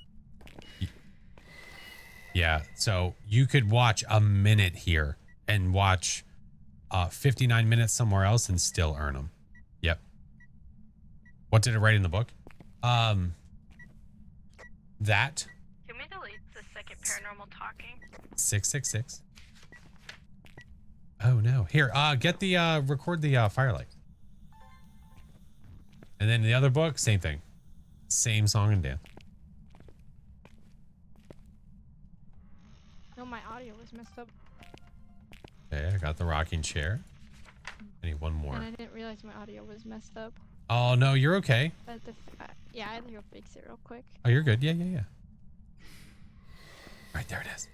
Yeah, so you could watch a minute here and watch 59 minutes somewhere else and still earn them. Yep. What did it write in the book? That. Can we delete the second paranormal talking? 666. Oh no. Here, get the record the firelight. And then the other book, same thing. Same song and dance. No, my audio was messed up. Okay, I got the rocking chair. I need one more. And I didn't realize my audio was messed up. Oh no, you're okay. But yeah, I had to go fix it real quick. Oh, you're good. Yeah. Right there it is.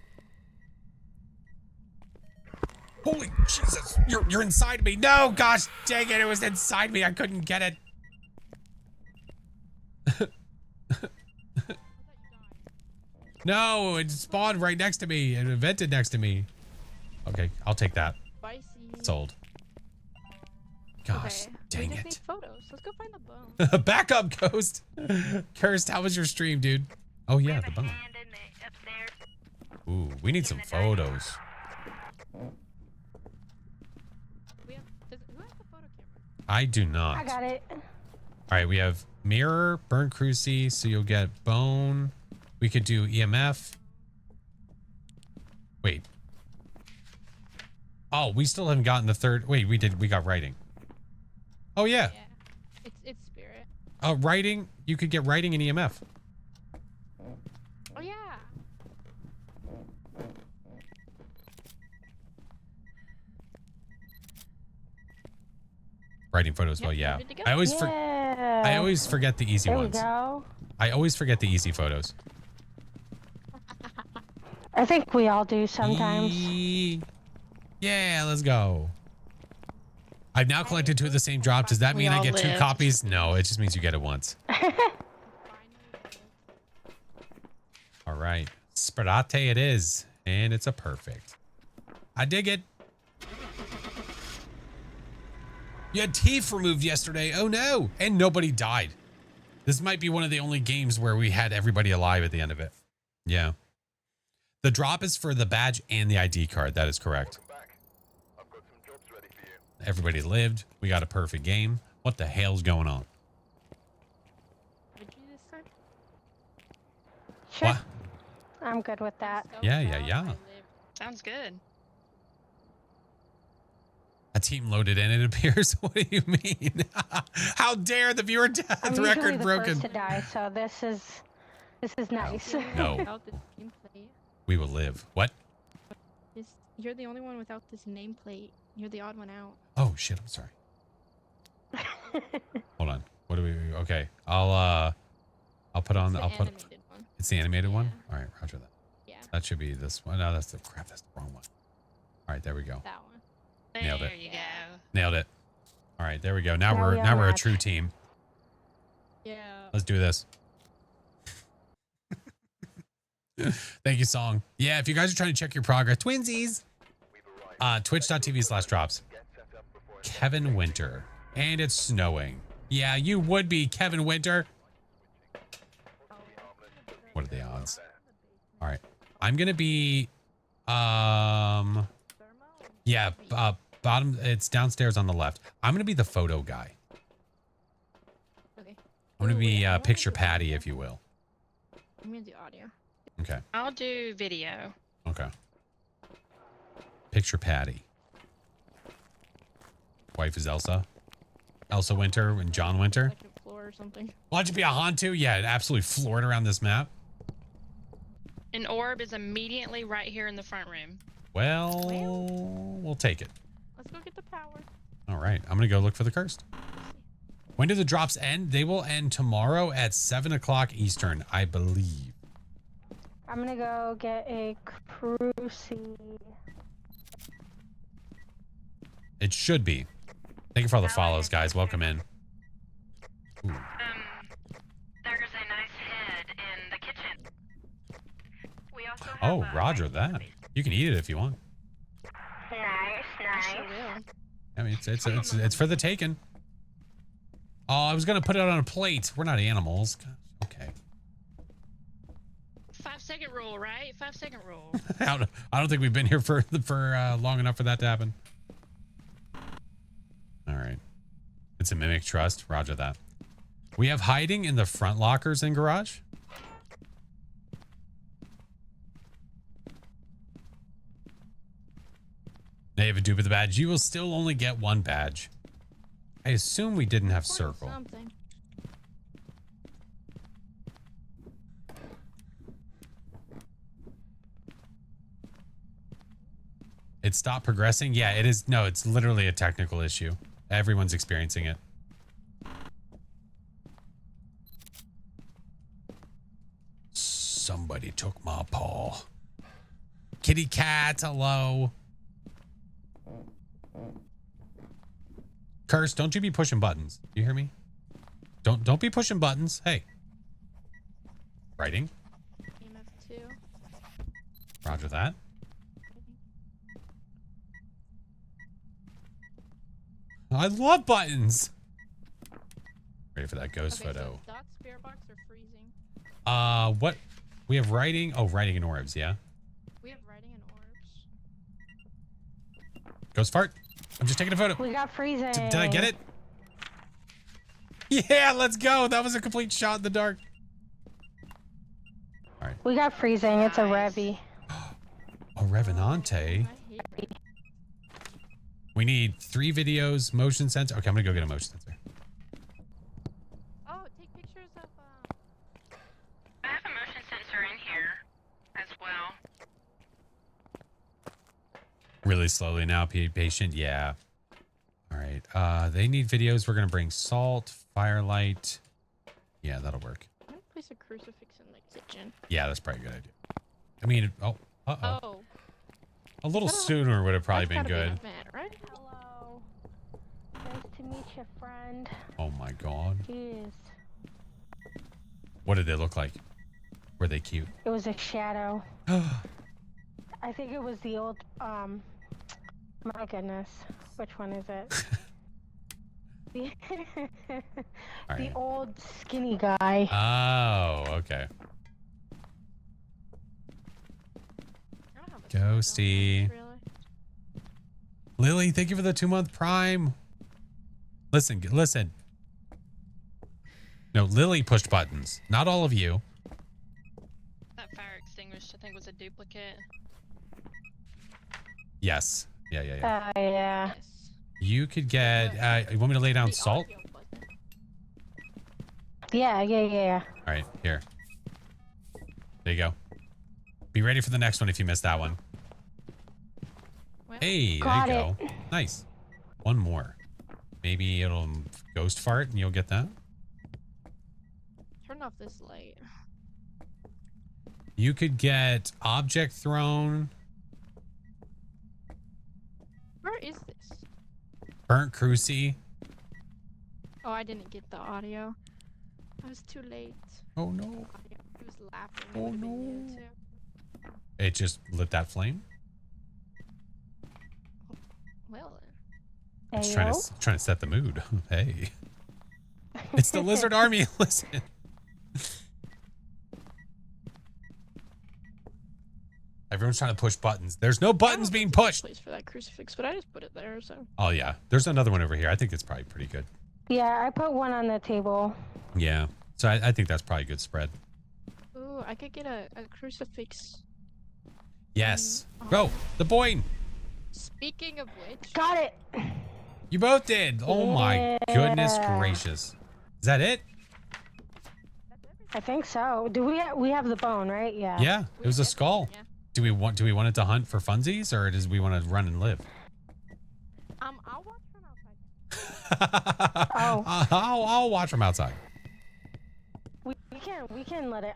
Holy Jesus! You're inside me. No, gosh, dang it! It was inside me. I couldn't get it. No, it spawned right next to me. It vented next to me. Okay, I'll take that. Spicy. Sold. Gosh, Okay. dang We just it. need photos. Let's go find the bone. Back up, Ghost. Cursed, how was your stream, dude? Oh yeah, the bone. Ooh, we need some photos. Who has the photo camera? I do not. I got it. All right, we have mirror, burn cruci, so you'll get bone. We could do EMF. Wait. Oh, we still haven't gotten the third. Wait, we got writing. Oh yeah. It's spirit. Writing, you could get writing and EMF. Oh yeah. Writing photos, well, yeah. good to go. I always Yeah. I always forget the easy There ones. we go. I always forget the easy photos. I think we all do sometimes. Yeah, let's go. I've now collected 2 of the same drop. Does that mean I get 2 copies? No, it just means you get it once. All right. Sperate it is. And it's a perfect. I dig it. You had teeth removed yesterday. Oh no. And nobody died. This might be one of the only games where we had everybody alive at the end of it. Yeah. The drop is for the badge and the ID card. That is correct. Everybody lived. We got a perfect game. What the hell's going on? Sure. What? I'm good with that. Yeah. Sounds good. A team loaded in, it appears. What do you mean? How dare the viewer death I'm record usually the broken? first to die, so this is nice. No. Without this nameplate. We will live. What? You're the only one without this nameplate. You're the odd one out. Oh shit, I'm sorry. Hold on. What do we okay. I'll put on it's the animated one? All right, roger that. Yeah. That should be this one. No, that's the crap, that's the wrong one. All right, there we go. That one. Nailed it. There you go. Nailed it. All right, there we go. Now Now we're we now we're a unmatched. true team. Yeah. Let's do this. Thank you, Song. Yeah, if you guys are trying to check your progress, twinsies. Twitch.tv/drops. Kevin Winter. And it's snowing. Yeah, you would be Kevin Winter. What are the odds? All right. I'm going to be yeah, bottom, it's downstairs on the left. I'm going to be the photo guy. Okay. I'm going to be picture Patty, if you will. I'm gonna do audio. Okay. I'll do video. Okay. Picture Patty. Wife is Elsa. Elsa Winter and John Winter. Second floor or something. Why'd you be a Hantu? Yeah, it absolutely floored around this map. An orb is immediately right here in the front room. Well, we'll take it. Let's go get the power. All right. I'm going to go look for the cursed. When do the drops end? They will end tomorrow at 7 o'clock Eastern, I believe. I'm gonna go get a cruci. It should be. Thank you for all the follows, guys. Welcome in. Ooh. There's a nice head in the kitchen. We also have Oh, roger that. You can eat it if you want. Nice. Sure will. I mean, it's for the taking. Oh, I was gonna put it on a plate. We're not animals. Gosh, okay. 5-second rule, right? 5-second rule. I don't think we've been here for long enough for that to happen. All right. It's a mimic trust. Roger that. We have hiding in the front lockers in garage. They have a dupe of the badge. You will still only get 1 badge. I assume we didn't have circle. Something. It stopped progressing? Yeah, it is. No, it's literally a technical issue. Everyone's experiencing it. Somebody took my paw. Kitty cat, hello. Curse, don't you be pushing buttons. You hear me? Don't be pushing buttons. Hey. Writing. EMF2. Roger that. I love buttons. Ready for that ghost Okay, photo. so Doc's spirit box are freezing. What? We have writing. Oh, writing and orbs, yeah. We have writing and orbs. Ghost fart. I'm just taking a photo. We got freezing. Did I get it? Yeah, let's go. That was a complete shot in the dark. All right. We got freezing. It's a Revy. A Revenante. We need 3 videos, motion sensor. Okay, I'm gonna go get a motion sensor. Oh, take pictures of. I have a motion sensor in here as well. Really slowly now, be patient. Yeah. All right. They need videos. We're gonna bring salt, firelight. Yeah, that'll work. I'm gonna place a crucifix in the kitchen. Yeah, that's probably a good idea. I mean, oh, Uh-oh. Oh. A little sooner would have probably been That's gotta good. be mad, right? Hello. Nice to meet you, friend. Oh my god. Jeez. What did they look like? Were they cute? It was a shadow. I think it was the old, my goodness. Which one is it? the Right. old skinny guy. Oh, okay. Ghosty. Lily, thank you for the 2-month Prime. Listen, listen. No, Lily pushed buttons. Not all of you. That fire extinguisher, I think, was a duplicate. Yes. Yeah. Yeah. You could get, you want me to lay down salt? Yeah. All right, here. There you go. Be ready for the next one if you missed that one. Hey, there you go. Nice. One more. Maybe it'll ghost fart and you'll get that. Turn off this light. You could get object thrown. Where is this? Burnt Cruci. Oh, I didn't get the audio. I was too late. Oh no. He was laughing. Oh, It would've been no. you, too. It just lit that flame. Well, Just trying to set the mood. Hey. It's the lizard army. Listen. Everyone's trying to push buttons. There's no buttons being pushed. place for that crucifix, but I just put it there, so. Oh yeah. There's another one over here. I think it's probably pretty good. Yeah, I put one on the table. Yeah. So I think that's probably a good spread. Ooh, I could get a crucifix. Yes. Go. The boy. Speaking of which. Got it. You both did. Oh my goodness gracious. Is that it? I think so. Do we have the bone, right? Yeah. Yeah. It was a skull. Yeah. Do we want it to hunt for funsies or does we want to run and live? I'll watch from outside. Oh. I'll watch from outside. We can let it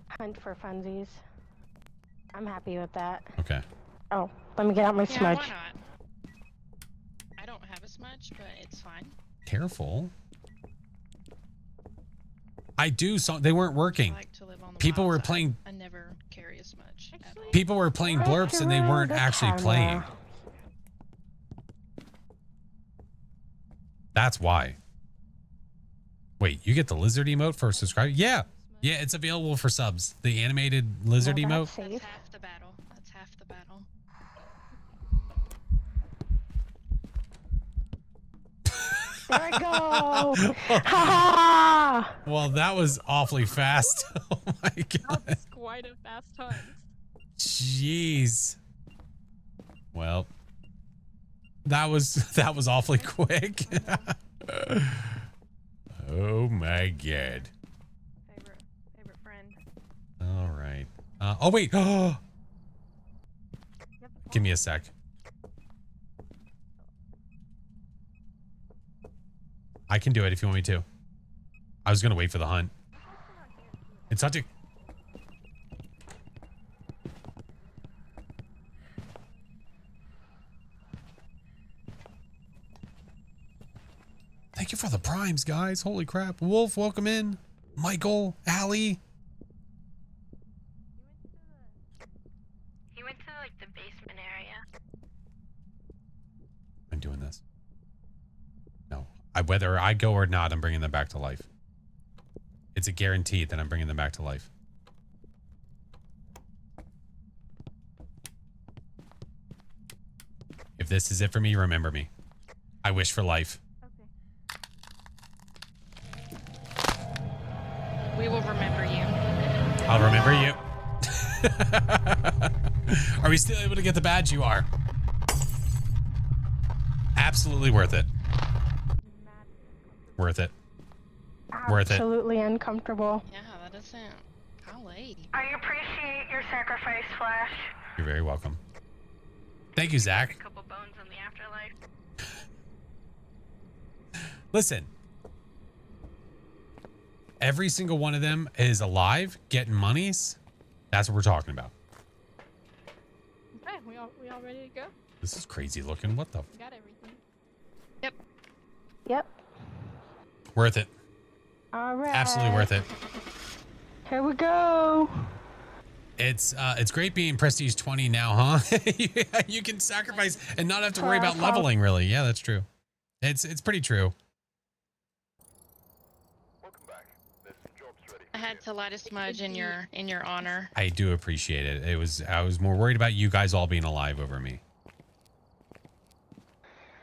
hunt for funsies. I'm happy with that. Okay. Oh, let me get out my Yeah, smudge. why not? I don't have a smudge, but it's fine. Careful. I do. So they weren't working. I like to live on the People wild were side. playing. I never carry a smudge. at all. People were playing blurps and they weren't actually playing. That's why. Wait, you get the lizard emote for subscribe? Yeah. Yeah, it's available for subs. The animated lizard emote. That's half the battle. That's half the battle. There I go. Ha! Well, that was awfully fast. Oh my god. That's quite a fast hunt. Jeez. Well, that was awfully quick. Oh my god. Favorite friend. All right. Oh wait. Oh. Give me a sec. I can do it if you want me to. I was gonna wait for the hunt. It's hunting. Thank you for the primes, guys. Holy crap. Wolf, welcome in. Michael, Allie. He went to like the basement area. I'm doing this. No. Whether I go or not, I'm bringing them back to life. It's a guarantee that I'm bringing them back to life. If this is it for me, remember me. I wish for life. We will remember you. I'll remember you. Are we still able to get the badge? You are. Absolutely worth it. Worth it. Worth it. Absolutely uncomfortable. Yeah, that doesn't. Golly. I appreciate your sacrifice, Flash. You're very welcome. Thank you, Zach. A couple bones in the afterlife. Listen. Every single one of them is alive, getting monies. That's what we're talking about. We all ready to go? This is crazy looking. What the? We got everything. Yep. Worth it. All right. Absolutely worth it. Here we go. It's great being Prestige 20 now, huh? You can sacrifice and not have to worry about leveling, really. Yeah, that's true. It's pretty true. I had to light a smudge in your honor. I do appreciate it. I was more worried about you guys all being alive over me.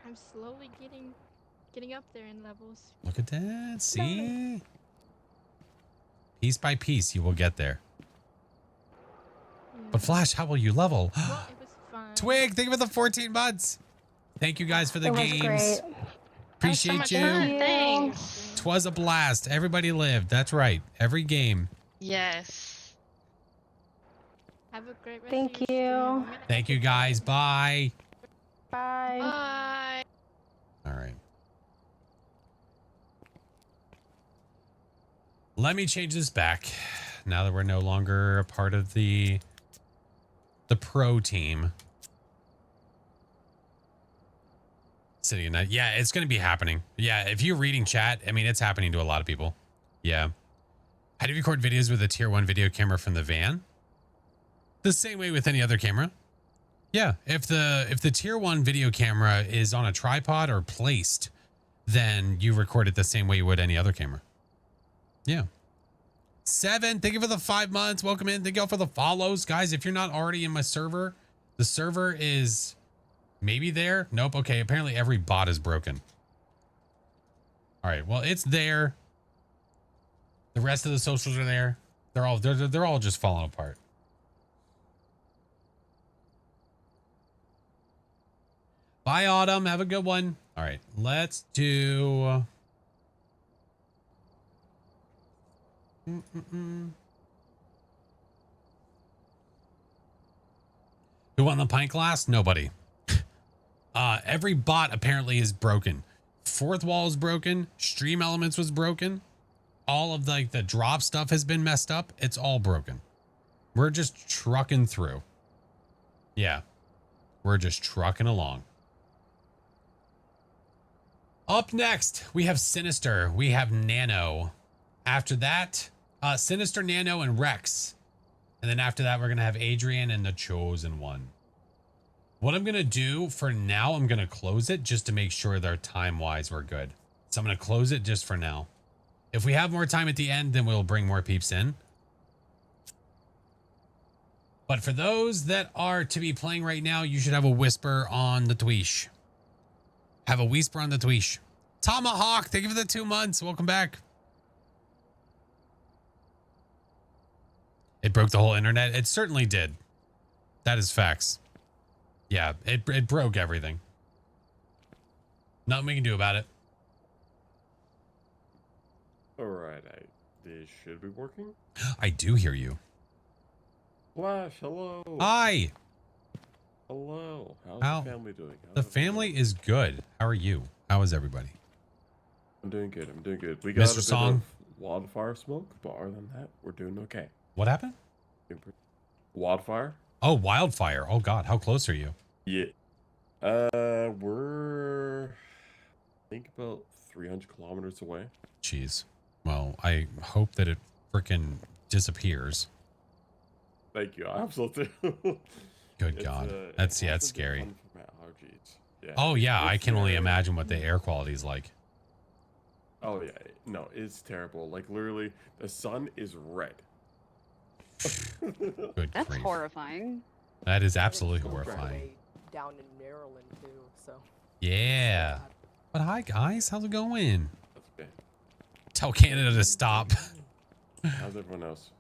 I'm slowly getting up there in levels. Look at that. See? Piece by piece, you will get there. But Flash, how will you level? Well, it was fun. Twig, thank you for the 14 months. Thank you guys for the It was games. great. Appreciate you. Thanks. Twas a blast. Everybody lived. That's right. Every game. Yes. Have a great rest Thank of your you. stream. Thank you guys. Bye. Bye. Bye. All right. Let me change this back now that we're no longer a part of the pro team. City of Night. Yeah, it's going to be happening. Yeah, if you're reading chat, I mean, it's happening to a lot of people. Yeah. How do you record videos with a tier 1 video camera from the van? The same way with any other camera. Yeah, if the tier 1 video camera is on a tripod or placed, then you record it the same way you would any other camera. Yeah. 7, thank you for the 5 months. Welcome in. Thank you all for the follows. Guys, if you're not already in my server, the server is maybe there. Nope. Okay, apparently every bot is broken. All right, well, it's there. The rest of the socials are there. They're all just falling apart. Bye, Autumn. Have a good one. All right, let's do... Who won the pint glass? Nobody. Every bot apparently is broken. Fourth wall is broken. Stream elements was broken. All of the drop stuff has been messed up. It's all broken. We're just trucking through. Yeah. We're just trucking along. Up next, we have Sinister. We have Nano. After that, Sinister, Nano, and Rex. And then after that, we're going to have Adrian and the Chosen One. What I'm going to do for now, I'm going to close it just to make sure that time-wise we're good. So I'm going to close it just for now. If we have more time at the end, then we'll bring more peeps in. But for those that are to be playing right now, you should have a whisper on the Tweesh. Have a whisper on the Tweesh. Tomahawk, thank you for the 2 months. Welcome back. It broke the whole internet. It certainly did. That is facts. Yeah, it broke everything. Nothing we can do about it. All right, this should be working. I do hear you. Flash, hello. Hi. Hello. How's the family doing? The family is good. How are you? How is everybody? I'm doing good. I'm doing good. We got Mr. a bit Song? of wildfire smoke, but other than that, we're doing okay. What happened? Wildfire? Oh, wildfire. Oh God, how close are you? Yeah. We're I think about 300 kilometers away. Jeez. Well, I hope that it frickin' disappears. Thank you. I absolutely. Good God. That's it's scary. Fun from allergies. Yeah. Oh yeah, I It's, can only imagine what the air quality is like. Oh yeah, no, it's terrible. Like literally, the sun is red. Good That's grief. horrifying. That is absolutely horrifying. Down in Maryland too, so. Yeah. But hi guys, how's it going? That's okay. Tell Canada to stop. How's everyone else?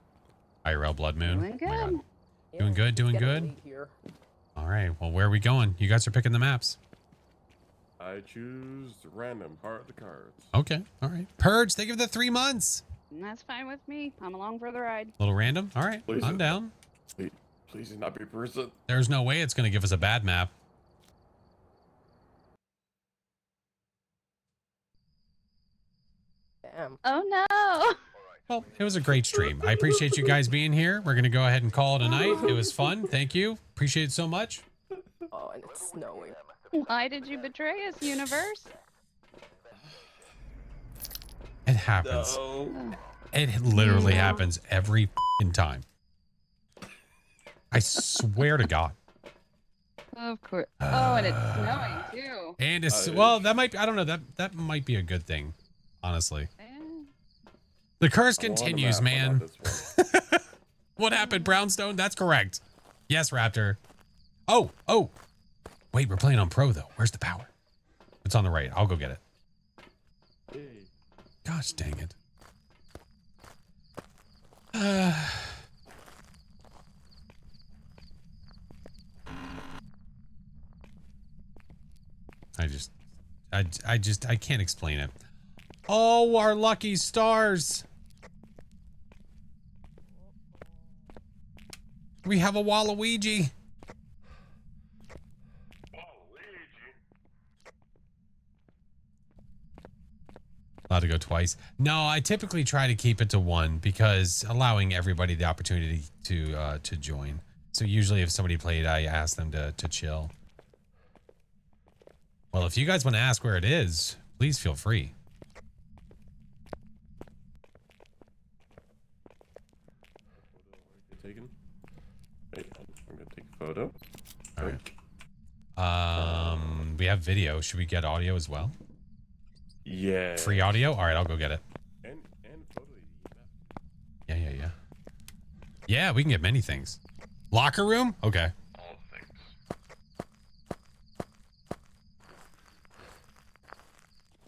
IRL Blood Moon. Doing Oh my good. God. Doing good, doing good. All right, well, where are we going? You guys are picking the maps. I choose random heart of the cards. Okay, all right. Purge, thank you for the 3 months. That's fine with me. I'm along for the ride. Little random? All right, Please I'm down. Please do not be person. There's no way it's going to give us a bad map. Damn. Oh no. Well, it was a great stream. I appreciate you guys being here. We're going to go ahead and call it a night. It was fun. Thank you. Appreciate it so much. and it's snowing. Why did you betray us, universe? It happens. No. It literally happens every f***ing time. I swear to God. Of course. Oh, and it's snowing too. And it's well, that might be, I don't know, that might be a good thing, honestly. The curse continues, man. What happened, Brownstone? That's correct. Yes, Raptor. Oh. Wait, we're playing on Pro though. Where's the power? It's on the right. I'll go get it. Gosh dang it. I can't explain it. Oh, our lucky stars. We have a Waluigi. Allowed to go twice. No, I typically try to keep it to one because allowing everybody the opportunity to join. So usually if somebody played, I ask them to chill. Well, if you guys want to ask where it is, please feel free. Taken. Wait, I'm gonna take a photo. All right. We have video. Should we get audio as well? Yeah. Free audio? All right, I'll go get it. And photo. Yeah. Yeah, we can get many things. Locker room? Okay. All things.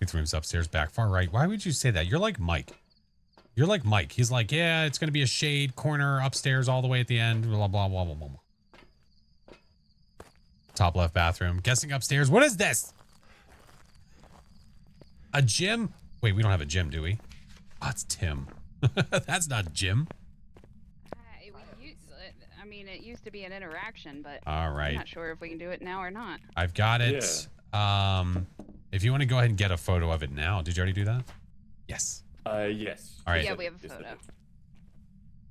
Youth room's upstairs, back far right. Why would you say that? You're like Mike. You're like Mike. He's like, yeah, it's going to be a shade corner upstairs all the way at the end. Blah, blah, blah, blah, blah. Top left bathroom. Guessing upstairs. What is this? A gym? Wait, we don't have a gym, do we? Oh, it's Tim. That's not Jim. I mean, it used to be an interaction, but all right. I'm not sure if we can do it now or not. I've got it. Yeah. If you want to go ahead and get a photo of it now. Did you already do that? Yes. Yes. All right. Yeah, we have a photo.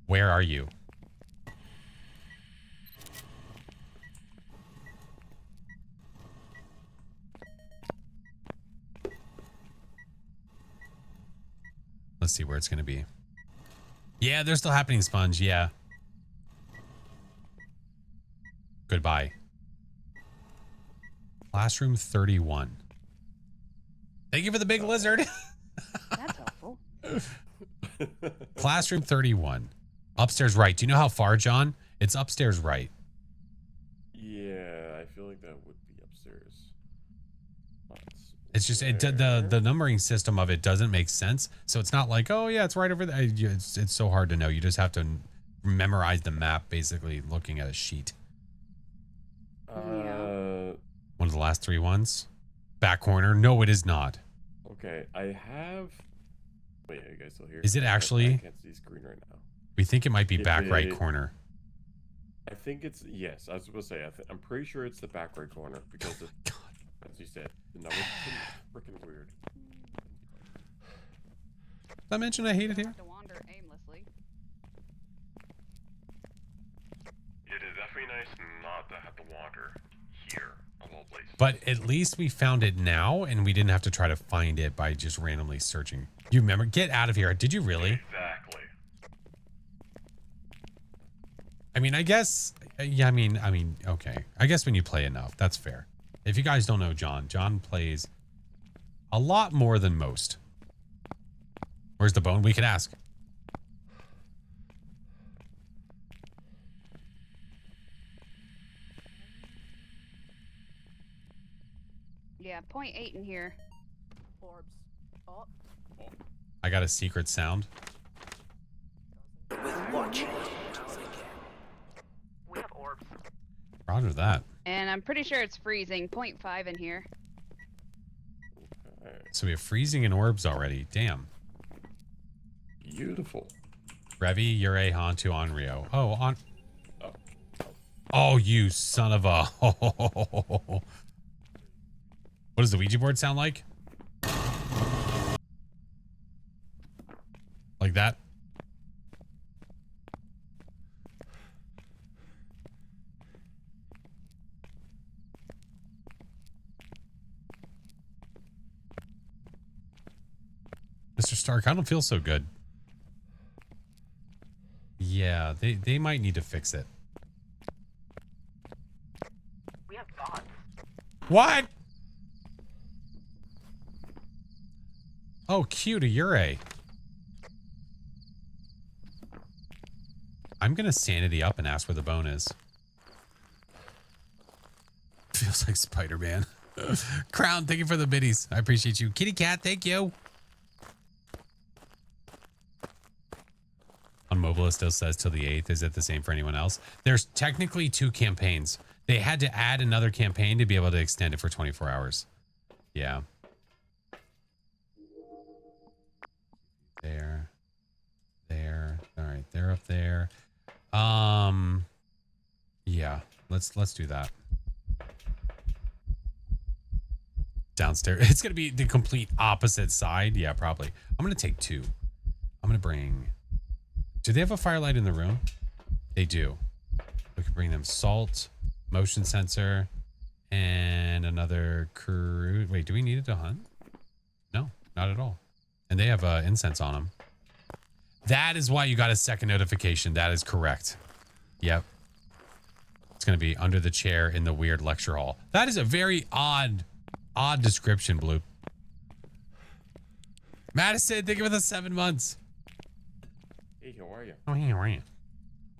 Where are you? Let's see where it's going to be. Yeah, they're still happening, Sponge. Yeah. Goodbye. Classroom 31. Thank you for the big lizard. That's helpful. Classroom 31. Upstairs right. Do you know how far, John? It's upstairs right. Yeah, I feel like that would be upstairs. It's just the numbering system of it doesn't make sense. So it's not like, oh yeah, it's right over there. It's so hard to know. You just have to memorize the map, basically looking at a sheet. One of the last three ones. Back corner. No, it is not. Okay, I have. Wait, are you guys still here? Is it actually? I can't see screen right now. We think it might be back right corner. I think it's yes. I was supposed to say. I'm pretty sure it's the back right corner because, as you said, the numbers freaking weird. Did I mention I hate it here? To wander aimlessly. It is definitely nice not to have to wander here of all places. But at least we found it now, and we didn't have to try to find it by just randomly searching. You remember? Get out of here! Did you really? Exactly. I mean, I guess. Yeah, I mean, okay. I guess when you play enough, that's fair. If you guys don't know John plays a lot more than most. Where's the bone? We could ask. Yeah, 0.8 in here. Orbs. Oh. I got a secret sound. We have orbs. Roger that. And I'm pretty sure it's freezing. 0.5 in here. So we have freezing and orbs already. Damn. Beautiful. Revi, you're a Hantu on Rio. Oh, on. Oh, you son of a. What does the Ouija board sound like? Like that? Stark, I don't feel so good. Yeah, they might need to fix it. We have thoughts. What? Oh, cute, a Ure. I'm gonna sanity up and ask where the bone is. Feels like Spider-Man. Crown, thank you for the biddies. I appreciate you. Kitty Cat, thank you. On mobile, it still says till the 8th. Is it the same for anyone else? There's technically 2 campaigns. They had to add another campaign to be able to extend it for 24 hours. Yeah. There. All right, they're up there. Yeah, let's do that. Downstairs. It's going to be the complete opposite side. Yeah, probably. I'm going to take 2. I'm going to bring... Do they have a firelight in the room? They do. We can bring them salt, motion sensor, and another crew. Wait, do we need it to hunt? No, not at all. And they have incense on them. That is why you got a second notification. That is correct. Yep. It's going to be under the chair in the weird lecture hall. That is a very odd description, Bloop. Madison, thank you for the 7 months. Hey, how are you? Oh, hey, how are you?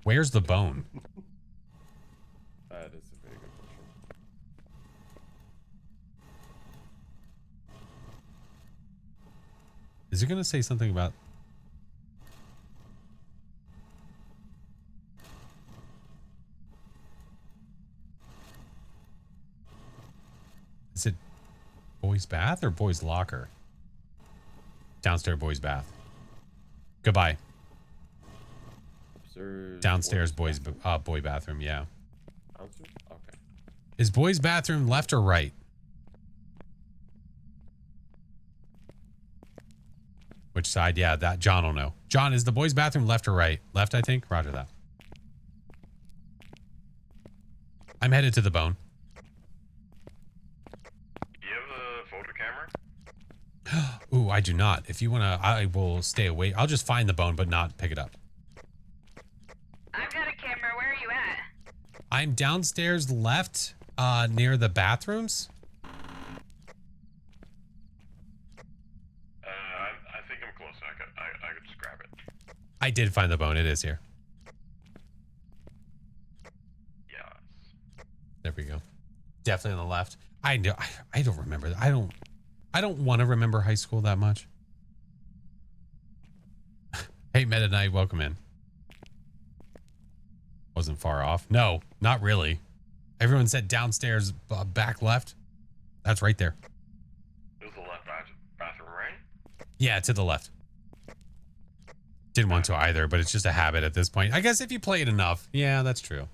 Where's the bone? That is a very good question. Is it going to say something about... Is it boys' bath or boys' locker? Downstairs boys' bath. Goodbye. Downstairs boys' boy bathroom, yeah. Downstairs? Okay. Is boys' bathroom left or right? Which side? Yeah, that John will know. John, is the boys' bathroom left or right? Left, I think. Roger that. I'm headed to the bone. Do you have a photo camera? Ooh, I do not. If you want to, I will stay away. I'll just find the bone, but not pick it up. I've got a camera. Where are you at? I'm downstairs left, near the bathrooms. I think I'm close. I could just grab it. I did find the bone. It is here. Yes. There we go. Definitely on the left. I know. I don't remember. I don't want to remember high school that much. Hey, Meta Knight, welcome in. Wasn't far off. No, not really. Everyone said downstairs, back left. That's right there. It was the left bathroom, right? Yeah, to the left. Didn't want to either, but it's just a habit at this point. I guess if you play it enough. Yeah, that's true.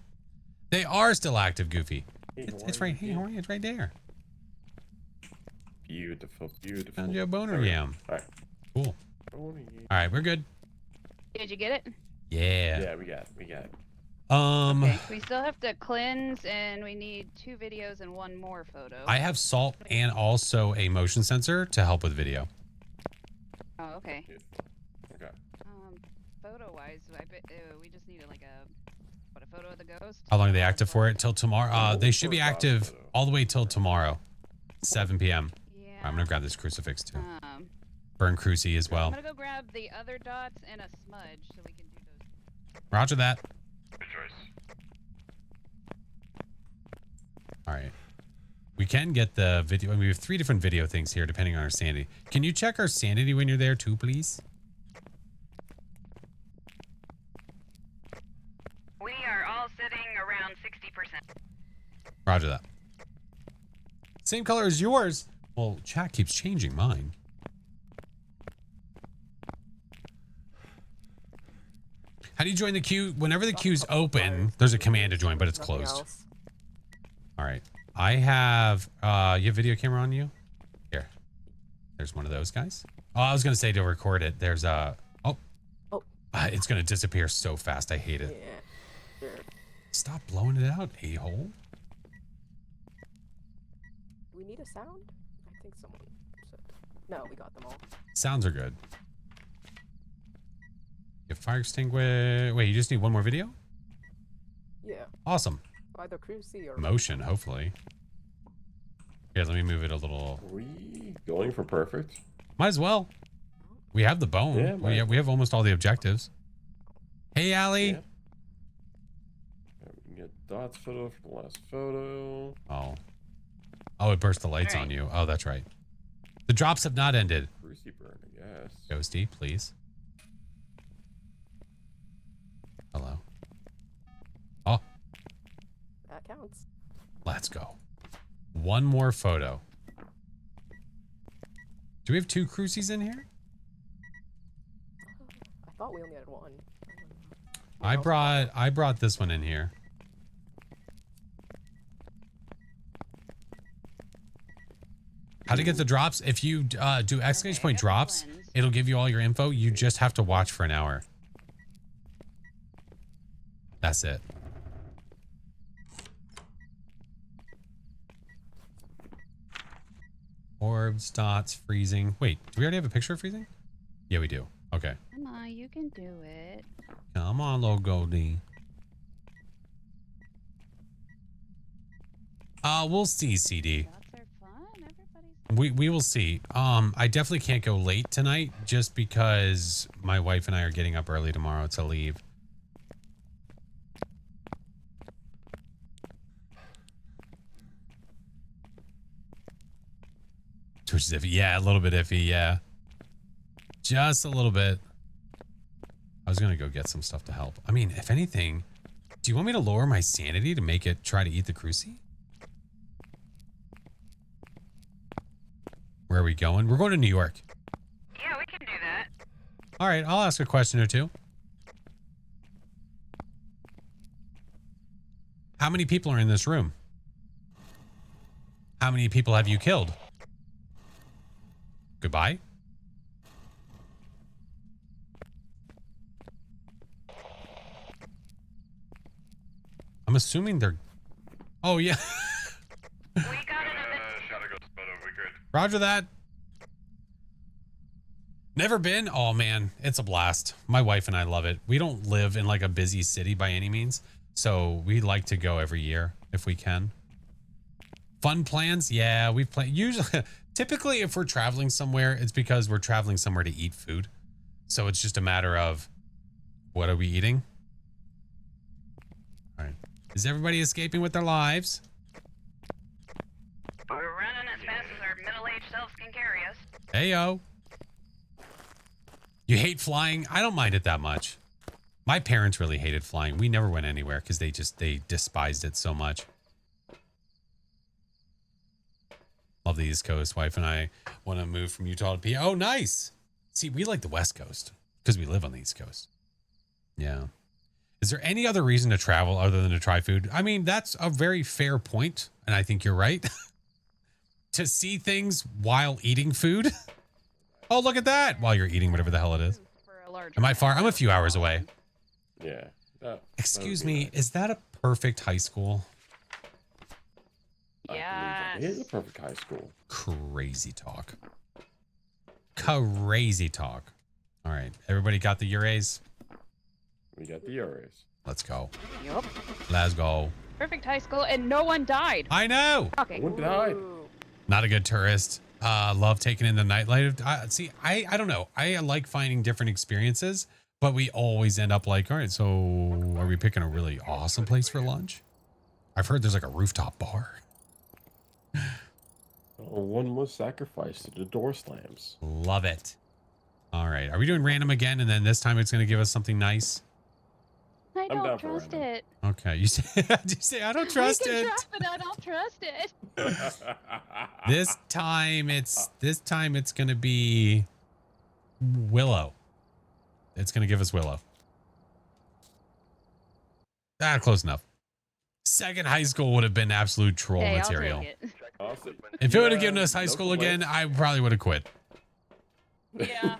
They are still active, Goofy. It's right here. It's right there. Beautiful, beautiful. Found you a boner Sorry. yam. All right. Cool. All right, we're good. Did you get it? Yeah. Yeah, we got it. Okay, we still have to cleanse, and we need 2 videos and 1 more photo. I have salt and also a motion sensor to help with video. Oh, okay. Okay. Photo-wise, I bet we just needed like a photo of the ghost. How long are they active for it? Till tomorrow? They should be active all the way till tomorrow, 7 p.m. Yeah. I'm gonna grab this crucifix too. Burn cruci as well. I'm gonna go grab the other dots and a smudge so we can do those. Roger that. Good choice. All right. We can get the video. I mean, we have 3 different video things here depending on our sanity. Can you check our sanity when you're there too, please? We are all sitting around 60%. Roger that. Same color as yours. Well, chat keeps changing mine. How do you join the queue? Whenever the queue's open, there's a command to join, but it's closed. All right. I have, you have video camera on you? Here. There's one of those guys. Oh, I was going to say to record it. There's a, it's going to disappear so fast. I hate it. Yeah. Stop blowing it out, a-hole. We need a sound? I think someone said. No, we got them all. Sounds are good. fire extinguisher. Wait, you just need one more video? Yeah. Awesome. Either cruisy or Motion, hopefully. Here, let me move it a little. Are we going for perfect? Might as well. We have the bone. Yeah, we have almost all the objectives. Hey, Allie. Yeah. We can get Dot's photo for the last photo. Oh. Oh, it burst the lights on you. Oh, that's right. The drops have not ended. Cruisy burn, I guess. Ghosty, please. Hello. Oh, that counts. let's go. One more photo. Do we have 2 cruises in here? I thought we only had one. I brought this one in here. How to get the drops? If you do exclamation point drops, it'll give you all your info. You just have to watch for an hour. That's it. Orbs, dots, freezing. Wait, do we already have a picture of freezing? Yeah, we do. Okay. Come on, you can do it. Come on, little Goldie. We'll see, CD. We will see. I definitely can't go late tonight just because my wife and I are getting up early tomorrow to leave. Twitch is iffy. Yeah, a little bit iffy. Yeah. Just a little bit. I was going to go get some stuff to help. I mean, if anything, do you want me to lower my sanity to make it try to eat the crucie? Where are we going? We're going to New York. Yeah, we can do that. All right, I'll ask a question or two. How many people are in this room? How many people have you killed? Goodbye. I'm assuming they're... Oh, yeah. We got another... Shadow Ghost photo, we good. Roger that. Never been? Oh, man. It's a blast. My wife and I love it. We don't live in like a busy city by any means. So we like to go every year if we can. Fun plans? Yeah, we've planned. Usually, typically, if we're traveling somewhere, it's because we're traveling somewhere to eat food. So it's just a matter of what are we eating? All right. Is everybody escaping with their lives? We're running as fast as our middle-aged selves can carry us. Heyo. You hate flying? I don't mind it that much. My parents really hated flying. We never went anywhere because they despised it so much. Love the East Coast. Wife and I want to move from Utah to PA. Oh, nice. See, we like the West Coast because we live on the East Coast. Yeah. Is there any other reason to travel other than to try food? I mean, that's a very fair point, and I think you're right. To see things while eating food. Oh, look at that. While you're eating whatever the hell it is. Am I far? I'm a few hours away. Yeah. Excuse me. Is that a perfect high school? Yeah. It is a perfect high school. Crazy talk. Crazy talk. All right. Everybody got the Urays? We got the Urays. Let's go. Yup. Let's go. Perfect high school, and no one died. I know. Shocking. One died. Not a good tourist. Love taking in the nightlife. See, I don't know. I like finding different experiences, but we always end up like, all right, so are we picking a really awesome place for lunch? I've heard there's like a rooftop bar. Oh, one was sacrificed to the door slams. Love it. All right. Are we doing random again? And then this time it's going to give us something nice? I don't trust it. Okay. You say I don't trust it. I don't trust it. This time it's going to be Willow. It's going to give us Willow. Close enough. Second high school would have been absolute troll material. I'll take it. If it would have given us high school again, I probably would have quit. Yeah.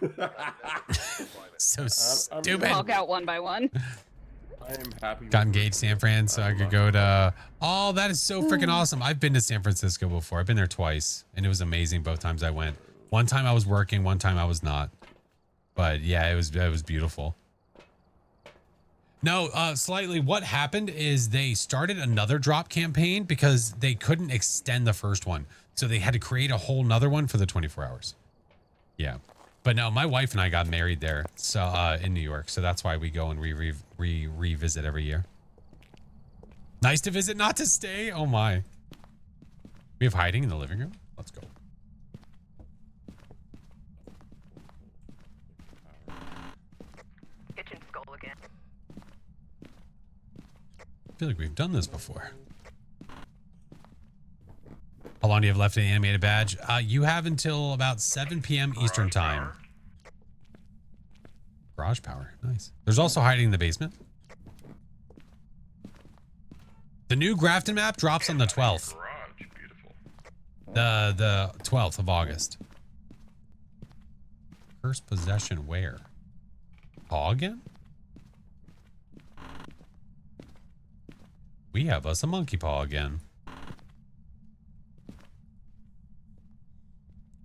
So stupid. Walk out one by one. I am happy. Got engaged San Fran, so I could go to... Oh, that is so freaking awesome. I've been to San Francisco before. I've been there twice, and it was amazing both times I went. One time I was working, one time I was not. But yeah, it was beautiful. No, slightly. What happened is they started another drop campaign because they couldn't extend the first one. So they had to create a whole nother one for the 24 hours. Yeah. But no, my wife and I got married there, so in New York. So that's why we go and revisit every year. Nice to visit, not to stay. Oh my. We have hiding in the living room. Let's go. Kitchen skull again. I feel like we've done this before. How long do you have left in the animated badge? You have until about 7 p.m. Eastern time. Garage power. Nice. There's also hiding in the basement. The new Grafton map drops on the 12th. The 12th of August. First possession where? Paw again? We have us a monkey paw again.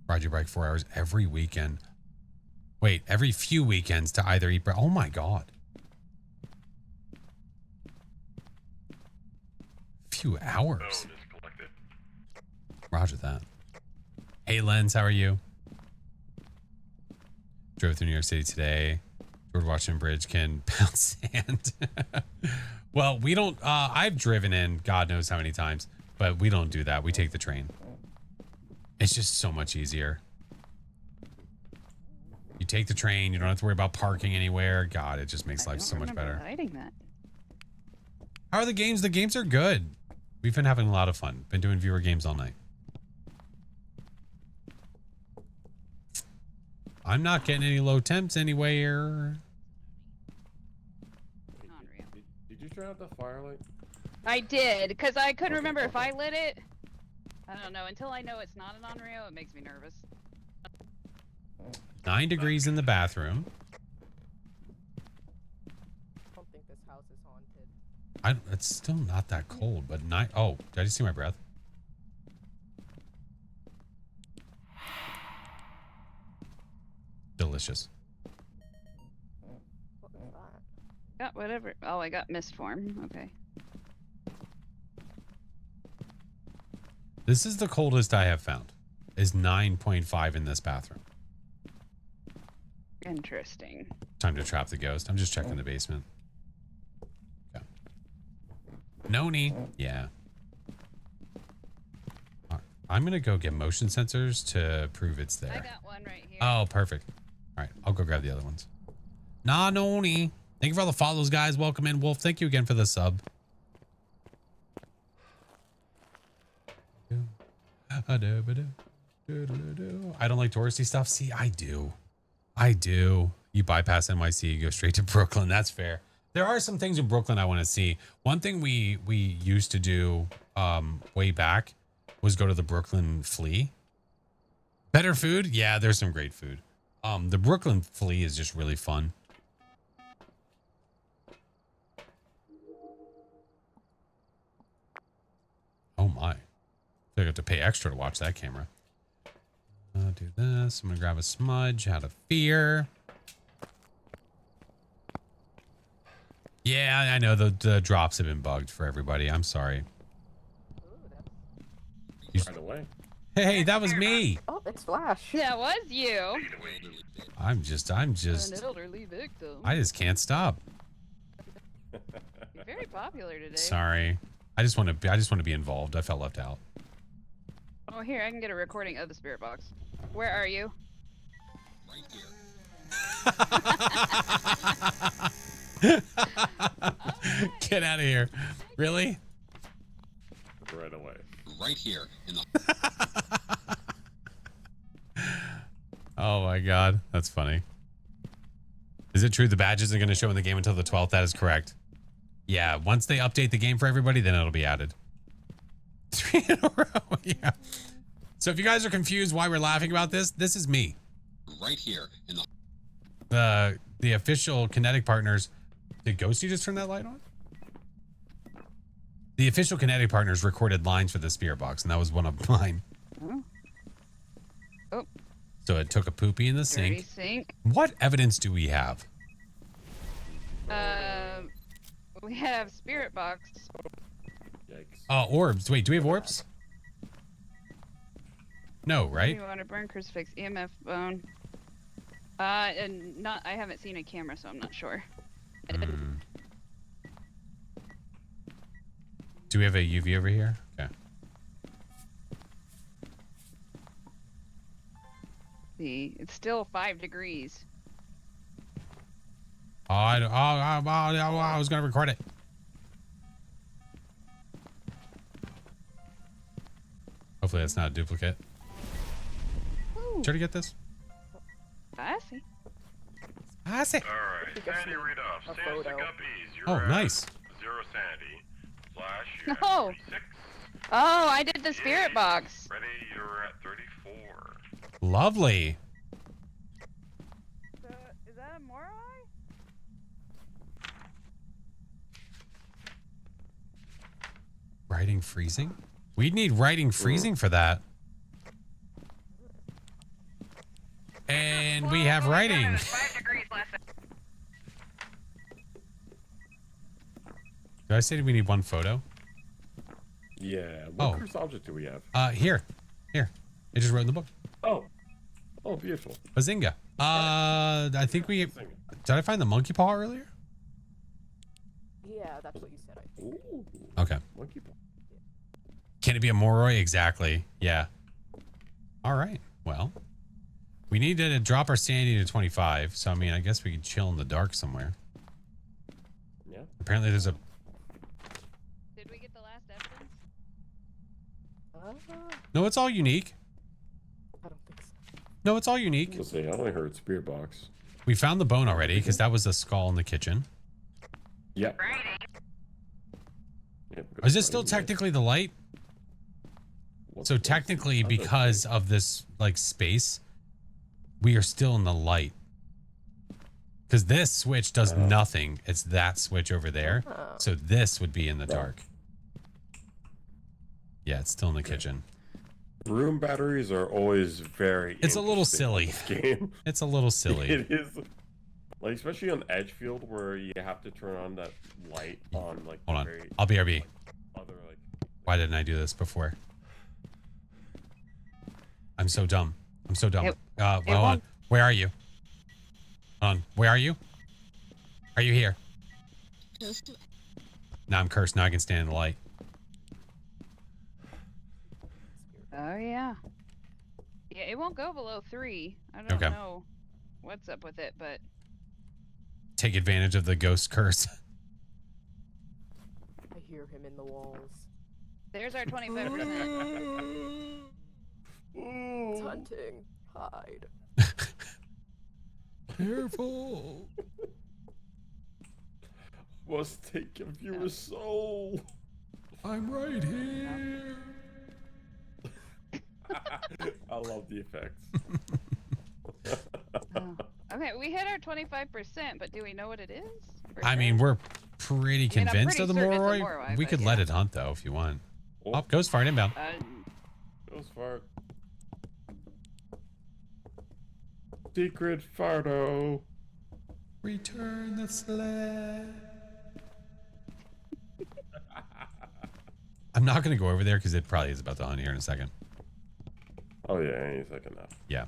Ride your bike 4 hours every weekend. Wait, every few weekends to either eat bread. Oh my God. Few hours. Roger that. Hey, Lens, how are you? Drove through New York City today. George Washington Bridge can pound sand. Well, we don't. I've driven in God knows how many times, but we don't do that. We take the train. It's just so much easier. You take the train. You don't have to worry about parking anywhere. God, it just makes life so much better. Hiding that. How are the games? The games are good. We've been having a lot of fun. Been doing viewer games all night. I'm not getting any low temps anywhere. Did you turn out the firelight? I did, because I couldn't remember if I lit it. I don't know. Until I know it's not an Onryo, it makes me nervous. 9 degrees in the bathroom. I don't think this house is haunted. It's still not that cold, but oh, did I just see my breath? Delicious. What was that? Got whatever. Oh, I got mist form. Okay. This is the coldest I have found. Is 9.5 in this bathroom. Interesting. Time to trap the ghost. I'm just checking the basement. Okay. Noni. Yeah. I'm going to go get motion sensors to prove it's there. I got one right here. Oh, perfect. All right. I'll go grab the other ones. Nah, Noni. Thank you for all the follows, guys. Welcome in. Wolf, thank you again for the sub. I don't like touristy stuff. See, I do. I do. You bypass NYC, you go straight to Brooklyn. That's fair. There are some things in Brooklyn I want to see. One thing we used to do way back was go to the Brooklyn Flea. Better food? Yeah, there's some great food. The Brooklyn Flea is just really fun. Oh my. I feel like I have to pay extra to watch that camera. I'll do this. I'm gonna grab a smudge out of fear. Yeah, I know the drops have been bugged for everybody. I'm sorry. Right away. Hey, that was me. Oh, it's Flash. That was you. I'm just. An elderly victim. I just can't stop. You're very popular today. Sorry. I just want to be involved. I felt left out. Oh, here, I can get a recording of the spirit box. Where are you? Get out of here. Really? Right away. Right here in the Oh my god, that's funny. Is it true the badge isn't going to show in the game until the 12th? That is correct. Yeah, once they update the game for everybody, then it'll be added. 3 in a row, yeah. So if you guys are confused why we're laughing about this, this is me. right here in The official Kinetic partners. Did Ghosty just turn that light on? The official Kinetic partners recorded lines for the spirit box, and that was one of mine. Oh. So it took a poopy in the Dirty sink. sink. What evidence do we have? We have spirit box. Yikes. Orbs. Wait, do we have orbs? No, right? You want to burn crucifix, EMF bone. And not. I haven't seen a camera, so I'm not sure. Do we have a UV over here? Okay. See, it's still 5 degrees. Oh, I was gonna record it. Hopefully that's not a duplicate. Ooh. Try to get this. I see. I see. Alright, sanity read off. Sanity guppies, you're Oh, at nice. 0 sanity. Flash, you're at No. 36. Oh, I did the spirit box. Ready, you're at 34. Lovely. So, is that a Morai? Writing freezing? We'd need writing freezing for that. And we have writing. 5 degrees less. Did I say we need one photo? Yeah. What cursed object do we have? Here. I just wrote in the book. Oh. Oh, beautiful. Bazinga. I think we... Did I find the monkey paw earlier? Yeah, that's what you said. I think. Ooh. Okay. Monkey paw. Can it be a Moroi? Exactly. Yeah. All right. Well, we need to drop our sanity to 25. So, I mean, I guess we could chill in the dark somewhere. Yeah. Apparently there's a... Did we get the last evidence? No, it's all unique. I don't think so. No, it's all unique. Let's see. I only heard spirit box. We found the bone already because that was a skull in the kitchen. Yep. Is this still technically the light? So technically, because of this like space, we are still in the light. Because this switch does nothing. It's that switch over there. So this would be in the dark. Yeah, it's still in the kitchen. Room batteries are always very. It's a little interesting in silly. this game. It's a little silly. It is. Like, especially on Edgefield, where you have to turn on that light on, like, Hold on. very I'll BRB. other, like... Why didn't I do this before? I'm so dumb. I'm so dumb. Hold on. Where are you? Hold on. Where are you? Are you here? Now I'm cursed. Now I can stand in the light. Oh yeah. Yeah, it won't go below 3. I don't know what's up with it, but Take advantage of the ghost curse. I hear him in the walls. there's our 25%. It's hunting. Hide. Careful. Must take of your soul. I'm right here. I love the effects. Okay, we hit our 25%, but do we know what it is? I mean, we're pretty I mean, I'm convinced pretty of the certain it's a Moroi. Moroi, We but could let it hunt though if you want. Oh, ghost fart inbound. Ghost fart. Secret farto. Return the sled. I'm not going to go over there because it probably is about to hunt here in a second. Oh yeah, any second now. Yeah.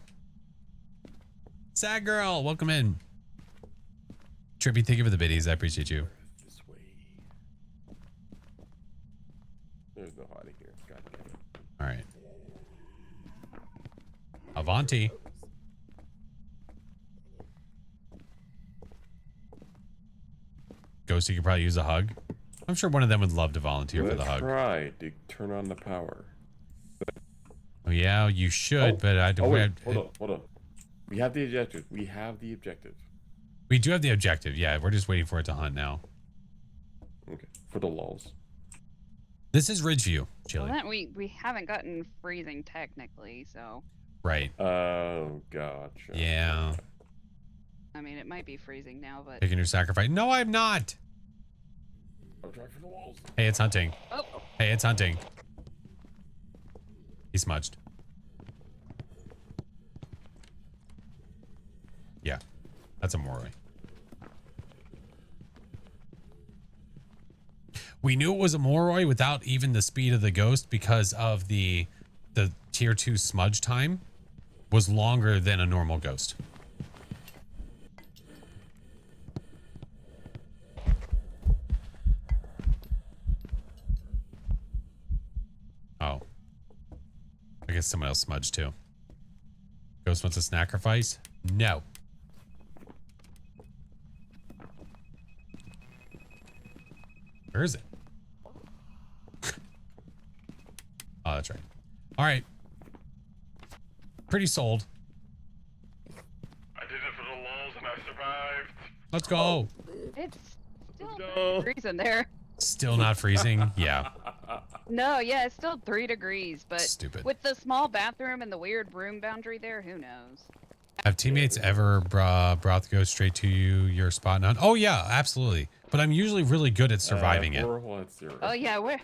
Sad girl, welcome in. Trippy, thank you for the biddies. I appreciate you. This way. There's no hiding here. God damn it. All right. Avanti. Ghost, you could probably use a hug. I'm sure one of them would love to volunteer for the hug. Try to turn on the power. Oh, yeah, you should, but I don't. Wait, hold on. We have the objective. We have the objective. We do have the objective. Yeah, we're just waiting for it to hunt now. Okay, for the lulls. This is Ridgeview, Chili. Well, that we haven't gotten freezing technically, so. Right. Oh, gotcha. Yeah. I mean, it might be freezing now, but. Picking your sacrifice. No, I'm not. I'm trying for the walls. Hey, it's hunting. Oh. Hey, it's hunting. He's smudged. Yeah, that's a Moroi. We knew it was a Moroi without even the speed of the ghost because of the tier 2 smudge time was longer than a normal ghost. Oh. I guess someone else smudged too. Ghost wants a sacrifice? No. Where is it? Oh, that's right. All right. Pretty sold. I did it for the lulz and I survived. Let's go. It's still 3 degrees in there. Still not freezing? Yeah. No, yeah, it's still 3 degrees, but Stupid. with the small bathroom and the weird room boundary there, who knows? Have teammates ever brought the ghost straight to your spot? None? Oh, yeah, absolutely. But I'm usually really good at surviving it. Oh yeah, we're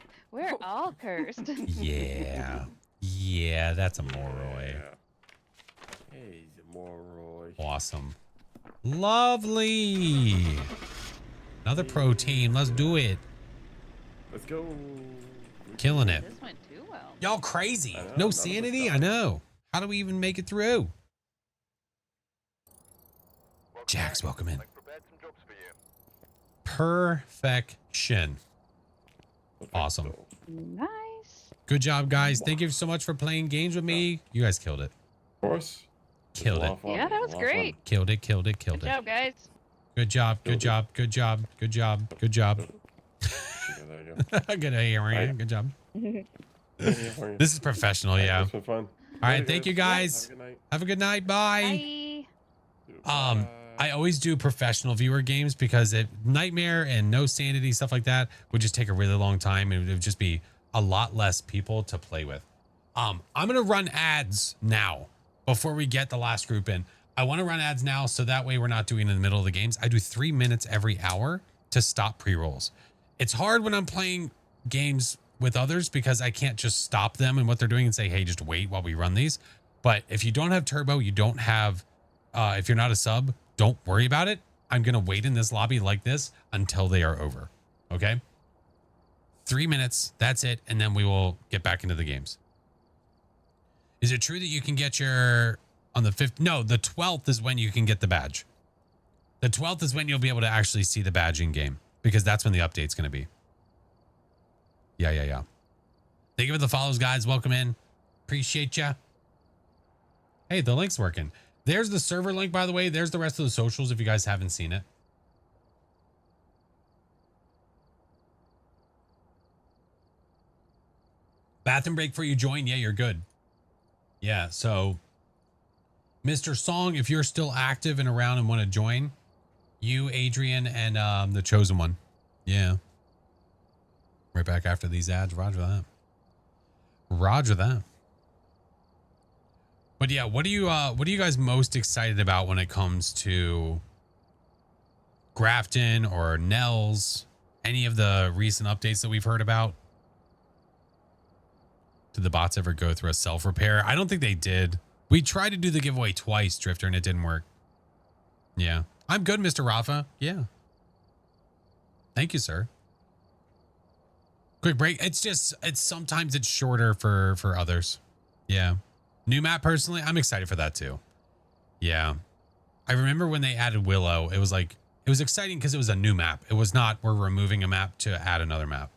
all cursed. Yeah. Yeah, that's a Moroi. Hey, Moroi. Awesome. Lovely. Another pro team. Let's do it. Let's go. Killing it. This went too well. Y'all crazy. No sanity? I know. How do we even make it through? Jax, welcome in. Perfection. Awesome. Nice. Good job, guys. Thank you so much for playing games with me. You guys killed it. Of course. Killed it. Yeah, that was great. Killed it, killed it, killed Good it. job, guys. Good job, good job, good job, good job, good job. Good area. Good job. This is professional, yeah. This was fun. All right, thank you guys. Have a good night. Bye. I always do professional viewer games because Nightmare and No Sanity, stuff like that, would just take a really long time and it would just be a lot less people to play with. I'm gonna run ads now before we get the last group in. I want to run ads now so that way we're not doing it in the middle of the games. I do 3 minutes every hour to stop pre-rolls. It's hard when I'm playing games with others because I can't just stop them and what they're doing and say, hey, just wait while we run these. But if you don't have turbo, you don't have, if you're not a sub, don't worry about it. I'm going to wait in this lobby like this until they are over. Okay. 3 minutes. That's it. And then we will get back into the games. Is it true that you can get your on the 5th? No, the 12th is when you can get the badge. The 12th is when you'll be able to actually see the badge in game because that's when the update's going to be. Yeah. Thank you for the follows, guys. Welcome in. Appreciate ya. Hey, the link's working. There's the server link, by the way. There's the rest of the socials if you guys haven't seen it. Bathroom break for you join. Yeah, you're good. Yeah, so Mr. Song, if you're still active and around and want to join, you, Adrian, and the chosen one. Yeah. Right back after these ads. Roger that. Roger that. But yeah, what are you guys most excited about when it comes to Grafton or Nels? Any of the recent updates that we've heard about? Did the bots ever go through a self-repair? I don't think they did. We tried to do the giveaway twice, Drifter, and it didn't work. Yeah. I'm good, Mr. Rafa. Yeah. Thank you, sir. Quick break. It's sometimes it's shorter for others. Yeah. New map, personally, I'm excited for that too. Yeah. I remember when they added Willow, it was exciting because it was a new map. It was not, we're removing a map to add another map.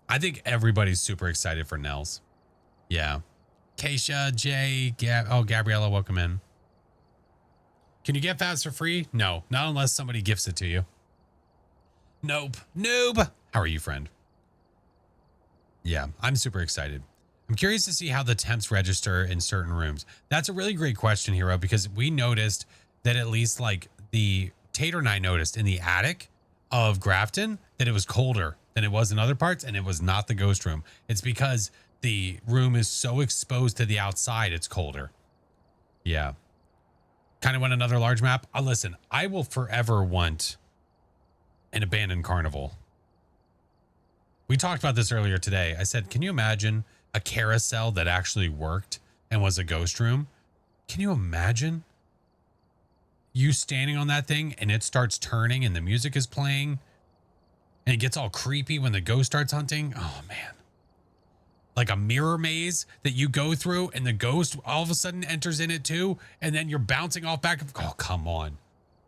I think everybody's super excited for Nels. Yeah. Keisha, Jay, Gabriella, welcome in. Can you get Faz for free? No, not unless somebody gifts it to you. Nope. Noob. How are you, friend? Yeah, I'm super excited. I'm curious to see how the temps register in certain rooms. That's a really great question, Hero, because we noticed that at least like the Tater and I noticed in the attic of Grafton that it was colder than it was in other parts, and it was not the ghost room. It's because the room is so exposed to the outside, it's colder. Yeah. Kind of want another large map. Listen, I will forever want an abandoned carnival. We talked about this earlier today. I said, can you imagine a carousel that actually worked and was a ghost room? Can you imagine you standing on that thing and it starts turning and the music is playing And it gets all creepy when the ghost starts hunting. Oh, man. Like a mirror maze that you go through and the ghost all of a sudden enters in it too. And then you're bouncing off back. Oh, come on.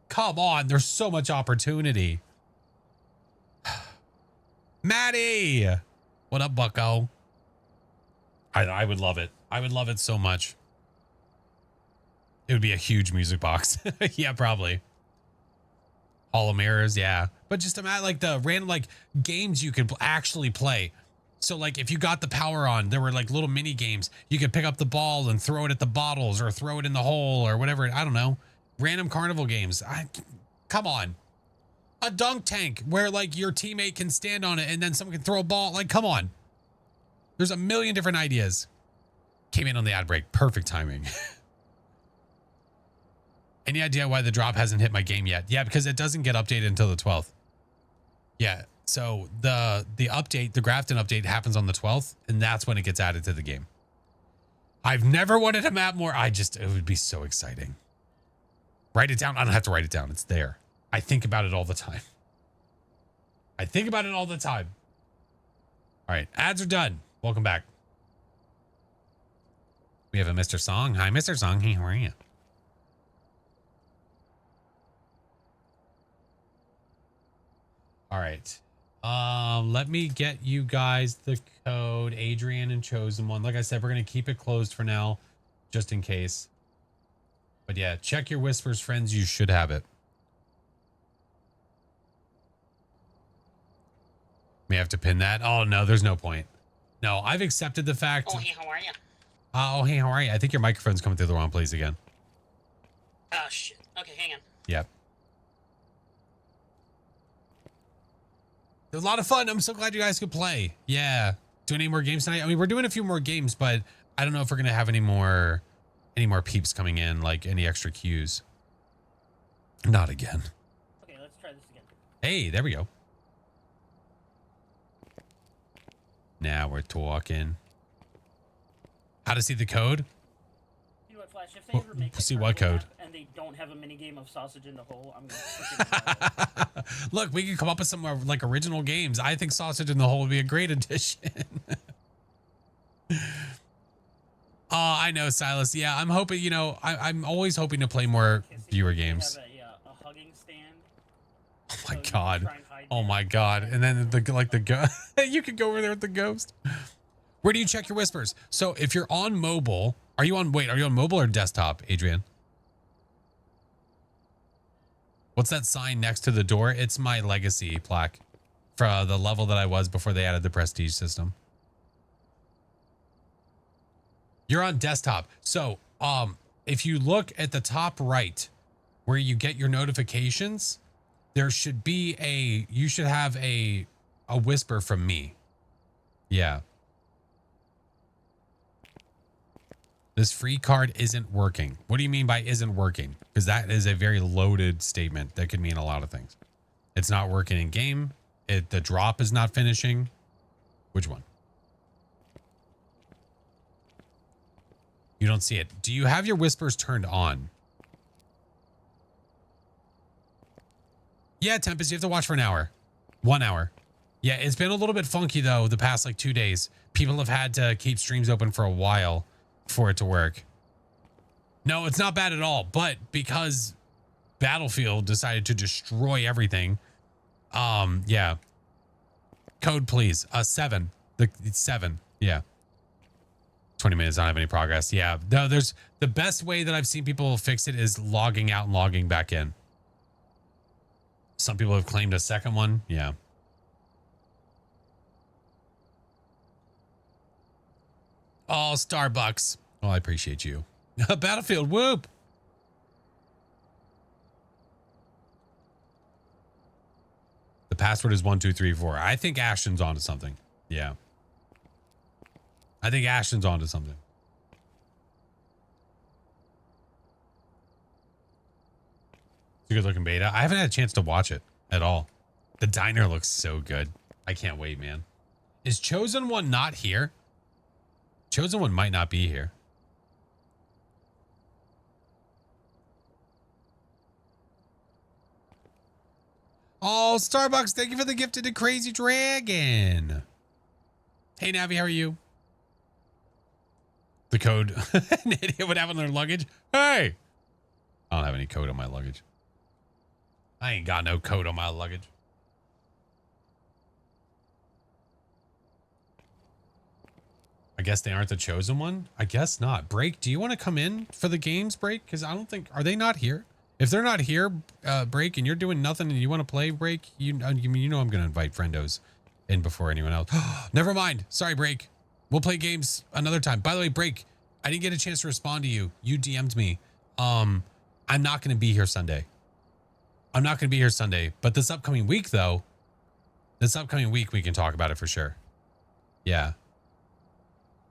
Come on. There's so much opportunity. Maddie. What up, bucko? I would love it. I would love it so much. It would be a huge music box. Yeah, probably. Hall of Mirrors, yeah. But just imagine like the random like games you could actually play. So like if you got the power on, there were like little mini games. You could pick up the ball and throw it at the bottles or throw it in the hole or whatever. I don't know. Random carnival games. Come on. A dunk tank where like your teammate can stand on it and then someone can throw a ball. Like, come on. There's a million different ideas. Came in on the ad break. Perfect timing. Any idea why the drop hasn't hit my game yet? Yeah, because it doesn't get updated until the 12th. Yeah, so the update, the Grafton update happens on the 12th, and that's when it gets added to the game. I've never wanted a map more. It would be so exciting. Write it down. I don't have to write it down. It's there. I think about it all the time. I think about it all the time. All right, ads are done. Welcome back. We have a Mr. Song. Hi, Mr. Song. Hey, how are you? All right. Let me get you guys the code, Adrian and Chosen One. Like I said, we're going to keep it closed for now, just in case. But yeah, check your Whispers, friends. You should have it. May have to pin that. Oh, no, there's no point. No, I've accepted the fact. Oh, hey, how are you? Oh, hey, how are you? I think your microphone's coming through the wrong place again. Oh, shit. Okay, hang on. Yep. It was a lot of fun. I'm so glad you guys could play. Yeah. Doing any more games tonight? I mean, we're doing a few more games, but I don't know if we're going to have any more peeps coming in, like any extra queues. Not again. Okay, let's try this again. Hey, there we go. Now we're talking. How to see the code? You know what, Flash? If they ever make see what code? And they don't have a mini game of sausage in the hole, I'm gonna freaking Look, we can come up with some like original games. I think Sausage in the Hole would be a great addition. I know, Silas. Yeah, I'm hoping, you know, I'm always hoping to play more viewer games. a hugging stand. Oh my God. Oh my God. And then the ghost, you could go over there with the ghost. Where do you check your Whispers? So if you're on mobile, are you on mobile or desktop, Adrian? What's that sign next to the door? It's my legacy plaque for the level that I was before they added the prestige system. You're on desktop. So if you look at the top right where you get your notifications, there should be you should have a whisper from me. Yeah. This free card isn't working. What do you mean by isn't working? Because that is a very loaded statement that could mean a lot of things. It's not working in game. The drop is not finishing. Which one? You don't see it. Do you have your Whispers turned on? Yeah, Tempest, you have to watch for an hour. 1 hour. Yeah, it's been a little bit funky though the past like 2 days. People have had to keep streams open for a while for it to work. No, it's not bad at all, but because Battlefield decided to destroy everything, yeah. Code, please. 7. It's 7. Yeah. 20 minutes, I don't have any progress. Yeah. No, there's the best way that I've seen people fix it is logging out and logging back in. Some people have claimed a second one. Yeah. Oh, Starbucks. Well, I appreciate you. Battlefield, whoop. The password is 1234. I think Ashton's onto something. Yeah. I think Ashton's onto something. It's a good looking beta. I haven't had a chance to watch it at all. The diner looks so good. I can't wait, man. Is Chosen One not here? Chosen One might not be here. Oh, Starbucks, thank you for the gift to the Crazy Dragon. Hey, Navi, how are you? The code. An idiot would have on their luggage. Hey! I don't have any code on my luggage. I ain't got no code on my luggage. I guess they aren't the chosen one. I guess not. Break, do you want to come in for the games, Break? Because I don't think, are they not here? If they're not here, Break, and you're doing nothing and you want to play, Break, you know I'm going to invite friendos in before anyone else. Never mind. Sorry, Break. We'll play games another time. By the way, Break, I didn't get a chance to respond to you. You DM'd me. I'm not going to be here Sunday. I'm not going to be here Sunday. But this upcoming week, though, we can talk about it for sure. Yeah.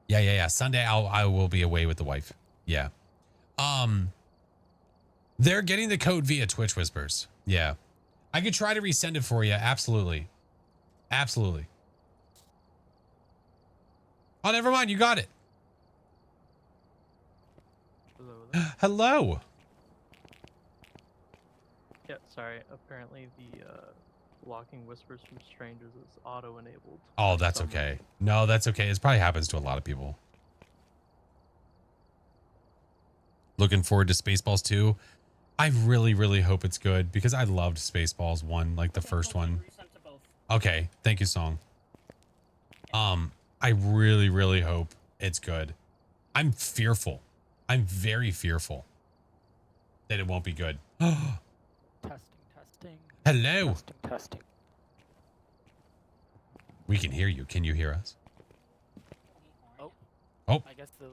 Yeah. Sunday, I will be away with the wife. Yeah. They're getting the code via Twitch Whispers. Yeah. I could try to resend it for you. Absolutely. Absolutely. Oh, never mind. You got it. Hello. Yeah, sorry. Apparently the blocking whispers from strangers is auto-enabled. Oh, that's okay. No, that's okay. It probably happens to a lot of people. Looking forward to Spaceballs 2. I really, really hope it's good because I loved Spaceballs 1, like the first one. Okay, thank you, Song. I really, really hope it's good. I'm fearful. I'm very fearful that it won't be good. Testing. Hello. Testing. We can hear you. Can you hear us? Oh. Oh. I guess the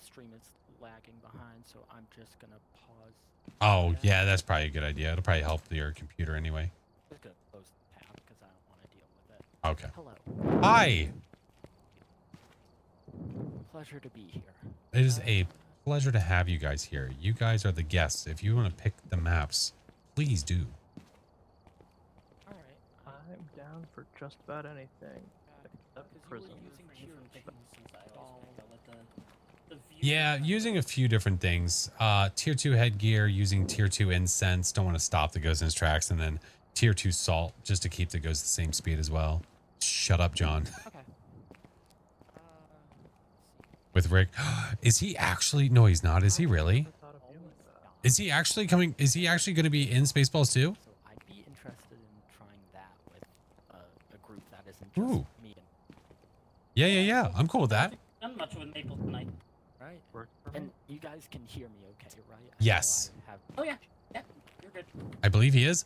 stream is lagging behind, so I'm just gonna pause. Oh, yeah, that's probably a good idea. It'll probably help your computer anyway. Just gonna close the tab because I don't want to deal with it. Okay. Hello. Hi. Pleasure to be here. It is a pleasure to have you guys here. You guys are the guests. If you want to pick the maps, please do. I'm down for just about anything. Except prison. Yeah, using a few different things. Tier 2 headgear, using Tier 2 incense. Don't want to stop the ghost in its tracks. And then Tier 2 salt, just to keep the ghost the same speed as well. Shut up, John. Okay. With Rick. Is he actually? No, he's not. Is he really? Is he actually coming? Is he actually going to be in Spaceballs 2? So I'd be interested in trying that with a group that isn't just Ooh. me and... Yeah. I'm cool with that. Not much with Maple tonight. Right. And you guys can hear me okay, right? Yes. Oh yeah, you're good. I believe he is.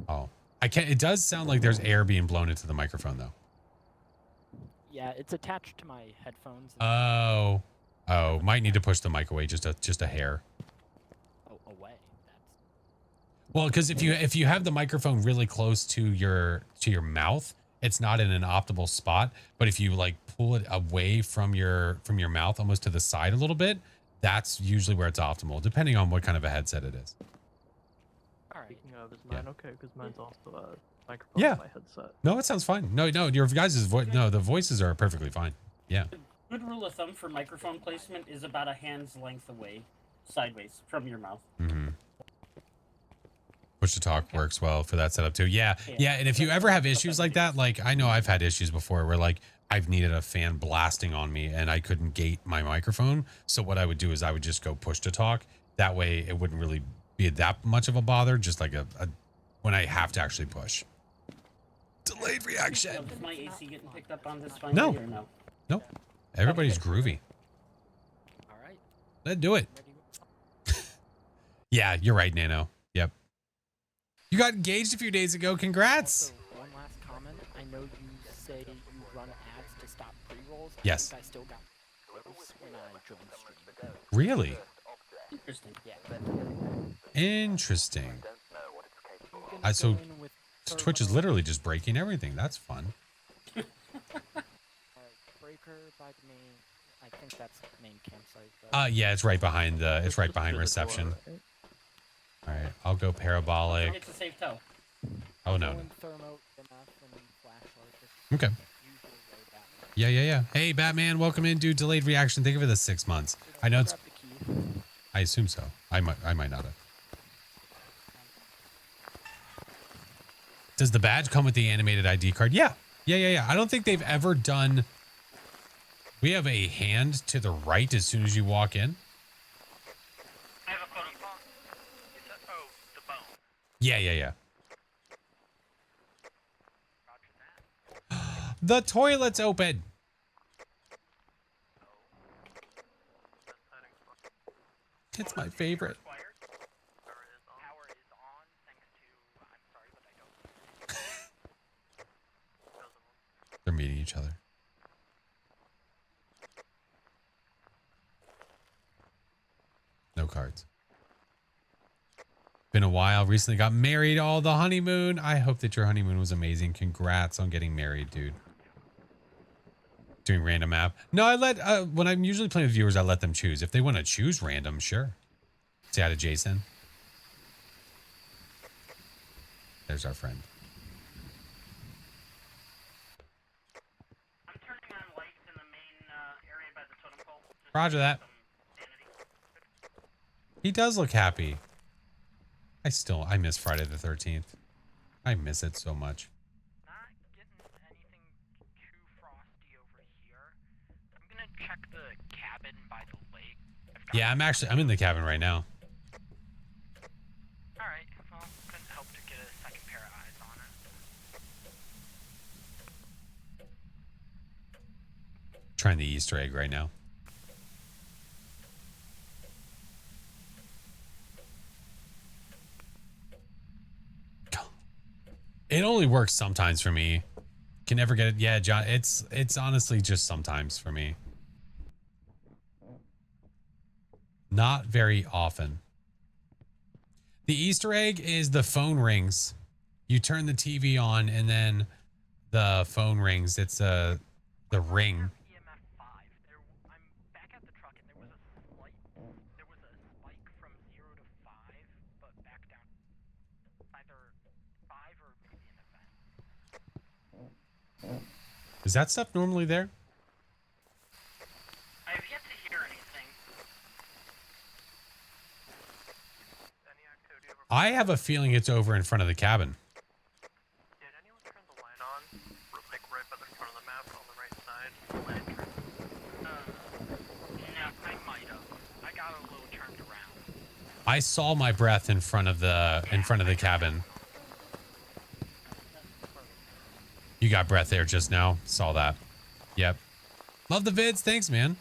Oh, I can't. It does sound like there's air being blown into the microphone, though. Yeah, it's attached to my headphones. Oh, might need to push the mic away just a hair. Oh, away. Well, because if you have the microphone really close to your mouth, it's not in an optimal spot. But if you like pull it away from your mouth, almost to the side a little bit, that's usually where it's optimal, depending on what kind of a headset it is. All right. Speaking of, is mine okay? Because mine's also a microphone Yeah. on my headset. No, it sounds fine. No, your guys' voice. No, the voices are perfectly fine. Yeah. Good rule of thumb for microphone placement is about a hand's length away, sideways from your mouth. Mm-hmm. Push to talk works well for that setup too. Yeah. And if you ever have issues like that, like I know I've had issues before where like I've needed a fan blasting on me and I couldn't gate my microphone. So what I would do is I would just go push to talk. That way it wouldn't really be that much of a bother. Just like a when I have to actually push. Delayed reaction. Is my AC getting picked up on this finally No. or no? Nope. Everybody's groovy. All right. Let's do it. Yeah, you're right, Nano. Yep. You got engaged a few days ago. Congrats. Also, one last comment. I know you say you run ads to stop pre-rolls. Yes. I still got those when I joined stream. Really? Interesting. Yeah. Interesting. So Twitch is literally just breaking everything. That's fun. Breaker by the main. I think that's the main campsite. Yeah, it's right behind reception. All right, I'll go parabolic. It's a safe tow. Oh no. Thermo, MF, and flashlight. Okay. Yeah. Hey, Batman, welcome in, dude. Delayed reaction. Thank you for the 6 months. I know it's. I assume so. I might not have. Does the badge come with the animated ID card? Yeah. Yeah. I don't think they've ever done. We have a hand to the right as soon as you walk in. I have a photo. Oh, the bone. Yeah. The toilet's open. It's my favorite. They're meeting each other. No cards. Been a while. Recently got married. Oh, the honeymoon. I hope that your honeymoon was amazing. Congrats on getting married, dude. Doing random app. No, I let, when I'm usually playing with viewers, I let them choose. If they want to choose random, sure. Say hi to Jason. There's our friend. I'm turning on lights in the main area by the totem pole. Roger that. He does look happy. I miss Friday the 13th. I miss it so much. Not getting anything too frosty over here. I'm gonna check the cabin by the lake. Yeah, I'm in the cabin right now. Alright, well, couldn't help to get a second pair of eyes on it. Trying the Easter egg right now. It only works sometimes for me. Can never get it. Yeah, John, it's honestly just sometimes for me. Not very often. The Easter egg is the phone rings. You turn the TV on and then the phone rings. It's the ring. Is that stuff normally there? I have yet to hear anything. I have a feeling it's over in front of the cabin. Did anyone turn the light on? Like right by the front of the map on the right side? Lantern. No, I might have. I got a little turned around. I saw my breath in front of the cabin. You got breath there just now. Saw that. Yep. Love the vids. Thanks, man.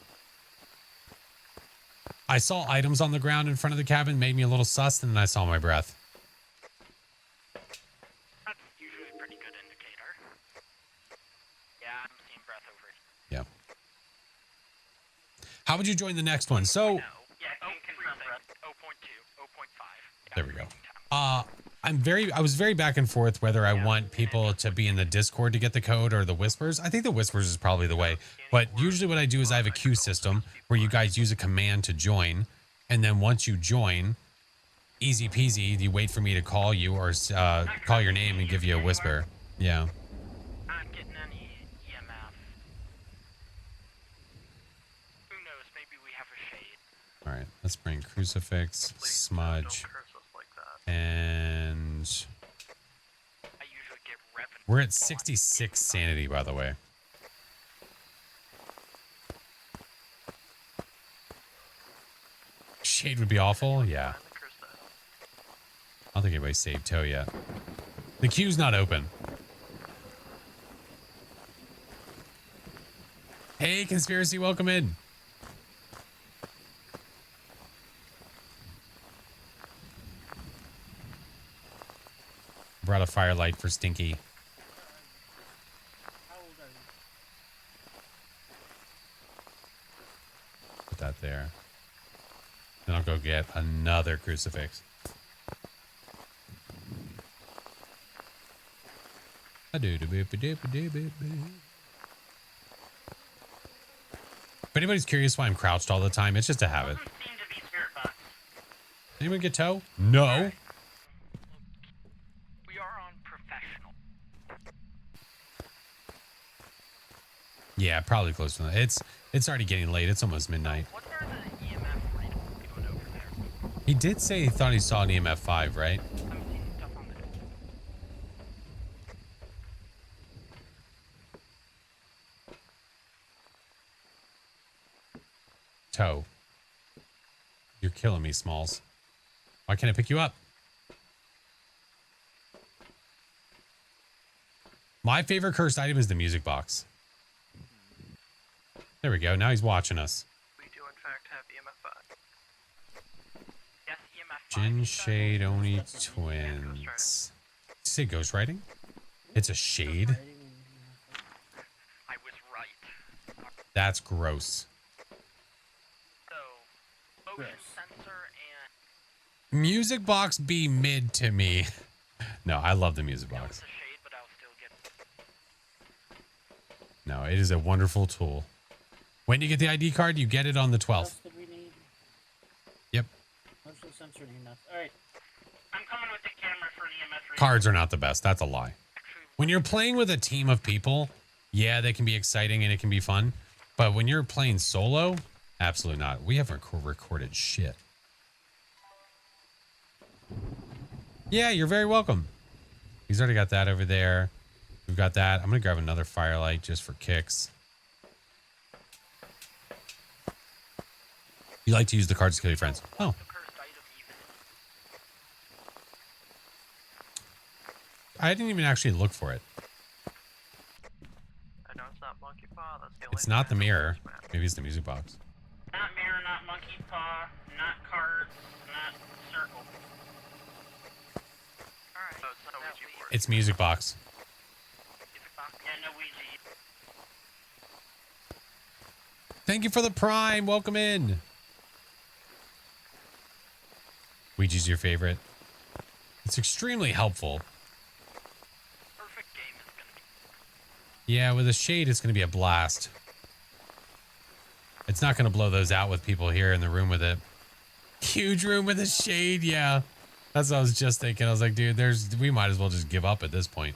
I saw items on the ground in front of the cabin, made me a little sus, and then I saw my breath. That's usually a pretty good indicator. Yeah, I'm seeing breath over here. Yeah. How would you join the next one? So, Yeah, confirm breath. 0.2, 0.5. there we go. I was very back and forth whether I want people to be in the Discord to get the code or the whispers. I think the whispers is probably the way. But usually what I do is I have a queue system where you guys use a command to join. And then once you join, easy peasy, you wait for me to call you or call your name and give you a whisper. Yeah. Not getting any EMF. Who knows? Maybe we have a shade. All right. Let's bring crucifix, smudge, and we're at 66 sanity, by the way. Shade would be awful. Yeah. I don't think anybody saved Toe yet. The queue's not open. Hey, Conspiracy, welcome in. Brought a firelight for Stinky. Put that there. Then I'll go get another crucifix. If anybody's curious why I'm crouched all the time, it's just a habit. Anyone get Toe? No. We are on professional. Yeah, probably close to that. It's already getting late. It's almost midnight. What are the EMF readings doing over there? He did say he thought he saw an EMF 5, right? I'm seeing stuff on Toe. You're killing me, Smalls. Why can't I pick you up? My favorite cursed item is the music box. There we go. Now he's watching us. We do in fact have EMF 5. Yes, EMF 5. Jin Shade Oni twins. Did you say ghostwriting? It's a shade? I was right. That's gross. So, motion sensor and... Music box be mid to me. No, I love the music box. shade, but I'll still get... No, it is a wonderful tool. When you get the ID card, you get it on the 12th. What else did we need? Yep. Motion sensor and EMF. Alright. I'm coming with the camera for the EMF reader. Cards are not the best. That's a lie. When you're playing with a team of people, yeah, they can be exciting and it can be fun. But when you're playing solo, absolutely not. We haven't recorded shit. Yeah, you're very welcome. He's already got that over there. We've got that. I'm going to grab another firelight just for kicks. You like to use the cards to kill your friends. Oh. I didn't even actually look for it. I know it's not monkey paw. That's the only It's not the mirror. Maybe it's the music box. Not mirror, not monkey paw, not cards, not circle. Alright, so it's not Ouija board. It's music box. Yeah, no Ouija. Thank you for the prime. Welcome in. Ouija's your favorite. It's extremely helpful. Perfect game is gonna be... Yeah, with a shade, it's going to be a blast. It's not going to blow those out with people here in the room with it. Huge room with a shade, yeah. That's what I was just thinking. I was like, dude, we might as well just give up at this point.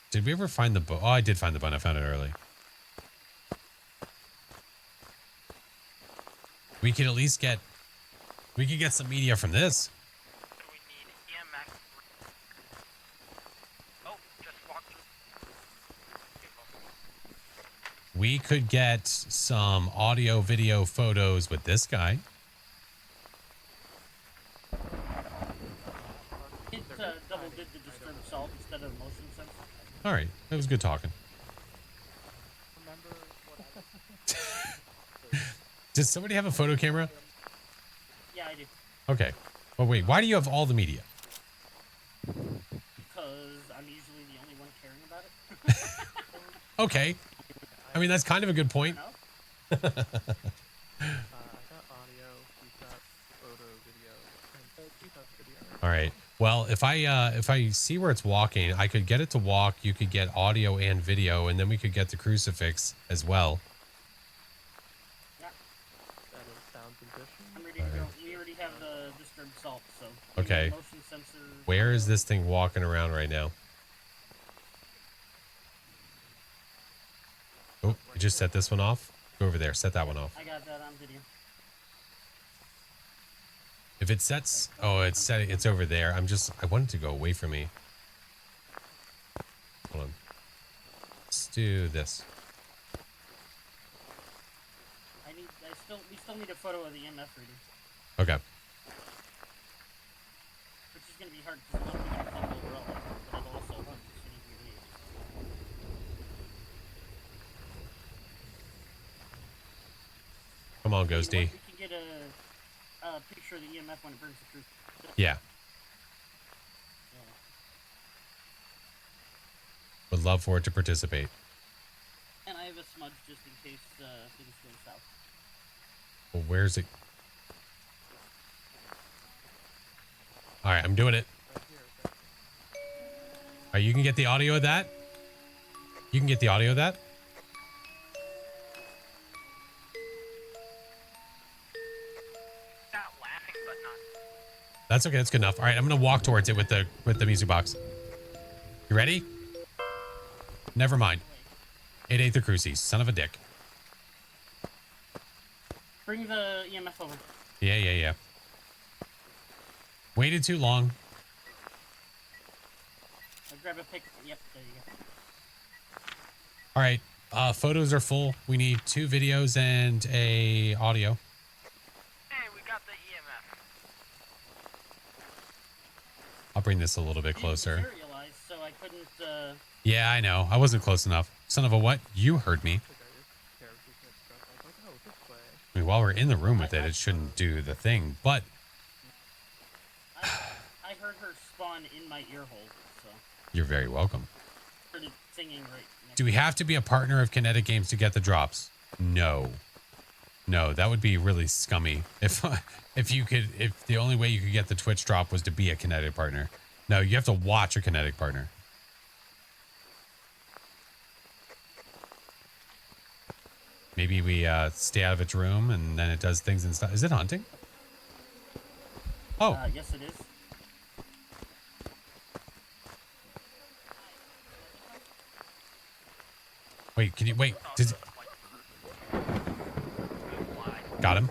Did we ever find the bow? Oh, I did find the button. I found it early. We could at least get... We could get some media from this. We need EMF... Oh, just walk through... We could get some audio, video, photos with this guy. It double did the disturb salt instead of motion sensor. All right. That was good talking. Remember what I was... Does somebody have a photo camera? Yeah, I do. Okay. Well, wait. Why do you have all the media? Because I'm usually the only one caring about it. Okay. I mean, that's kind of a good point. I got audio, we've got photo, video, and keep up video. All right. Well, if I see where it's walking, I could get it to walk. You could get audio and video, and then we could get the crucifix as well. I'm ready to go. We already have the disturbed salt, so. Okay. Motion sensor. Where is this thing walking around right now? Oh, you just set this one off? Go over there. Set that one off. I got that on video. If it sets... Oh, it's setting. It's over there. I want it to go away from me. Hold on. Let's do this. We still need a photo of the EMF reader. Okay. Which is going to be hard because it's not going to overall, but it'll also help as soon as we leave. Come on, Ghosty. We can get a picture of the EMF when it brings the truth. Yeah. Would love for it to participate. And I have a smudge just in case things go south. Well, where's it? All right, I'm doing it. All right, you can get the audio of that? You can get the audio of that? Not laughing, but not... That's okay. That's good enough. All right, I'm going to walk towards it with the music box. You ready? Never mind. 8/8 the crucies. Son of a dick. Bring the EMF over. grab a pic. Yep, there you go. All right. Photos are full. We need 2 videos and a audio. Hey, we got the EMF. I'll bring this a little bit closer. Materialized, so I couldn't. Yeah, I know. I wasn't close enough. Son of a what? You heard me. I mean, while we're in the room with it, it shouldn't do the thing, but I heard her spawn in my ear hole, so. you're very welcome. Heard it singing right next. Do we have to be a partner of Kinetic Games to get the drops? No. No, that would be really scummy. If the only way you could get the Twitch drop was to be a Kinetic partner. No, you have to watch a Kinetic partner. Maybe we stay out of its room and then it does things and stuff. Is it hunting? Oh. Yes, it is. Wait, can you wait? Got him.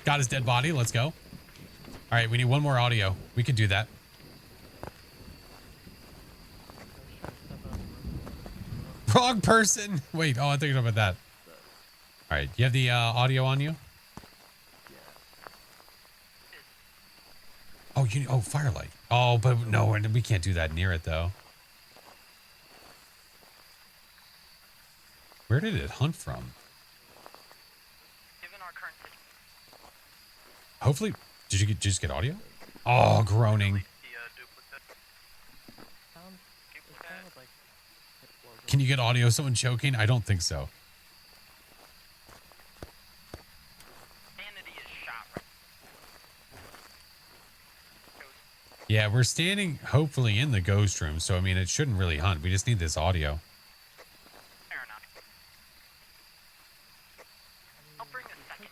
Got his dead body. Let's go. All right, we need one more audio. We can do that. Wrong person. Wait, oh, I'm thinking about that. All right, you have the audio on you? Oh, firelight. Oh, but no, we can't do that near it though. Where did it hunt from? Hopefully, did you just get audio? Oh, groaning. Can you get audio of someone choking? I don't think so. Yeah, we're standing hopefully in the ghost room, so I mean it shouldn't really hunt. We just need this audio. Fair enough. I'll bring a second.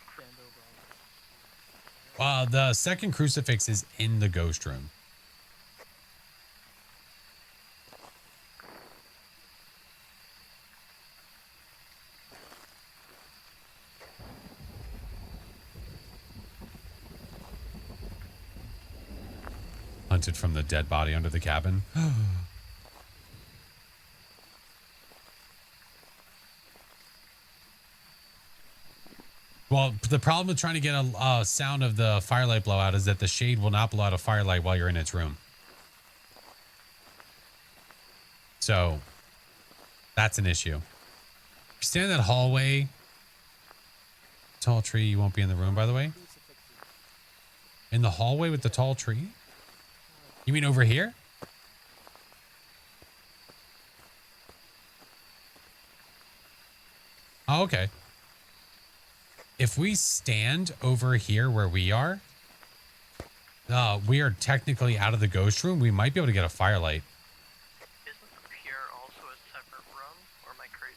The second crucifix is in the ghost room. Hunted from the dead body under the cabin. Well, the problem with trying to get a sound of the firelight blowout is that the shade will not blow out a firelight while you're in its room. So that's an issue. If you stand in that hallway, tall tree, you won't be in the room, by the way. In the hallway with the tall tree? You mean over here? Oh, okay. If we stand over here where we are technically out of the ghost room. We might be able to get a firelight. Isn't the pier also a separate room, or am I crazy?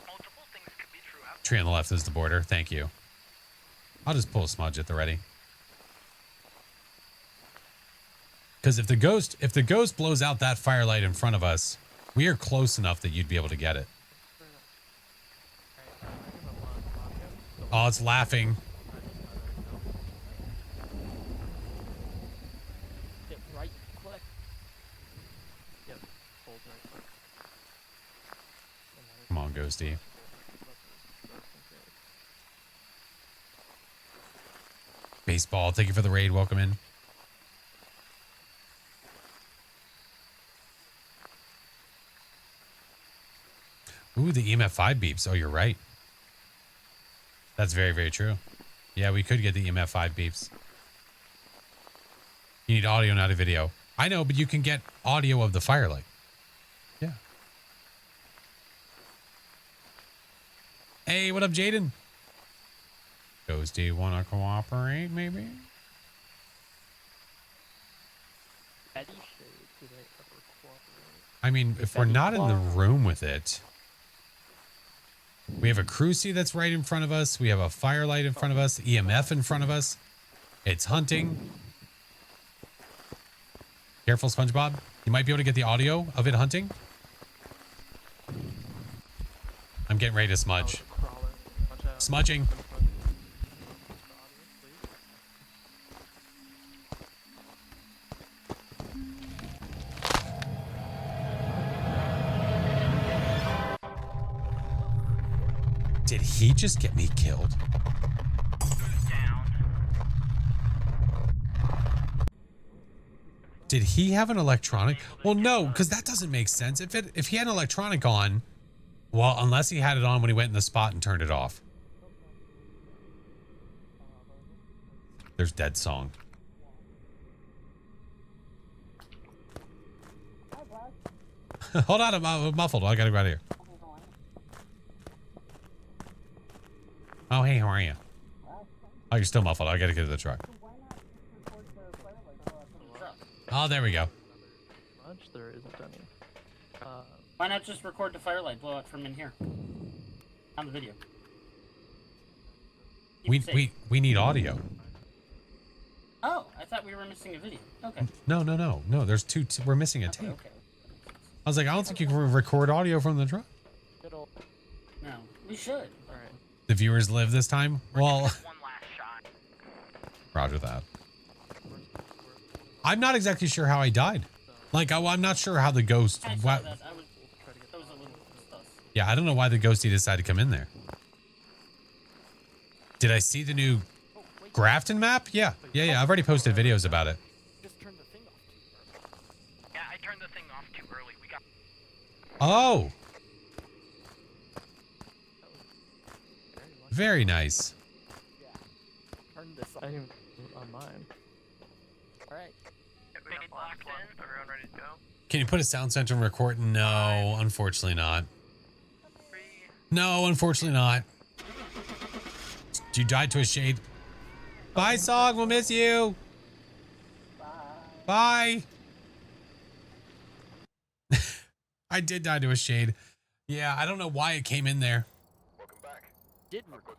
Multiple things could be true. Tree on the left is the border. Thank you. I'll just pull a smudge at the ready. Because if the ghost blows out that firelight in front of us, we are close enough that you'd be able to get it. Oh, it's laughing. Hit right click. Yep, hold right click. Come on, Ghosty. Baseball, thank you for the raid. Welcome in. Ooh, the EMF 5 beeps. Oh, you're right. That's very, very true. Yeah, we could get the EMF 5 beeps. You need audio, not a video. I know, but you can get audio of the firelight. Yeah. Hey, what up, Jaden? Goes, do you want to cooperate, maybe? I mean, if we're not in the room with it... We have a cruci that's right in front of us. We have a firelight in front of us. EMF in front of us. It's hunting. Careful, SpongeBob. You might be able to get the audio of it hunting. I'm getting ready to smudge. Smudging. Did he just get me killed? Did he have an electronic? Well, no, because that doesn't make sense. If he had an electronic on, well, unless he had it on when he went in the spot and turned it off. There's dead song. Hold on, I'm muffled. I gotta go out of here. Oh, hey, how are you? Oh, you're still muffled. I gotta get to the truck. Oh, there we go. There isn't any. Why not just record the firelight blowout from in here? On the video. We need audio. Oh, I thought we were missing a video. Okay. No. There's two. We're missing a tape. Okay. I was like, I don't think you can record audio from the truck. No, we should. All right. The viewers live this time. Well, Roger that. I'm not exactly sure how I died. Like, I'm not sure how the ghost. I saw that. That was a little sus. Yeah, I don't know why the ghosty decided to come in there. Did I see the new Grafton map? Yeah. I've already posted videos about it. Yeah, I turned the thing off too early. We got. Oh. Very nice. Turn this on mine. Alright. We got locked in. Everyone ready to go? Can you put a sound center and record? No, unfortunately not. No, unfortunately not. You died to a shade. Bye, Song. We'll miss you. Bye. I did die to a shade. Yeah, I don't know why it came in there. Did record.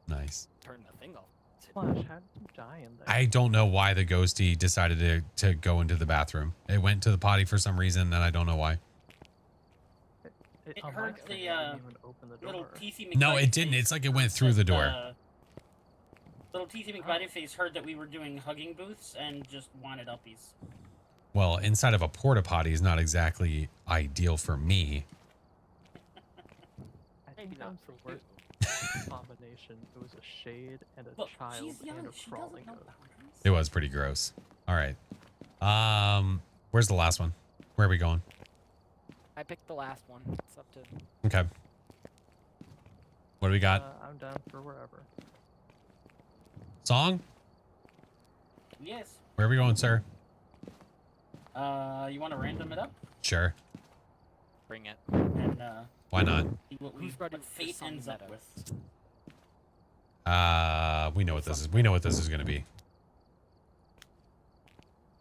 Nice. Turn the thing off. Flash, how did you die in there? I don't know why the ghosty decided to go into the bathroom. It went to the potty for some reason, and I don't know why. It heard the little TC McBite. No, it didn't. It's like it went through the door. Little TC McBite face heard that we were doing hugging booths and just wanted uppies. Well, inside of a porta potty is not exactly ideal for me. I think that was the worst combination. It was a shade and a child and a crawling ghost. It was pretty gross. All right. Where's the last one? Where are we going? I picked the last one. It's up to. Okay. What do we got? I'm down for wherever. Song? Yes. Where are we going, sir? You want to random it up? Sure. Bring it. And Why not? see what fate ends up with. We know what this is. We know what this is going to be.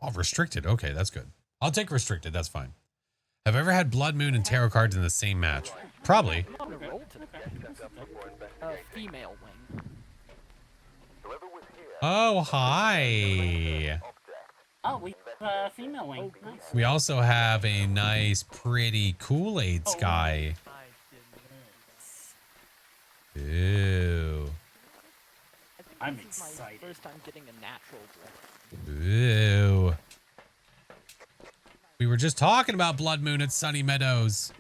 Oh, restricted. Okay, that's good. I'll take restricted. That's fine. Have I ever had Blood Moon and tarot cards in the same match? Probably. I'm on a roll today. Female wing. Oh, hi. Oh, we have female wing. Nice. We also have a nice, pretty Kool-Aid sky. Ew. I'm This is my excited. first time getting a natural dress. Ew. We were just talking about Blood Moon at Sunny Meadows.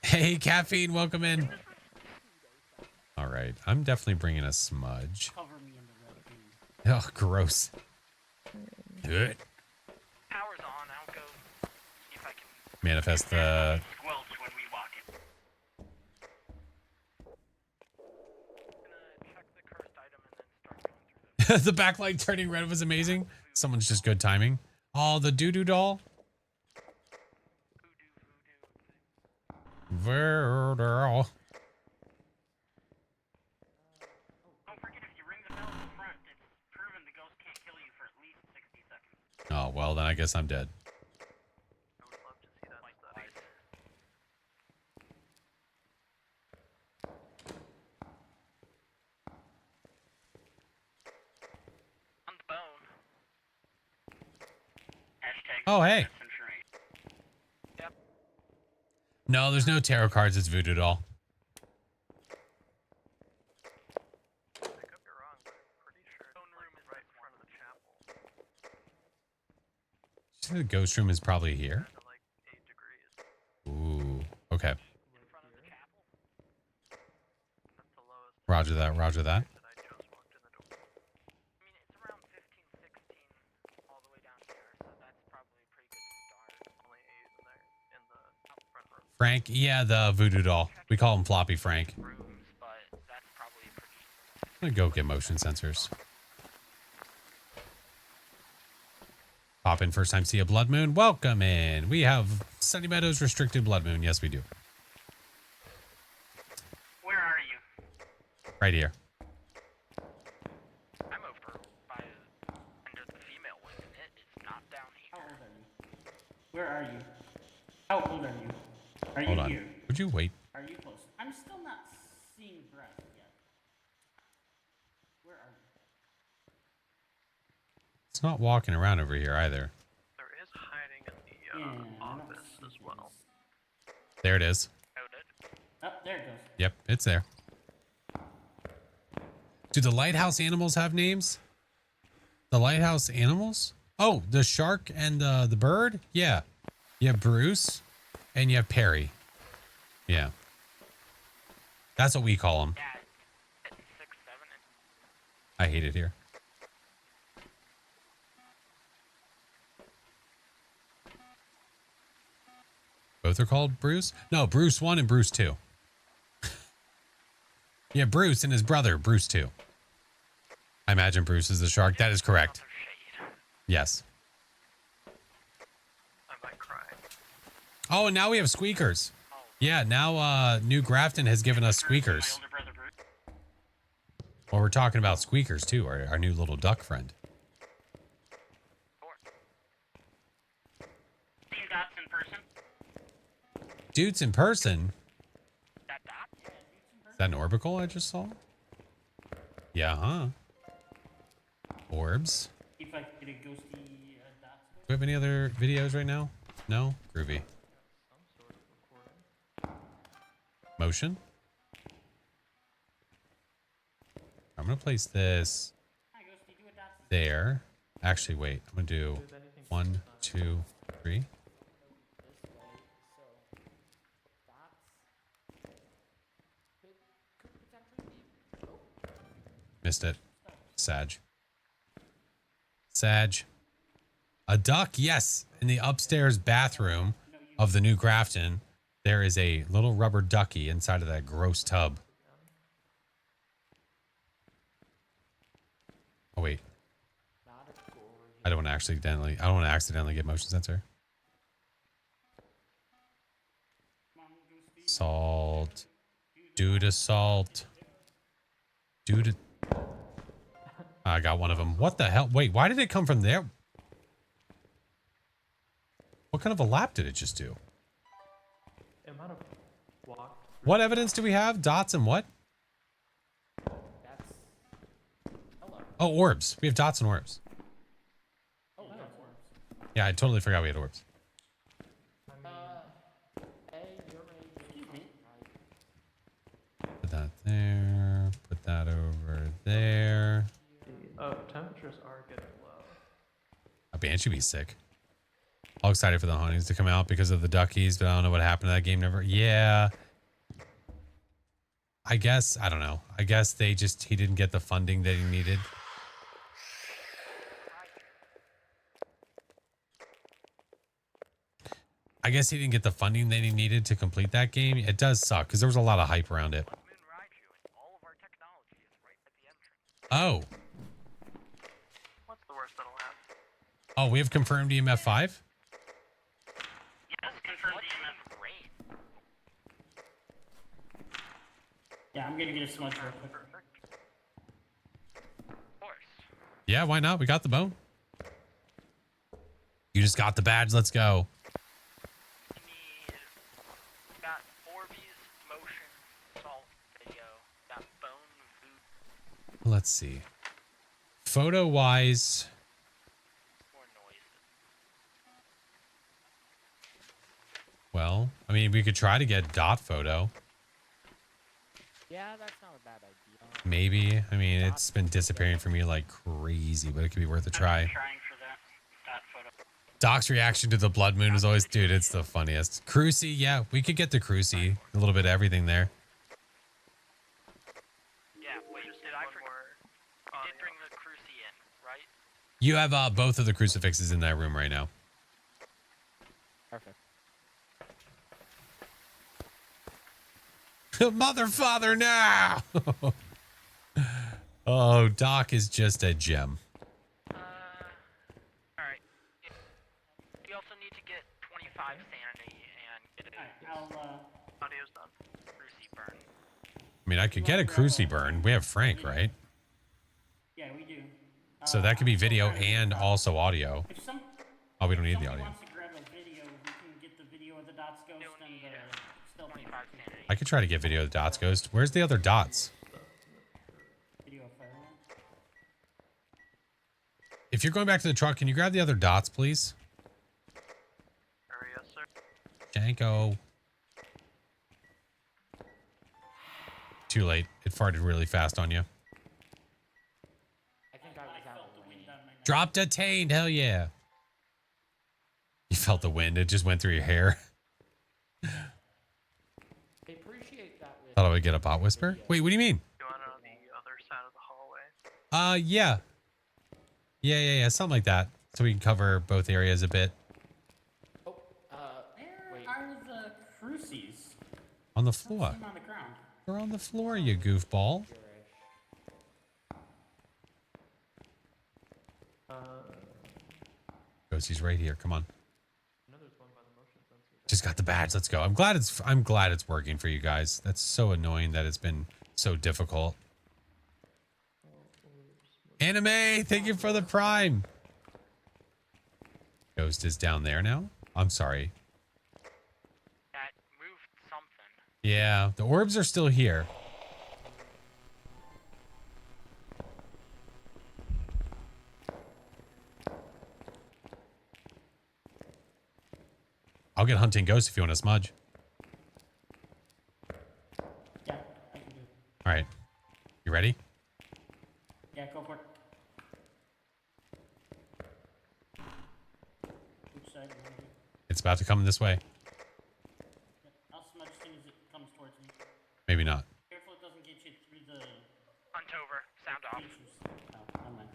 Hey, Caffeine, welcome in. All right, I'm definitely bringing a smudge. Cover me in the red. Oh, gross. Good. Power's on. I'll go see if I can. Manifest the... Squelch when we walk in. Gonna check the cursed item and then start going through the backlight turning red was amazing. Someone's just good timing. Oh, the doo-doo doll. Voodoo. Don't forget, if you ring the bell in front, it's proven the ghost can't kill you for at least 60 seconds. Oh, well, then I guess I'm dead. I would love to see that study. On the bone. Hashtag Oh, hey. century. Yep. No, there's no tarot cards. It's voodoo doll. I could be wrong, but I'm pretty sure the room is right in front of the chapel. The ghost room is probably here. Like 8 degrees. Ooh, okay. In front of Roger that. Roger that. Frank, yeah, the voodoo doll. We call him Floppy Frank. I'm gonna go get motion sensors. Pop in first time see a blood moon. Welcome in. We have Sunny Meadows restricted blood moon. Yes, we do. Where are you? Right here. I'm over by under the female wing, and it is not down here. How old are you? Where are you? How old are you? Are Hold you on. here? Would you wait? Are you close? I'm still not seeing breath yet. Where are you? It's not walking around over here either. There is hiding in the office as well. There it is. Oh, there it goes. Yep, it's there. Do the lighthouse animals have names? The lighthouse animals? Oh, the shark and the bird? Yeah. You have Bruce and you have Perry. Yeah. That's what we call them. I hate it here. Both are called Bruce? No, Bruce 1 and Bruce 2. Yeah, Bruce and his brother, Bruce 2. I imagine Bruce is the shark. That is correct. Yes. I might cry. Oh, and now we have squeakers. Yeah, now New Grafton has given us squeakers. Well, we're talking about squeakers too, our new little duck friend. Seen dots in person? Dudes in person? Is that an orbital I just saw? Yeah, huh? Orbs. If I could get a ghosty dots. Do we have any other videos right now? No? Groovy. Motion. I'm going to place this there. Actually, wait. I'm going to do 1, 2, 3. Missed it. Sag. Sag. A duck, yes. In the upstairs bathroom of the New Grafton, there is a little rubber ducky inside of that gross tub. Oh wait. I don't want to accidentally get motion sensor. Salt. Dude assault. Dude. I got one of them. What the hell? Wait, why did it come from there? What kind of a lap did it just do? It might have walked. What evidence do we have? Dots and what? Oh, orbs. We have dots and orbs. Oh, yeah. Yeah, I totally forgot we had orbs. Put that there. Put that over there. Oh, temperatures are getting low. A Banshee be sick. All excited for the hauntings to come out because of the duckies, but I don't know what happened to that game. Never. Yeah. I guess, I don't know. I guess he didn't get the funding that he needed. I guess he didn't get the funding that he needed to complete that game. It does suck because there was a lot of hype around it. Oh. What's the worst that'll happen? Oh, we have confirmed EMF 5? Yes, confirmed EMF. Yeah, I'm gonna get a smudge real quick. Yeah, why not? We got the bone. You just got the badge. Let's go. Got Orbeez, motion, salt, video, got bone, food. Let's see. Photo wise. Well, I mean, we could try to get dot photo. Yeah, that's not a bad idea. Maybe. I mean, it's been disappearing for me like crazy, but it could be worth a try. Trying for that photo. Doc's reaction to the blood moon is always, dude, it's the funniest. Cruci, yeah, we could get the Cruci. A little bit of everything there. Yeah, You have both of the crucifixes in that room right now. Perfect. Mother, father, now! Oh, Doc is just a gem. Alright. You also need to get 25 sanity and get a audio's done. Cruci burn. I mean, I could get a Cruci burn. We have Frank, right? Yeah, we do. So that could be video and also audio. If some Oh, we don't need the somebody audio. wants to grab a video, we can get the video of the dots ghost and the stealth 25 sanity. I could try to get video of the dots ghost. Where's the other dots? video of fireman. If you're going back to the truck, can you grab the other dots, please? Yes, sir. Janko. Too late. It farted really fast on you. I think I was out of the wind. Drop detained. Hell yeah. You felt the wind. It just went through your hair. I appreciate that. Thought I would get a bot whisper. Wait, what do you mean? You want it on the other side of the hallway? Yeah. Yeah. Something like that. So we can cover both areas a bit. Oh, Where are the crucies? On the floor. Them on the ground. They're on the floor, you goofball. Ghostie's right here. Come on. Just got the badge. Let's go. I'm glad it's working for you guys. That's so annoying that it's been so difficult. Anime, thank you for the prime. Ghost is down there now. I'm sorry. That moved something. Yeah, the orbs are still here. I'll get hunting ghosts if you want to smudge. Yeah, I can do it. All right. You ready? Yeah, go for it. Which side do you want to do? It's about to come this way. I'll smudge as soon as it comes towards me. Maybe not. Careful it doesn't get you through the Hunt over. Sound off. features. Oh, never mind.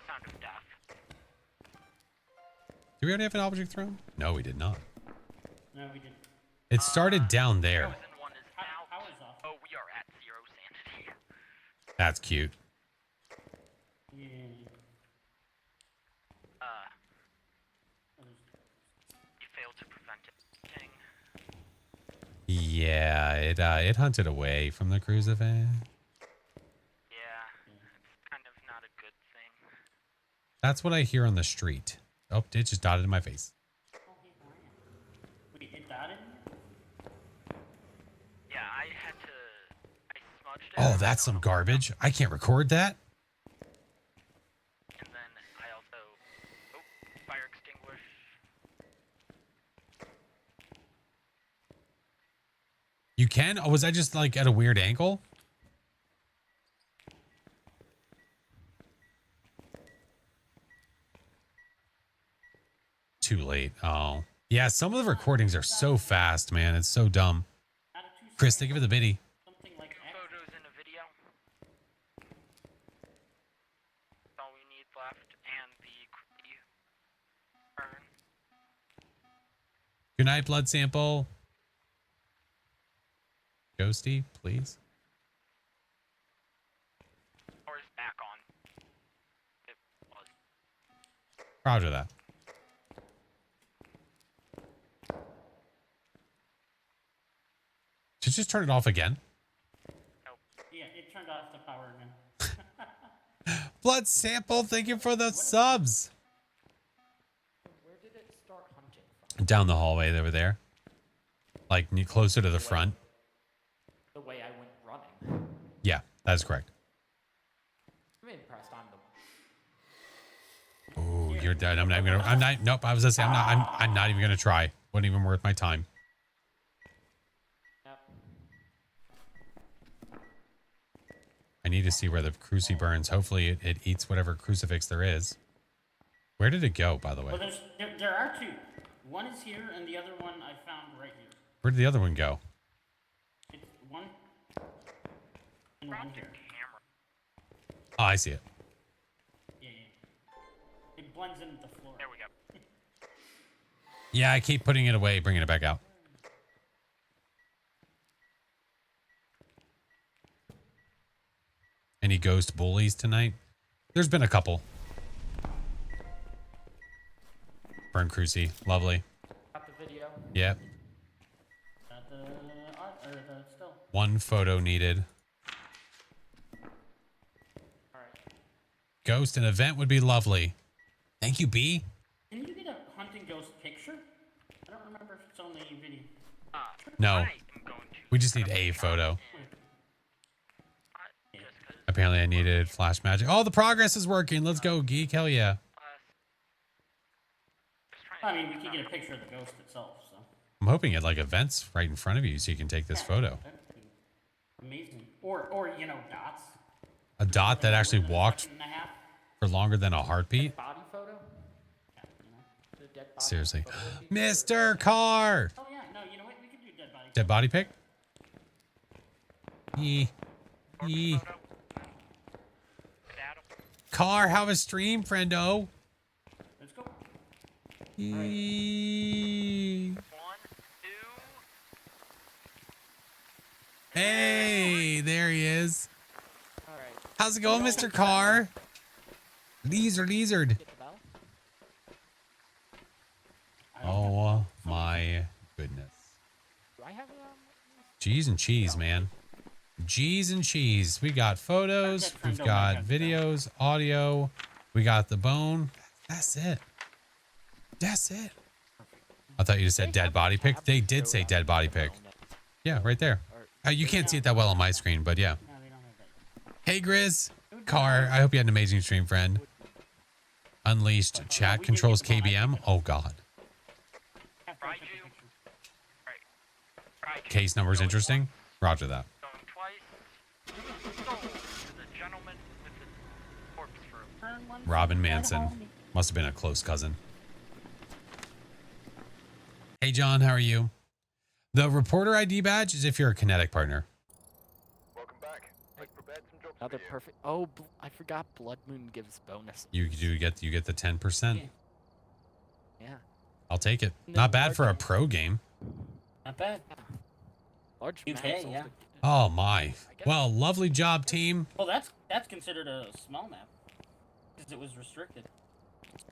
Sound of death. Do we already have an object thrown? No, we did not. No, we didn't. It started down there. Frozen one is out. How is off? Oh, we are at 0 sanity. That's cute. Yeah. You failed to prevent it. Dang. Yeah, it hunted away from the crucifix. Yeah, it's kind of not a good thing. That's what I hear on the street. Oh, it just dotted in my face. Wait, it dotted? Yeah, I smudged it. Oh, that's some garbage. I can't record that. And then I also... Oh, fire extinguish. You can? Oh, was I just like at a weird angle? Too late. Oh. Yeah, some of the recordings are so fast, man. It's so dumb. Chris, thank you for the biddy. Something like Photos in a video. That's all we need left. And the burn. Good night, blood sample. Ghosty, please. Or is back on. It was. Roger that. Did you just turn it off again? Yeah, it turned off the power again. Blood sample, thank you for the subs. Where did it start hunting? Down the hallway over there. Like closer to the front. The way I went running. Yeah, that's correct. I'm impressed. I'm the. Oh, you're dead. Nope, I was gonna say I'm not even gonna try. Wasn't even worth my time. Yep. I need to see where the cruci burns. Hopefully it eats whatever crucifix there is. Where did it go, by the way? Well, there are two. One is here, and the other one I found right here. Where did the other one go? It's one and one here. Oh, I see it. Yeah, It blends into the floor. There we go. Yeah, I keep putting it away, bringing it back out. Any ghost bullies tonight? There's been a couple. Burn Cruci, lovely. Got the video. Yep. Got the art or the still. One photo needed. Ghost, an event would be lovely. Thank you, B. Can you get a hunting ghost picture? I don't remember if it's on the video. No. We just need a photo. Apparently I needed flash magic. Oh, the progress is working. Let's go, geek. Hell yeah. I mean, we can get a picture of the ghost itself, so. I'm hoping it like events right in front of you so you can take this photo. Amazing. Or you know, dots. A dot that actually walked for longer than a heartbeat? Body photo? Seriously. Mr. Carr! Oh yeah, no, you know what? We could do dead body. Dead body pic? Carr, have a stream, friendo. Let's go. Hey, there he is. How's it going, Mr. Carr? Lizard. Oh my goodness. G's and cheese, man. G's and cheese. We got photos. We've got videos, audio. We got the bone. That's it. That's it. I thought you just said dead body pic. They did say dead body pic. Yeah, right there. You can't see it that well on my screen, but yeah. Hey, Grizz. Carr, I hope you had an amazing stream, friend. Unleashed chat controls KBM. Oh, God. Case number is interesting. Roger that. Robin Manson. Must have been a close cousin. Hey, John, how are you? The reporter ID badge is if you're a Kinetic partner. Welcome back. I've prepared some jobs Another for you. perfect. Oh, I forgot. Blood Moon gives bonus. You get the 10%. Yeah. I'll take it. Not bad for a pro game. Not bad. Large UK, maps yeah. Oh my. Well, lovely job, team. Well, that's considered a small map because it was restricted.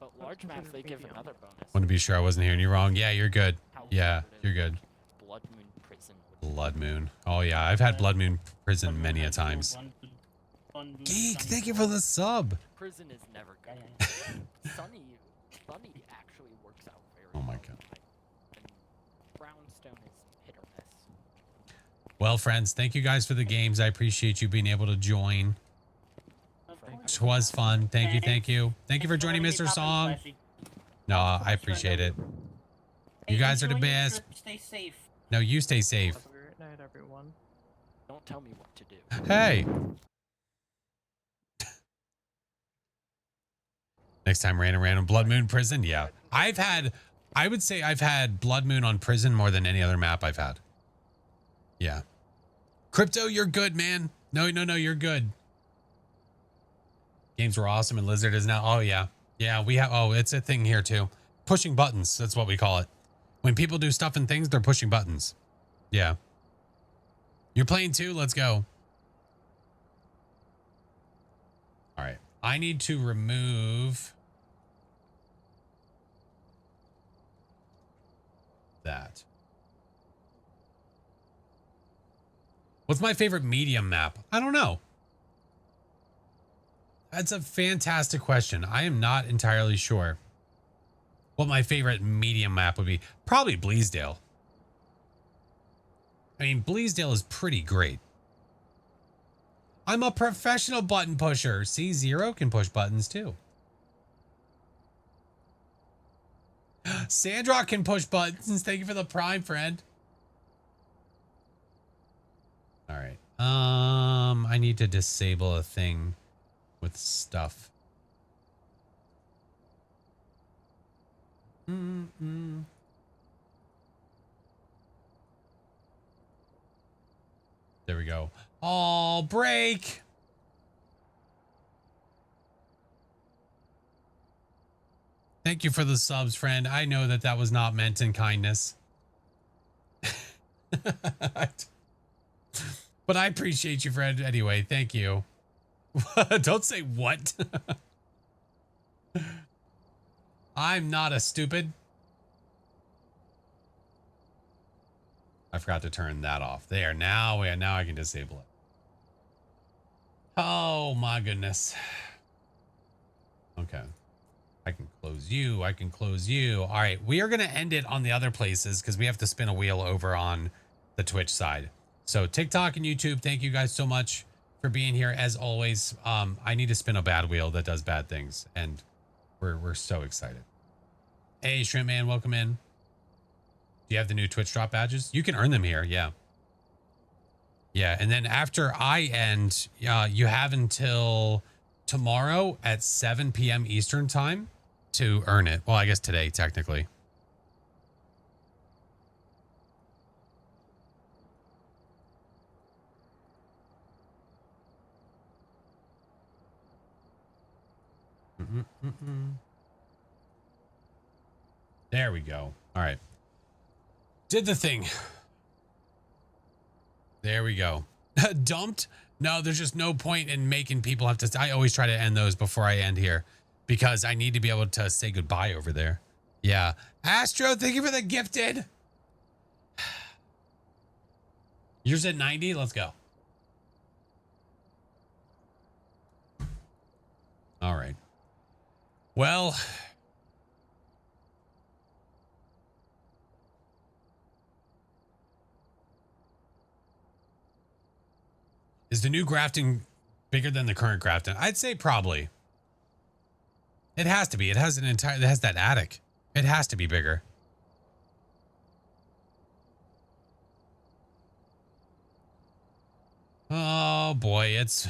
But large maps they give another bonus. Want to be sure I wasn't hearing you wrong. Yeah, you're good. Yeah, you're good. Blood Moon Prison. Blood Moon. Oh yeah, I've had Blood Moon Prison many a times. Geek, thank you for the sub. Prison is never good. Sunny actually works out very well. Oh my God. And Brownstone is hit or miss. Well, friends, thank you guys for the games. I appreciate you being able to join. It was fun. Thank you. Thank you for joining, Mr. Song. No, I appreciate it. You guys are the best. Stay safe. No, you stay safe. Have a great night, everyone. Don't tell me what to do. Hey. Next time, random Blood Moon Prison. Yeah, I would say I've had Blood Moon on Prison more than any other map I've had. Yeah. Crypto, you're good, man. No, you're good. Games were awesome and Lizard is now. Oh yeah. Yeah, we have. Oh, it's a thing here too. Pushing buttons. That's what we call it. When people do stuff and things, they're pushing buttons. Yeah. You're playing too? Let's go. All right. I need to remove that. What's my favorite medium map? I don't know. That's a fantastic question. I am not entirely sure what my favorite medium map would be. Probably Bleasdale. I mean, Bleasdale is pretty great. I'm a professional button pusher. See, Zero can push buttons too. Sandrock can push buttons. Thank you for the prime, friend. All right. I need to disable a thing with stuff. There we go. Oh, break. Thank you for the subs, friend. I know that that was not meant in kindness. But I appreciate you, friend. Anyway, thank you. Don't say what. I'm not a stupid. I forgot to turn that off. There. Now I can disable it. Oh my goodness. Okay. I can close you. I can close you. All right. We are going to end it on the other places because we have to spin a wheel over on the Twitch side. So TikTok and YouTube, thank you guys so much for being here. As always, I need to spin a bad wheel that does bad things. And we're so excited. Hey, Shrimp Man, welcome in. Do you have the new Twitch drop badges? You can earn them here. Yeah. Yeah. And then after I end, you have until tomorrow at 7 p.m. Eastern time to earn it. Well, I guess today, technically. There we go. All right. Did the thing. There we go. Dumped? No, there's just no point in making people have to. I always try to end those before I end here because I need to be able to say goodbye over there. Yeah. Astro, thank you for the gifted. Yours at 90? Let's go. All right. Well, is the new grafting bigger than the current grafting? I'd say probably. It has to be. It has it has that attic. It has to be bigger. Oh boy, it's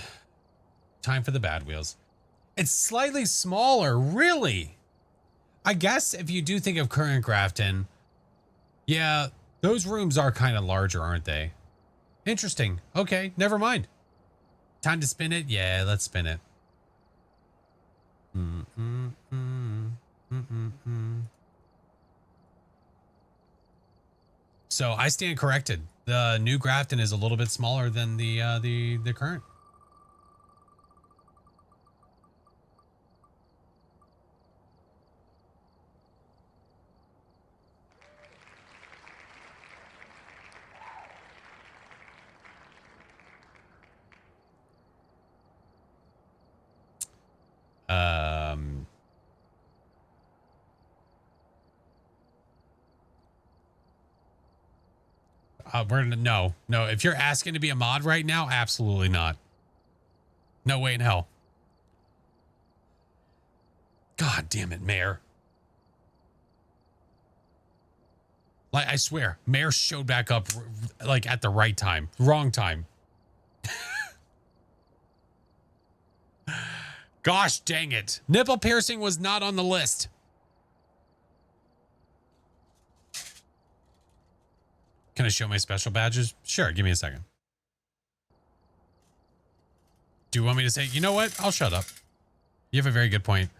time for the bad wheels. It's slightly smaller, really. I guess if you do think of current grafting, yeah, those rooms are kind of larger, aren't they? Interesting. Okay, never mind. Time to spin it? Yeah, let's spin it. So I stand corrected. The new Grafton is a little bit smaller than the current. No. If you're asking to be a mod right now, absolutely not. No way in hell. God damn it, Mayor. Like, I swear, Mayor showed back up like at the right time, wrong time. Gosh dang it. Nipple piercing was not on the list. Can I show my special badges? Sure, give me a second. Do you want me to say, you know what? I'll shut up. You have a very good point.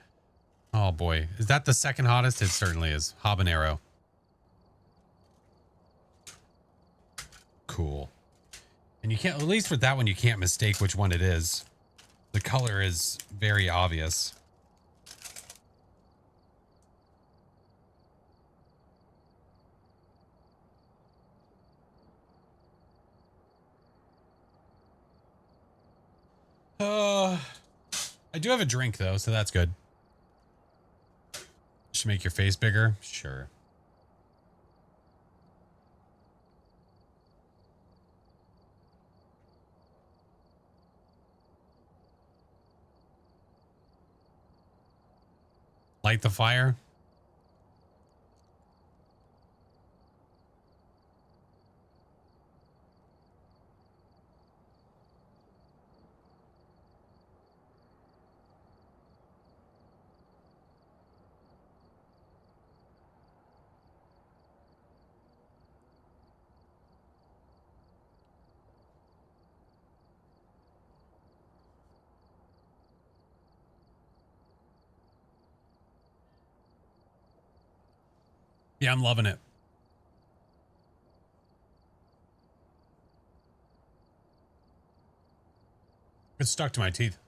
Oh boy. Is that the second hottest? It certainly is. Habanero. Cool. And you can't, at least with that one, you can't mistake which one it is. The color is very obvious. I do have a drink though, so that's good. Should make your face bigger? Sure. Light the fire? Yeah, I'm loving it. It's stuck to my teeth.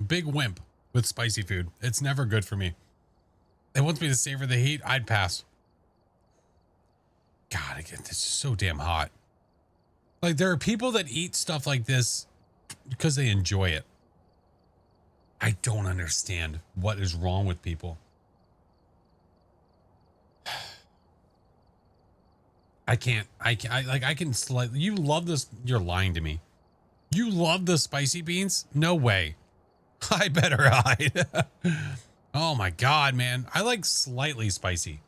Big wimp with spicy food. It's never good for me. It wants me to savor the heat. I'd pass. God, again, this is so damn hot. Like, there are people that eat stuff like this because they enjoy it. I don't understand what is wrong with people. I can slightly. You love this. You're lying to me. You love the spicy beans? No way. I better hide. Oh my God, man. I like slightly spicy.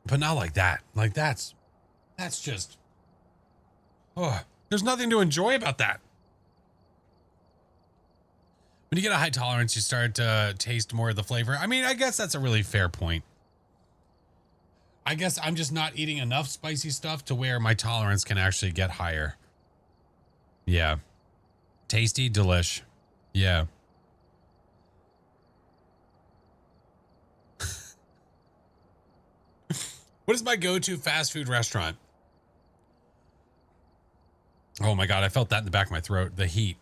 But not like that. Like that's just, oh, there's nothing to enjoy about that. When you get a high tolerance, you start to taste more of the flavor. I mean, I guess that's a really fair point. I guess I'm just not eating enough spicy stuff to where my tolerance can actually get higher. Yeah. Tasty, delish. Yeah. What is my go-to fast food restaurant? Oh my God, I felt that in the back of my throat. The heat.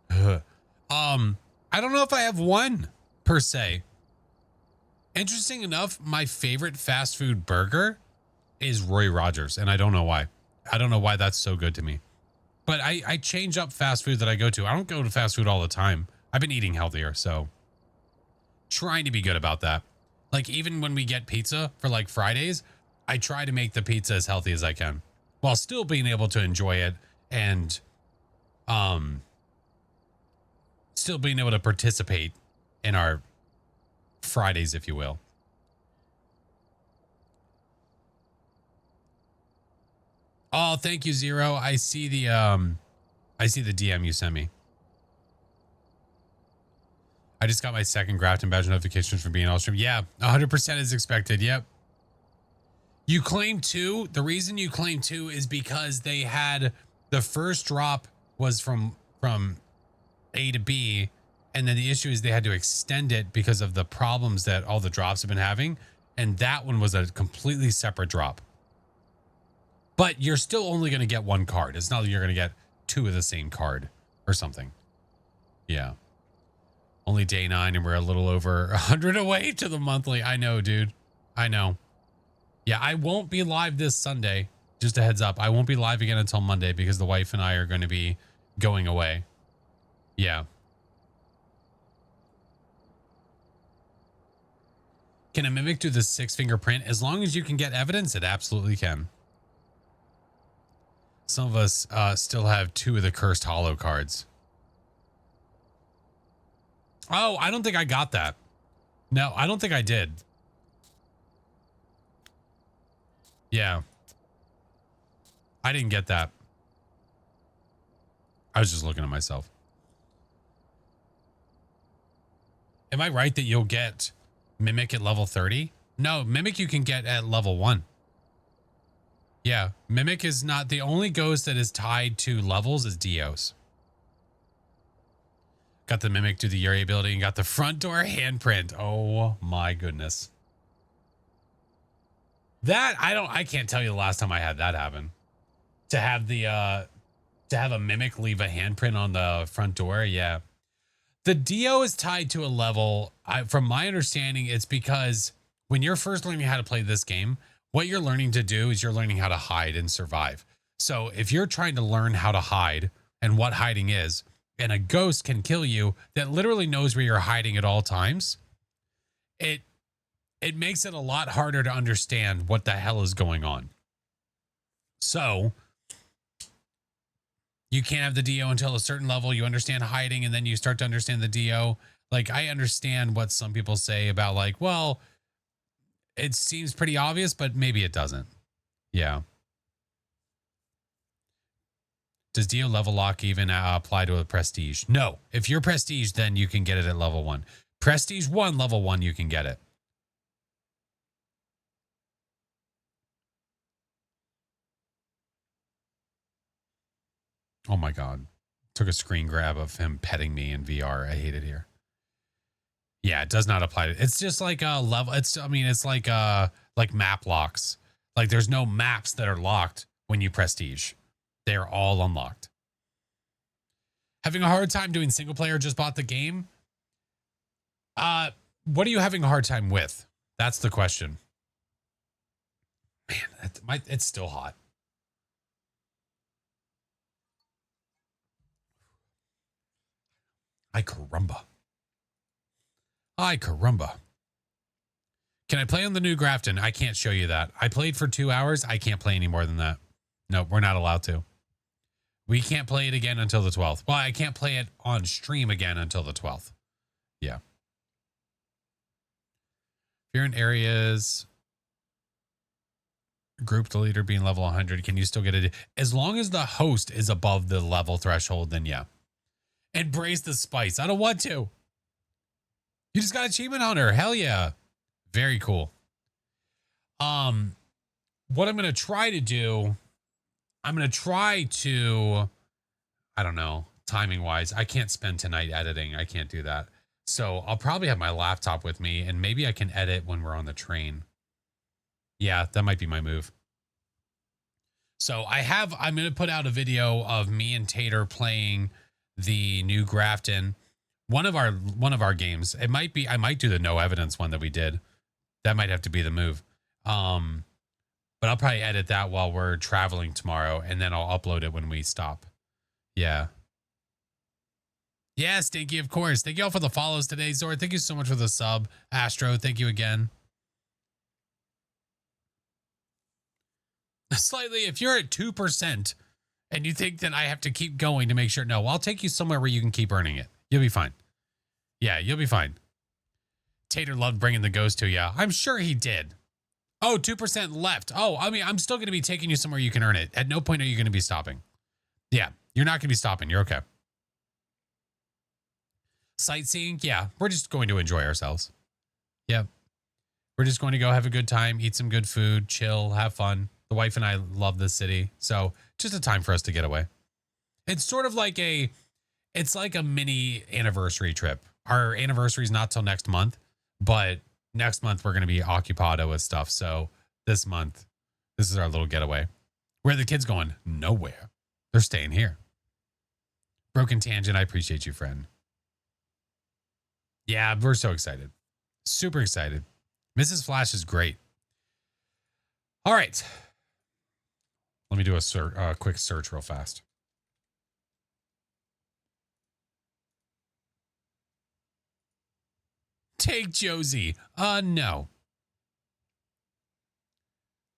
Ugh. I don't know if I have one per se. Interesting enough, my favorite fast food burger is Roy Rogers, and I don't know why. I don't know why that's so good to me. But I change up fast food that I go to. I don't go to fast food all the time. I've been eating healthier, so trying to be good about that. Like even when we get pizza for like Fridays, I try to make the pizza as healthy as I can while still being able to enjoy it and still being able to participate in our Fridays, if you will. Oh, thank you, Zero. I see the DM you sent me. I just got my second Grafton badge notifications from being all stream. Yeah, 100% is expected. Yep. You claim 2. The reason you claim 2 is because they had the first drop was from A to B, and then the issue is they had to extend it because of the problems that all the drops have been having, and that one was a completely separate drop. But you're still only going to get 1 card. It's not like you're going to get 2 of the same card or something. Yeah. Only day 9 and we're a little over 100 away to the monthly. I know, dude. I know. Yeah, I won't be live this Sunday. Just a heads up. I won't be live again until Monday because the wife and I are going to be going away. Yeah. Can a mimic do the 6-finger print? As long as you can get evidence, it absolutely can. Some of us still have 2 of the cursed hollow cards. Oh, I don't think I got that. No, I don't think I did. Yeah. I didn't get that. I was just looking at myself. Am I right that you'll get Mimic at level 30? No, Mimic you can get at level 1. Yeah, Mimic is not the only ghost that is tied to levels is Dios. Got the Mimic to the Yuri ability and got the front door handprint. Oh my goodness. That I can't tell you the last time I had that happen. To have a Mimic leave a handprint on the front door, yeah. The Dio is tied to a level. From my understanding, it's because when you're first learning how to play this game, what you're learning to do is you're learning how to hide and survive. So if you're trying to learn how to hide and what hiding is, and a ghost can kill you that literally knows where you're hiding at all times, it makes it a lot harder to understand what the hell is going on. So you can't have the Dio until a certain level. You understand hiding, and then you start to understand the Dio. Like, I understand what some people say about, like, well, it seems pretty obvious, but maybe it doesn't. Yeah. Does Dio level lock even apply to a prestige? No. If you're prestige, then you can get it at level 1. Prestige 1, level 1, you can get it. Oh my God. Took a screen grab of him petting me in VR. I hate it here. Yeah, it does not apply. It's just like a level. It's like map locks. Like there's no maps that are locked when you prestige. They're all unlocked. Having a hard time doing single player, just bought the game. What are you having a hard time with? That's the question. Man, it's still hot. Ay caramba. Ay caramba. Can I play on the new Grafton? I can't show you that. I played for 2 hours. I can't play any more than that. No, we're not allowed to. We can't play it again until the 12th. Well, I can't play it on stream again until the 12th. Yeah. If you're in areas, group the leader being level 100, can you still get it? As long as the host is above the level threshold, then yeah. Embrace the spice. I don't want to. You just got Achievement Hunter. Hell yeah. Very cool. What I'm going to try to do, I don't know, timing wise, I can't spend tonight editing. I can't do that. So I'll probably have my laptop with me and maybe I can edit when we're on the train. Yeah, that might be my move. So I'm going to put out a video of me and Tater playing the new Grafton. One of our games. It might be, I might do the no evidence one that we did. That might have to be the move. But I'll probably edit that while we're traveling tomorrow and then I'll upload it when we stop. Yeah. Yeah, Stinky, of course. Thank you all for the follows today. Zora, thank you so much for the sub. Astro, thank you again. Slightly, if you're at 2% and you think that I have to keep going to make sure, no, I'll take you somewhere where you can keep earning it. You'll be fine. Yeah, you'll be fine. Tater loved bringing the ghost to you. I'm sure he did. Oh, 2% left. Oh, I mean, I'm still going to be taking you somewhere you can earn it. At no point are you going to be stopping. Yeah, you're not going to be stopping. You're okay. Sightseeing? Yeah, we're just going to enjoy ourselves. Yeah. We're just going to go have a good time, eat some good food, chill, have fun. The wife and I love this city. So just a time for us to get away. It's sort of like it's like a mini anniversary trip. Our anniversary is not till next month, but next month we're going to be occupado with stuff. So this month, this is our little getaway. Where are the kids going? Nowhere. They're staying here. Broken tangent. I appreciate you, friend. Yeah, we're so excited. Super excited. Mrs. Flash is great. All right. Let me do a quick search real fast. Take Josie. No.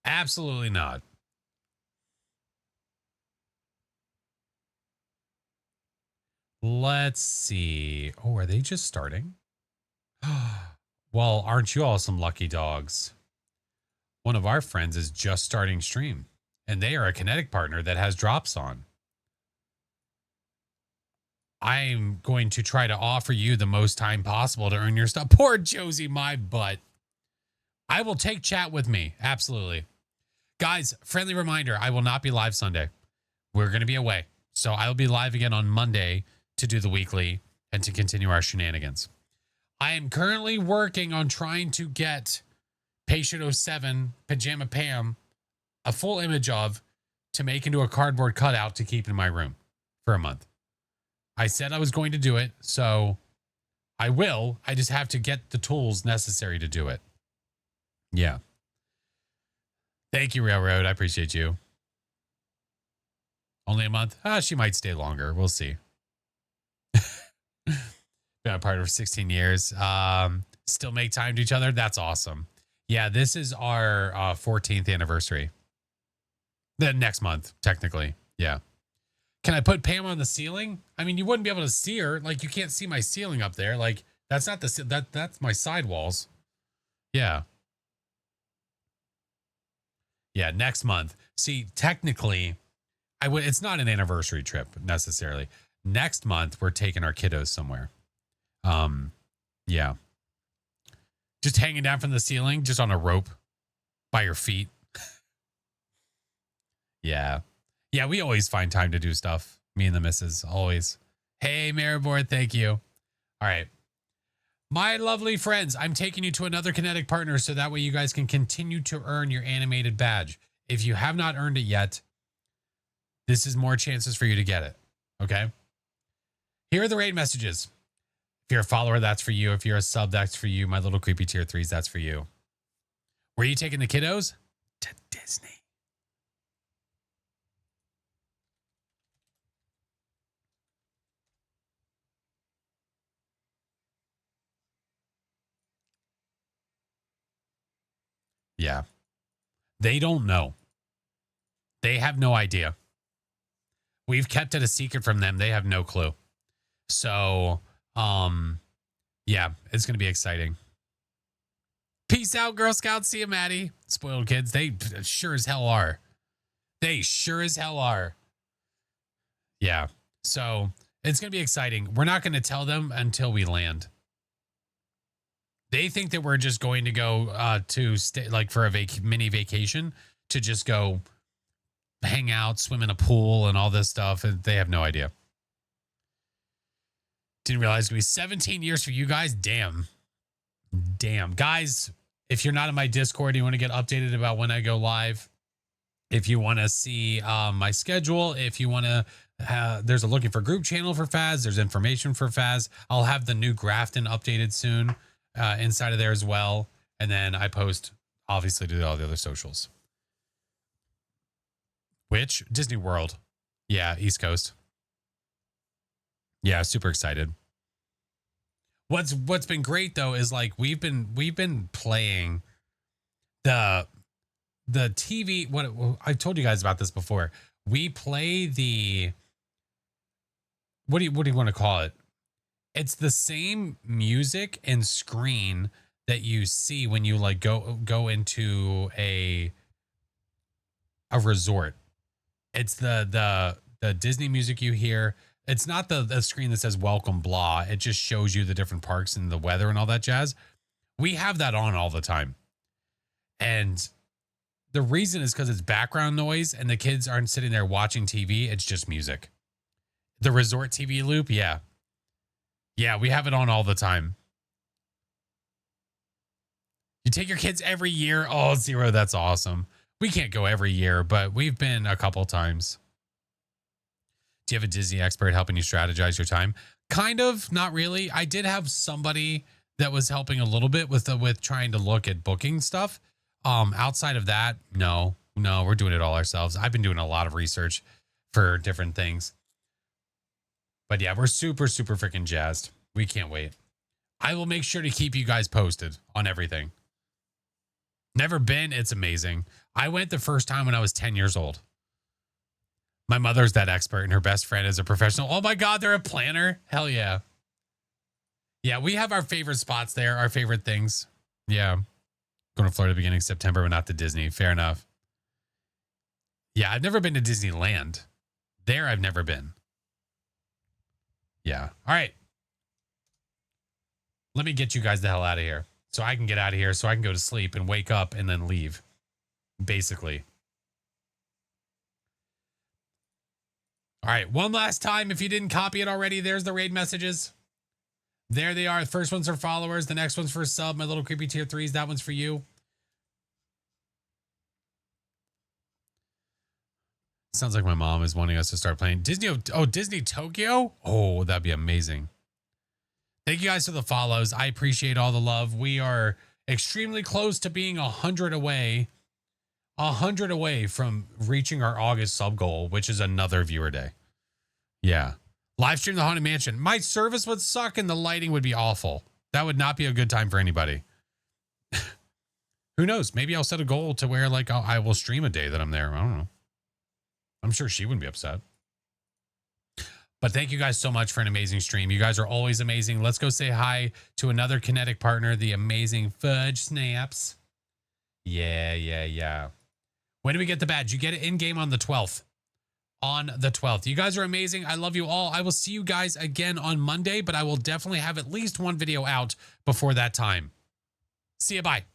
Absolutely not. Let's see. Oh, are they just starting? Well, aren't you all some lucky dogs? One of our friends is just starting stream, and they are a Kinetic partner that has drops on. I'm going to try to offer you the most time possible to earn your stuff. Poor Josie, my butt. I will take chat with me. Absolutely. Guys, friendly reminder, I will not be live Sunday. We're going to be away. So I will be live again on Monday to do the weekly and to continue our shenanigans. I am currently working on trying to get Patient 07, Pajama Pam, a full image of to make into a cardboard cutout to keep in my room for a month. I said I was going to do it, so I will. I just have to get the tools necessary to do it. Yeah. Thank you, Railroad. I appreciate you. Only a month? She might stay longer. We'll see. Been a partner for 16 years. Still make time to each other. That's awesome. Yeah, this is our 14th anniversary. The next month, technically. Yeah. Can I put Pam on the ceiling? I mean, you wouldn't be able to see her. Like, you can't see my ceiling up there. Like, that's not that's my side walls. Yeah. Yeah, next month. See, technically, it's not an anniversary trip necessarily. Next month, we're taking our kiddos somewhere. Yeah. Just hanging down from the ceiling, just on a rope by your feet. Yeah. Yeah, we always find time to do stuff. Me and the missus, always. Hey, Maribor, thank you. All right. My lovely friends, I'm taking you to another Kinetic partner so that way you guys can continue to earn your animated badge. If you have not earned it yet, this is more chances for you to get it. Okay? Here are the raid messages. If you're a follower, that's for you. If you're a sub, that's for you. My little creepy tier 3s, that's for you. Where are you taking the kiddos? To Disney. Yeah. They don't know. They have no idea. We've kept it a secret from them. They have no clue. So, yeah, it's going to be exciting. Peace out, Girl Scouts. See you, Maddie. Spoiled kids. They sure as hell are. They sure as hell are. Yeah. So it's going to be exciting. We're not going to tell them until we land. They think that we're just going to go to stay like for a mini vacation to just go hang out, swim in a pool and all this stuff. And they have no idea. Didn't realize it's going to be 17 years for you guys. Damn. Damn. Guys, if you're not in my Discord, you want to get updated about when I go live. If you want to see my schedule, if you want to, there's a looking for group channel for Phaz. There's information for Phaz. I'll have the new Grafton updated soon inside of there as well. And then I post, obviously, to all the other socials. Which? Disney World. Yeah, East Coast. Yeah, super excited. What's been great though is like we've been playing the TV. What I told you guys about this before. We play the what do you want to call it? It's the same music and screen that you see when you like go into a resort. It's the Disney music you hear. It's not the screen that says welcome blah. It just shows you the different parks and the weather and all that jazz. We have that on all the time. And the reason is because it's background noise and the kids aren't sitting there watching TV. It's just music. The resort TV loop. Yeah. Yeah, we have it on all the time. You take your kids every year. Oh, Zero, that's awesome. We can't go every year, but we've been a couple times. Do you have a Disney expert helping you strategize your time? Kind of, not really. I did have somebody that was helping a little bit with trying to look at booking stuff. Outside of that, no, we're doing it all ourselves. I've been doing a lot of research for different things. But yeah, we're super, super freaking jazzed. We can't wait. I will make sure to keep you guys posted on everything. Never been. It's amazing. I went the first time when I was 10 years old. My mother's that expert and her best friend is a professional. Oh my God, they're a planner. Hell yeah. Yeah, we have our favorite spots there, our favorite things. Yeah. Going to Florida beginning of September, but not to Disney. Fair enough. Yeah, I've never been to Disneyland. There, I've never been. Yeah. All right. Let me get you guys the hell out of here. So I can get out of here so I can go to sleep and wake up and then leave. Basically. All right, one last time. If you didn't copy it already, there's the raid messages. There they are. The first one's for followers. The next one's for sub. My little creepy tier 3s. That one's for you. Sounds like my mom is wanting us to start playing Disney. Oh, Disney Tokyo. Oh, that'd be amazing. Thank you guys for the follows. I appreciate all the love. We are extremely close to being 100 away. 100 away from reaching our August sub goal, which is another viewer day. Yeah. Live stream the Haunted Mansion. My service would suck and the lighting would be awful. That would not be a good time for anybody. Who knows? Maybe I'll set a goal to where like I will stream a day that I'm there. I don't know. I'm sure she wouldn't be upset. But thank you guys so much for an amazing stream. You guys are always amazing. Let's go say hi to another Kinetic partner, the amazing Fudge Snaps. Yeah. When do we get the badge? You get it in-game on the 12th. On the 12th. You guys are amazing. I love you all. I will see you guys again on Monday, but I will definitely have at least one video out before that time. See you. Bye.